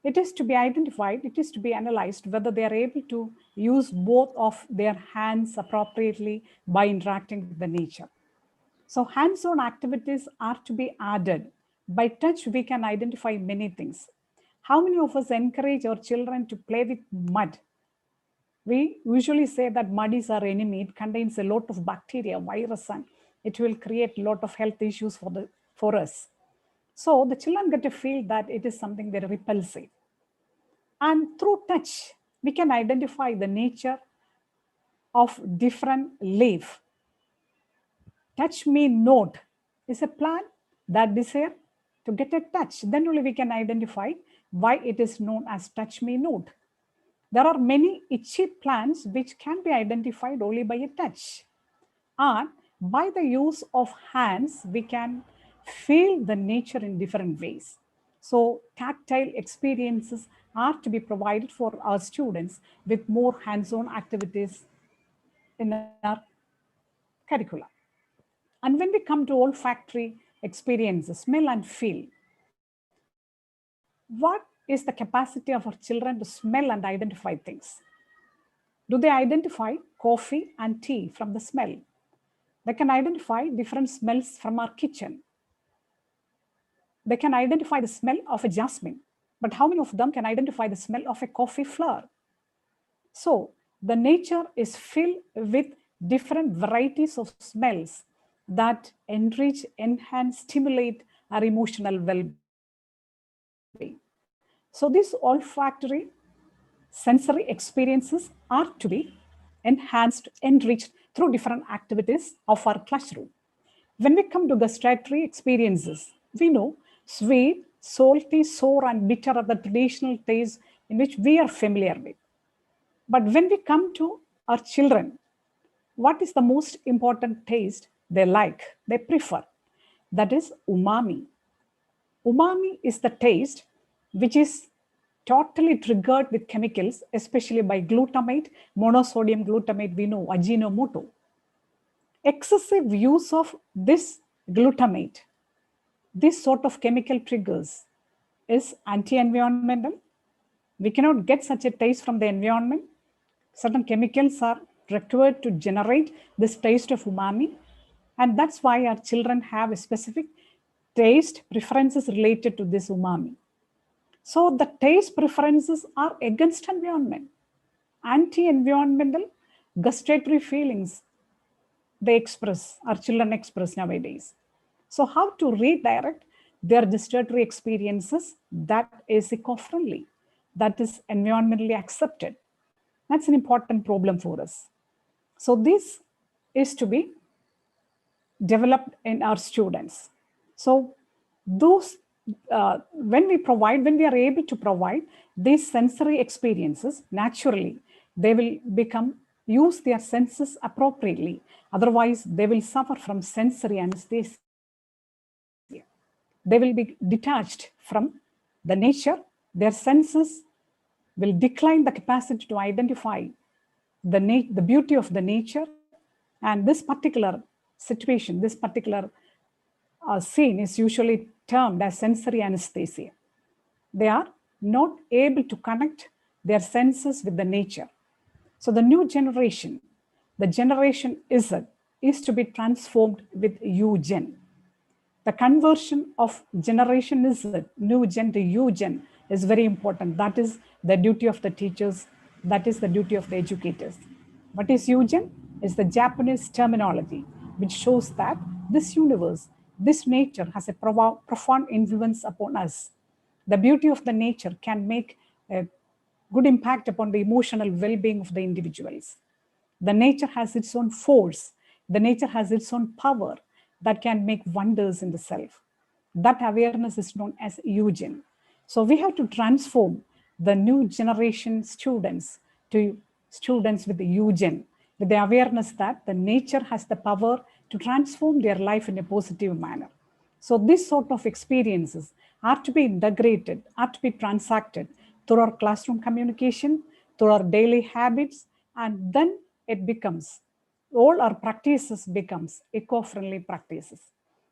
it is to be identified, it is to be analyzed whether they are able to use both of their hands appropriately by interacting with the nature. So hands-on activities are to be added. By touch, we can identify many things. How many of us encourage our children to play with mud? We usually say that mud is our enemy. It contains a lot of bacteria, virus, and it will create a lot of health issues for us. So the children get to feel that it is something very repulsive. And through touch, we can identify the nature of different leaf. Touch me note is a plant that desire to get a touch. Then only we can identify why it is known as touch me note. There are many itchy plants which can be identified only by a touch. And by the use of hands, we can feel the nature in different ways. So tactile experiences are to be provided for our students with more hands-on activities in our curricula. And when we come to olfactory experiences, smell and feel, what is the capacity of our children to smell and identify things? Do they identify coffee and tea from the smell? They can identify different smells from our kitchen. They can identify the smell of a jasmine, but how many of them can identify the smell of a coffee flower? So the nature is filled with different varieties of smells that enrich, enhance, stimulate our emotional well-being. So these olfactory sensory experiences are to be enhanced, enriched through different activities of our classroom. When we come to gustatory experiences, we know sweet, salty, sour, and bitter are the traditional tastes in which we are familiar with. But when we come to our children, what is the most important taste they like, they prefer? That is umami. Umami is the taste which is totally triggered with chemicals, especially by glutamate, monosodium glutamate, we know, Ajinomoto. Excessive use of this glutamate, this sort of chemical triggers, is anti-environmental. We cannot get such a taste from the environment. Certain chemicals are required to generate this taste of umami. And that's why our children have a specific taste preferences related to this umami. So the taste preferences are against environment, anti-environmental gustatory feelings they express, our children express nowadays. So how to redirect their gustatory experiences that is eco-friendly, that is environmentally accepted? That's an important problem for us. So this is to be developed in our students. So those, when we are able to provide these sensory experiences, naturally, they will use their senses appropriately. Otherwise, they will suffer from sensory anesthesia. They will be detached from the nature. Their senses will decline the capacity to identify the beauty of the nature. And this particular situation, this particular scene is usually termed as sensory anesthesia. They are not able to connect their senses with the nature. So the new generation, the generation Z, is to be transformed with U-Gen. The conversion of generation Z, new gen to U-Gen, is very important. That is the duty of the teachers. That is the duty of the educators. What is U-Gen? Is the Japanese terminology, which shows that this universe, this nature has a profound influence upon us. The beauty of the nature can make a good impact upon the emotional well-being of the individuals. The nature has its own force. The nature has its own power that can make wonders in the self. That awareness is known as U-Gen. So we have to transform the new generation students to students with the U-Gen, with the awareness that the nature has the power to transform their life in a positive manner. So this sort of experiences are to be integrated, are to be transacted through our classroom communication, through our daily habits, and then it becomes, all our practices becomes eco-friendly practices.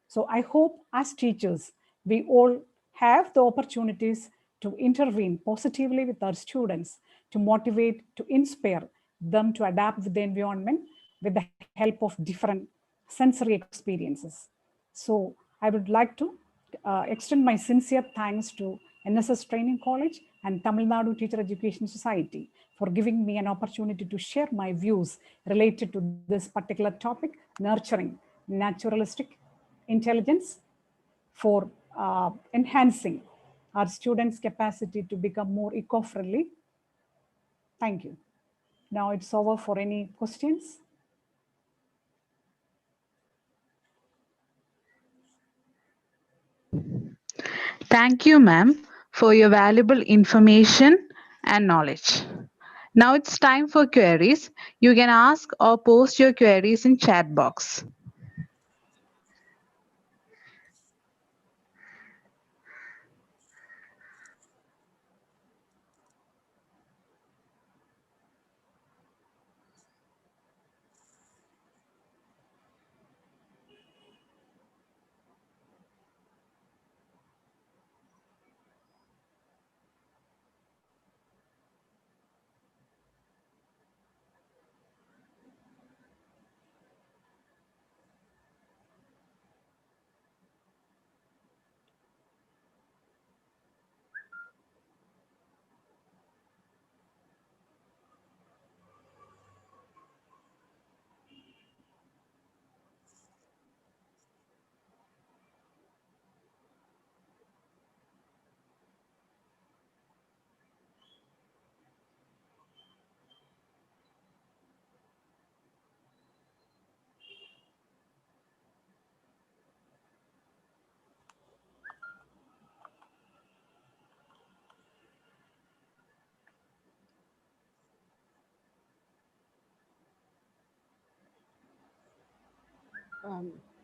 So I hope as teachers, we all have the opportunities to intervene positively with our students, to motivate, to inspire them to adapt with the environment with the help of different sensory experiences. So I would like to extend my sincere thanks to NSS Training College and Tamil Nadu Teacher Education Society for giving me an opportunity to share my views related to this particular topic, nurturing naturalistic intelligence for enhancing our students' capacity to become more eco-friendly. Thank you. Now it's over for any questions. Thank you, ma'am, for your valuable information and knowledge. Now it's time for queries. You can ask or post your queries in chat box.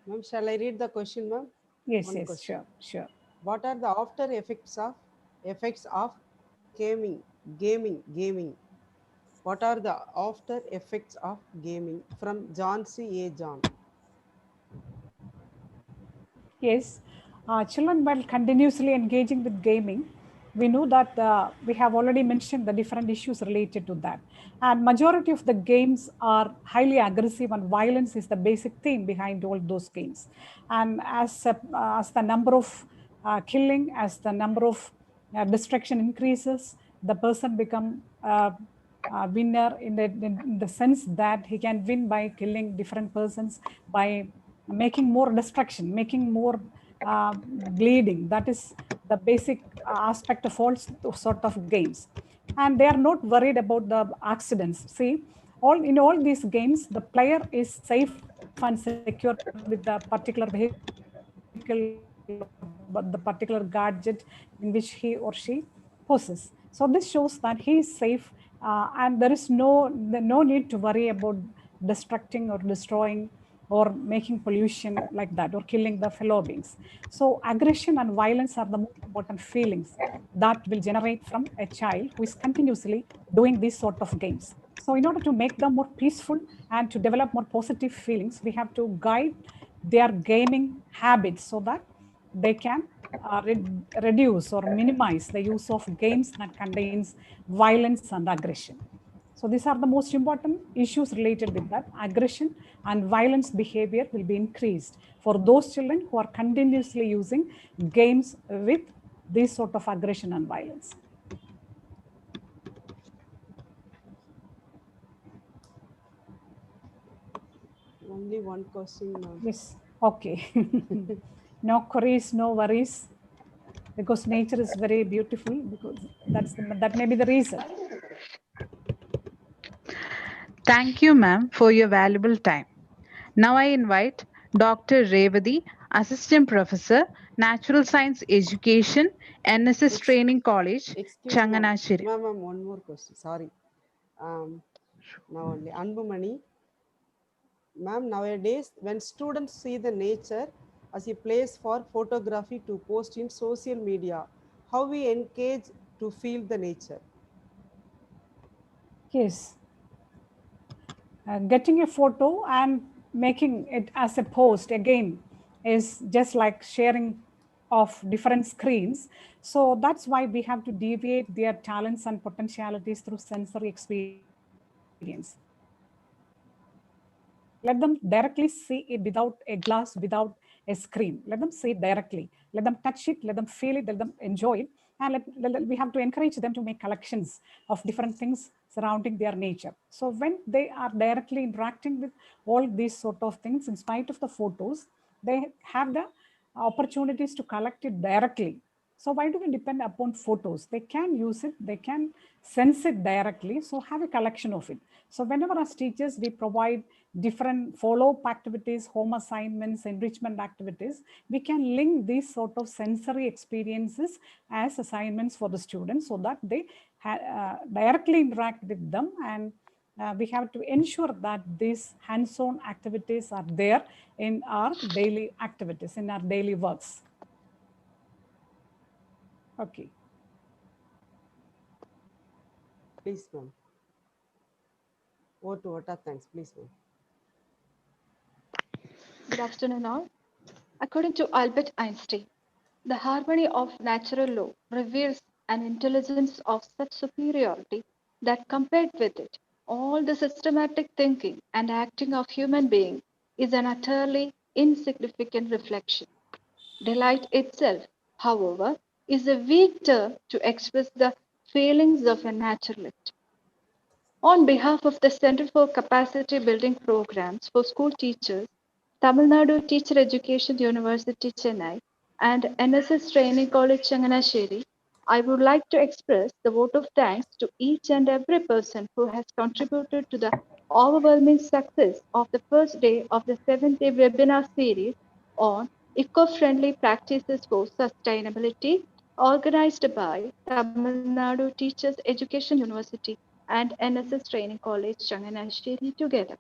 Ma'am, shall I read the question, ma'am? Yes, One yes, question. sure. What are the after effects of gaming? What are the after effects of gaming? From John C. A. John. Yes, children while continuously engaging with gaming we know that we have already mentioned the different issues related to that. And majority of the games are highly aggressive, and violence is the basic theme behind all those games. And as the number of killing, as the number of destruction increases, the person become winner in the sense that he can win by killing different persons, by making more destruction, making more bleeding. That is the basic aspect of all sort of games. And they are not worried about the accidents. See, in all these games, the player is safe and secure with the particular vehicle, but the particular gadget in which he or she possesses. So this shows that he is safe, and there is no need to worry about destructing or destroying or making pollution like that, or killing the fellow beings. So aggression and violence are the most important feelings that will generate from a child who is continuously doing these sort of games. So in order to make them more peaceful and to develop more positive feelings, we have to guide their gaming habits so that they can reduce or minimize the use of games that contains violence and aggression. So these are the most important issues related with that. Aggression and violence behavior will be increased for those children who are continuously using games with this sort of aggression and violence. Only one question, ma'am. Yes, okay. No queries, no worries, because nature is very beautiful, because that may be the reason. Thank you, ma'am, for your valuable time. Now I invite Dr. Revati, Assistant Professor, Natural Science Education, NSS Training College, Excuse Changanashiri. ma'am, one more question. Sorry. Now only Anbumani. Ma'am, nowadays, when students see the nature as a place for photography to post in social media, how we encourage to feel the nature? Yes. Getting a photo and making it as a post again is just like sharing of different screens. So that's why we have to deviate their talents and potentialities through sensory experience. Let them directly see it without a glass, without a screen. Let them see it directly. Let them touch it, let them feel it, let them enjoy it. And we have to encourage them to make collections of different things surrounding their nature. So when they are directly interacting with all these sort of things, in spite of the photos, they have the opportunities to collect it directly. So why do we depend upon photos? They can use it, they can sense it directly. So have a collection of it. So whenever as teachers, we provide different follow-up activities, home assignments, enrichment activities, we can link these sort of sensory experiences as assignments for the students so that they directly interact with them. And we have to ensure that these hands-on activities are there in our daily activities, in our daily works. Okay. Please, ma'am. Over to Vata. Thanks. Please, ma'am. Good afternoon, all. According to Albert Einstein, the harmony of natural law reveals an intelligence of such superiority that compared with it, all the systematic thinking and acting of human beings is an utterly insignificant reflection. Delight itself, however, is a weak term to express the feelings of a naturalist. On behalf of the Center for Capacity Building Programs for School Teachers, Tamil Nadu Teacher Education University, Chennai, and NSS Training College, Changanasheri, I would like to express the vote of thanks to each and every person who has contributed to the overwhelming success of the first day of the 7th-day webinar series on eco-friendly practices for sustainability, organized by Tamil Nadu Teachers Education University and NSS Training College, Changanasheri together.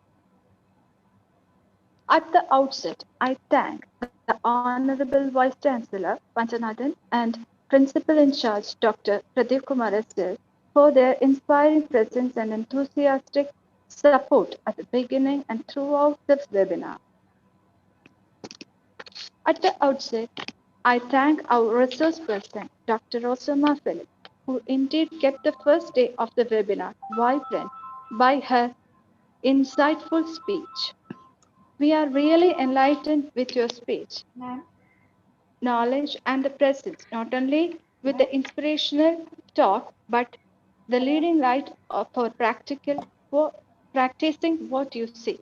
At the outset, I thank the Honorable Vice Chancellor Panchanathan and Principal in Charge Dr. Pradeep Kumar S. for their inspiring presence and enthusiastic support at the beginning and throughout this webinar. At the outset, I thank our resource person, Dr. Rosama Philip, who indeed kept the first day of the webinar vibrant by her insightful speech. We are really enlightened with your speech, knowledge, and the presence, not only with the inspirational talk, but the leading light for practicing what you see.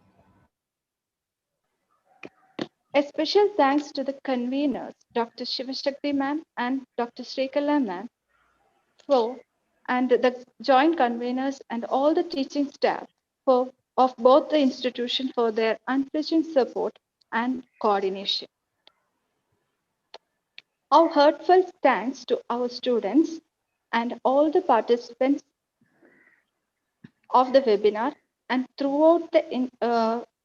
A special thanks to the conveners, Dr. Shivashakti ma'am and Dr. Srikala ma'am, and the joint conveners and all the teaching staff of both the institution for their unflinching support and coordination. Our heartfelt thanks to our students and all the participants of the webinar and throughout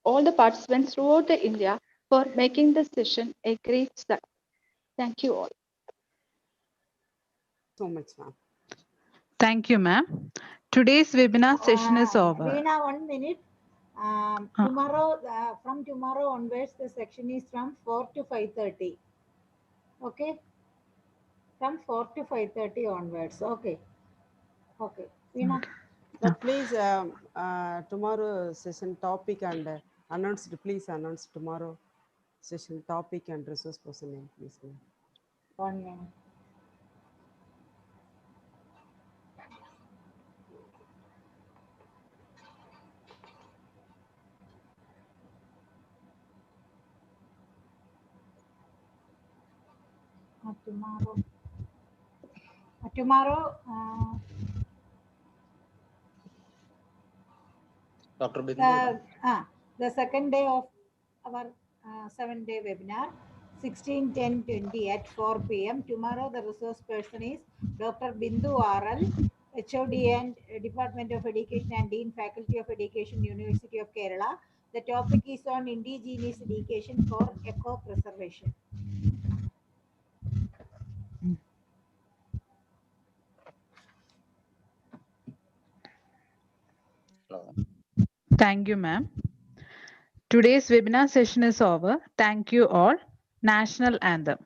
all the participants throughout the India for making the session a great success. Thank you all. So much, ma'am. Thank you, ma'am. Today's webinar session is over. Veena, 1 minute. Tomorrow, from tomorrow onwards, the section is from 4 to 5:30. Okay? From 4 to 5:30 onwards. Okay. Okay. Veena. But please, tomorrow session topic and please announce tomorrow session topic and resource person name, please, ma'am. 1 minute. Tomorrow, Dr. Bindu. the second day of our 7-day webinar, 16/10/20 at 4 p.m. Tomorrow, the resource person is Dr. Bindu RL, HOD and Department of Education and Dean Faculty of Education, University of Kerala. The topic is on indigenous education for eco-preservation. Thank you, ma'am. Today's webinar session is over. Thank you all. National Anthem.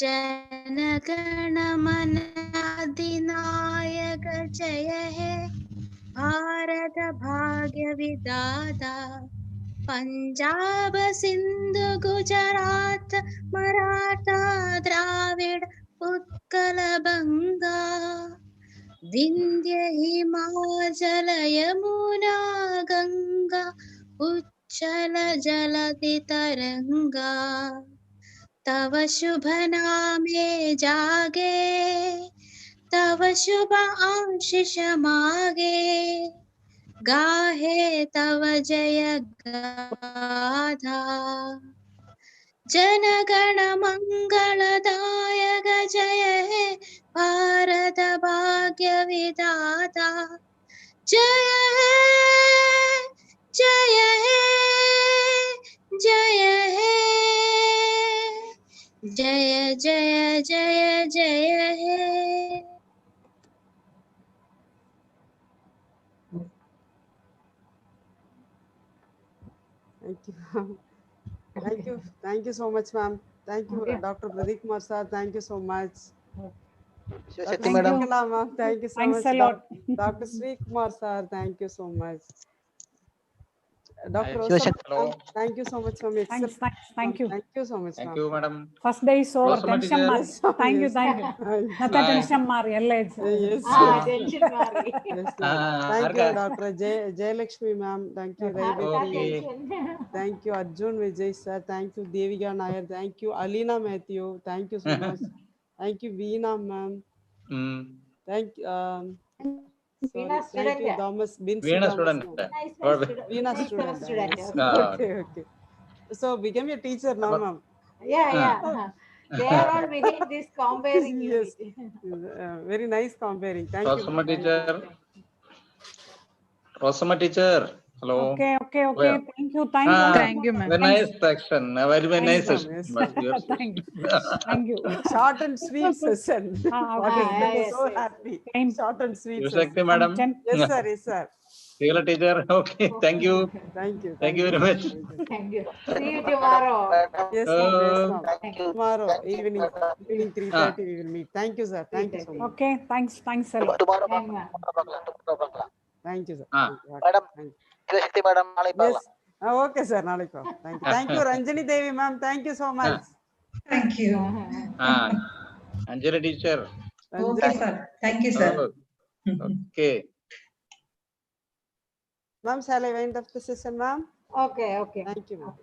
जनगण मन अधिनायक जय हे भारत भाग्य विधाता पंजाब सिंधु गुजरात मराठा द्राविड उत्कल बंगा विंध्य हिमाचल यमुना गंगा उच्चल जलधि तरंगा तव शुभ नामे जागे तव शुभ आशीष मागे गाहे तव जय गाथा जन गण मंगलदायक जय हे भारत भाग्य विधाता जय हे जय हे जय हे जय जय जय जय हे Thank you so much, ma'am. Thank you, Okay. Dr. Pradeep Kumar sir. Thank you so much. Shivashakti Dr. madam. Srikala, ma'am. Thank you so Thanks much. a lot. Dr. Sri Kumar sir. Thank you so much. Dr. Shivashakti. Rosama, ma'am. Thank you so much, ma'am. Thanks, thank you. Thank you so much, Thank ma'am. you, madam. First day is over. Rosama Tension teacher. mari. Yes, Thank you, yes. thank you. Nata Bye. tension mari. Yes, Tension mari. yes, ma'am. Thank you, Dr. Jayalakshmi, ma'am. Thank you, Revati. Okay. Thank you, Arjun Vijay sir. Thank you, Devika Nair. Thank you, Alina Matthew. Thank you so much. Thank you, Veena, ma'am. Thank you. Sorry. Veena Thank you, student. Thomas. Binsi Veena Thomas. student. Nice student. Veena Nice student. student. Yes. Ah. Okay, okay. So become a teacher now, ma'am. Yeah. They are all behind this comparing Yes. unit. Very nice comparing. Thank you. Rosama Thank you. teacher. Rosama teacher. Hello. Okay. Well, Thank you. Thank you, ma'am. Very nice section. Very nice Thanks, session. ma'am. Thank you. Short and sweet session. What is that? yes, So yes. happy. Short and sweet Shakti, session. madam. Yes, sir. Yes, sir. Teacher, teacher. Okay. Thank you. Thank you. Thank you very much. Thank you. See you tomorrow. Yes, ma'am. Yes, Uh, ma'am. Tomorrow evening 3:30 we will meet. Thank you, sir. Thank you so much. Okay, thanks a lot. Thank you, sir. Madam, Thank you. madam, Yes. Okay, sir. Thank you. Thank you, Ranjani Devi, ma'am. Thank you so much. Thank you. Anjali teacher. Okay, sir. Thank you, sir. Okay. Ma'am, shall I wind up the session, ma'am? Okay. Thank you, ma'am.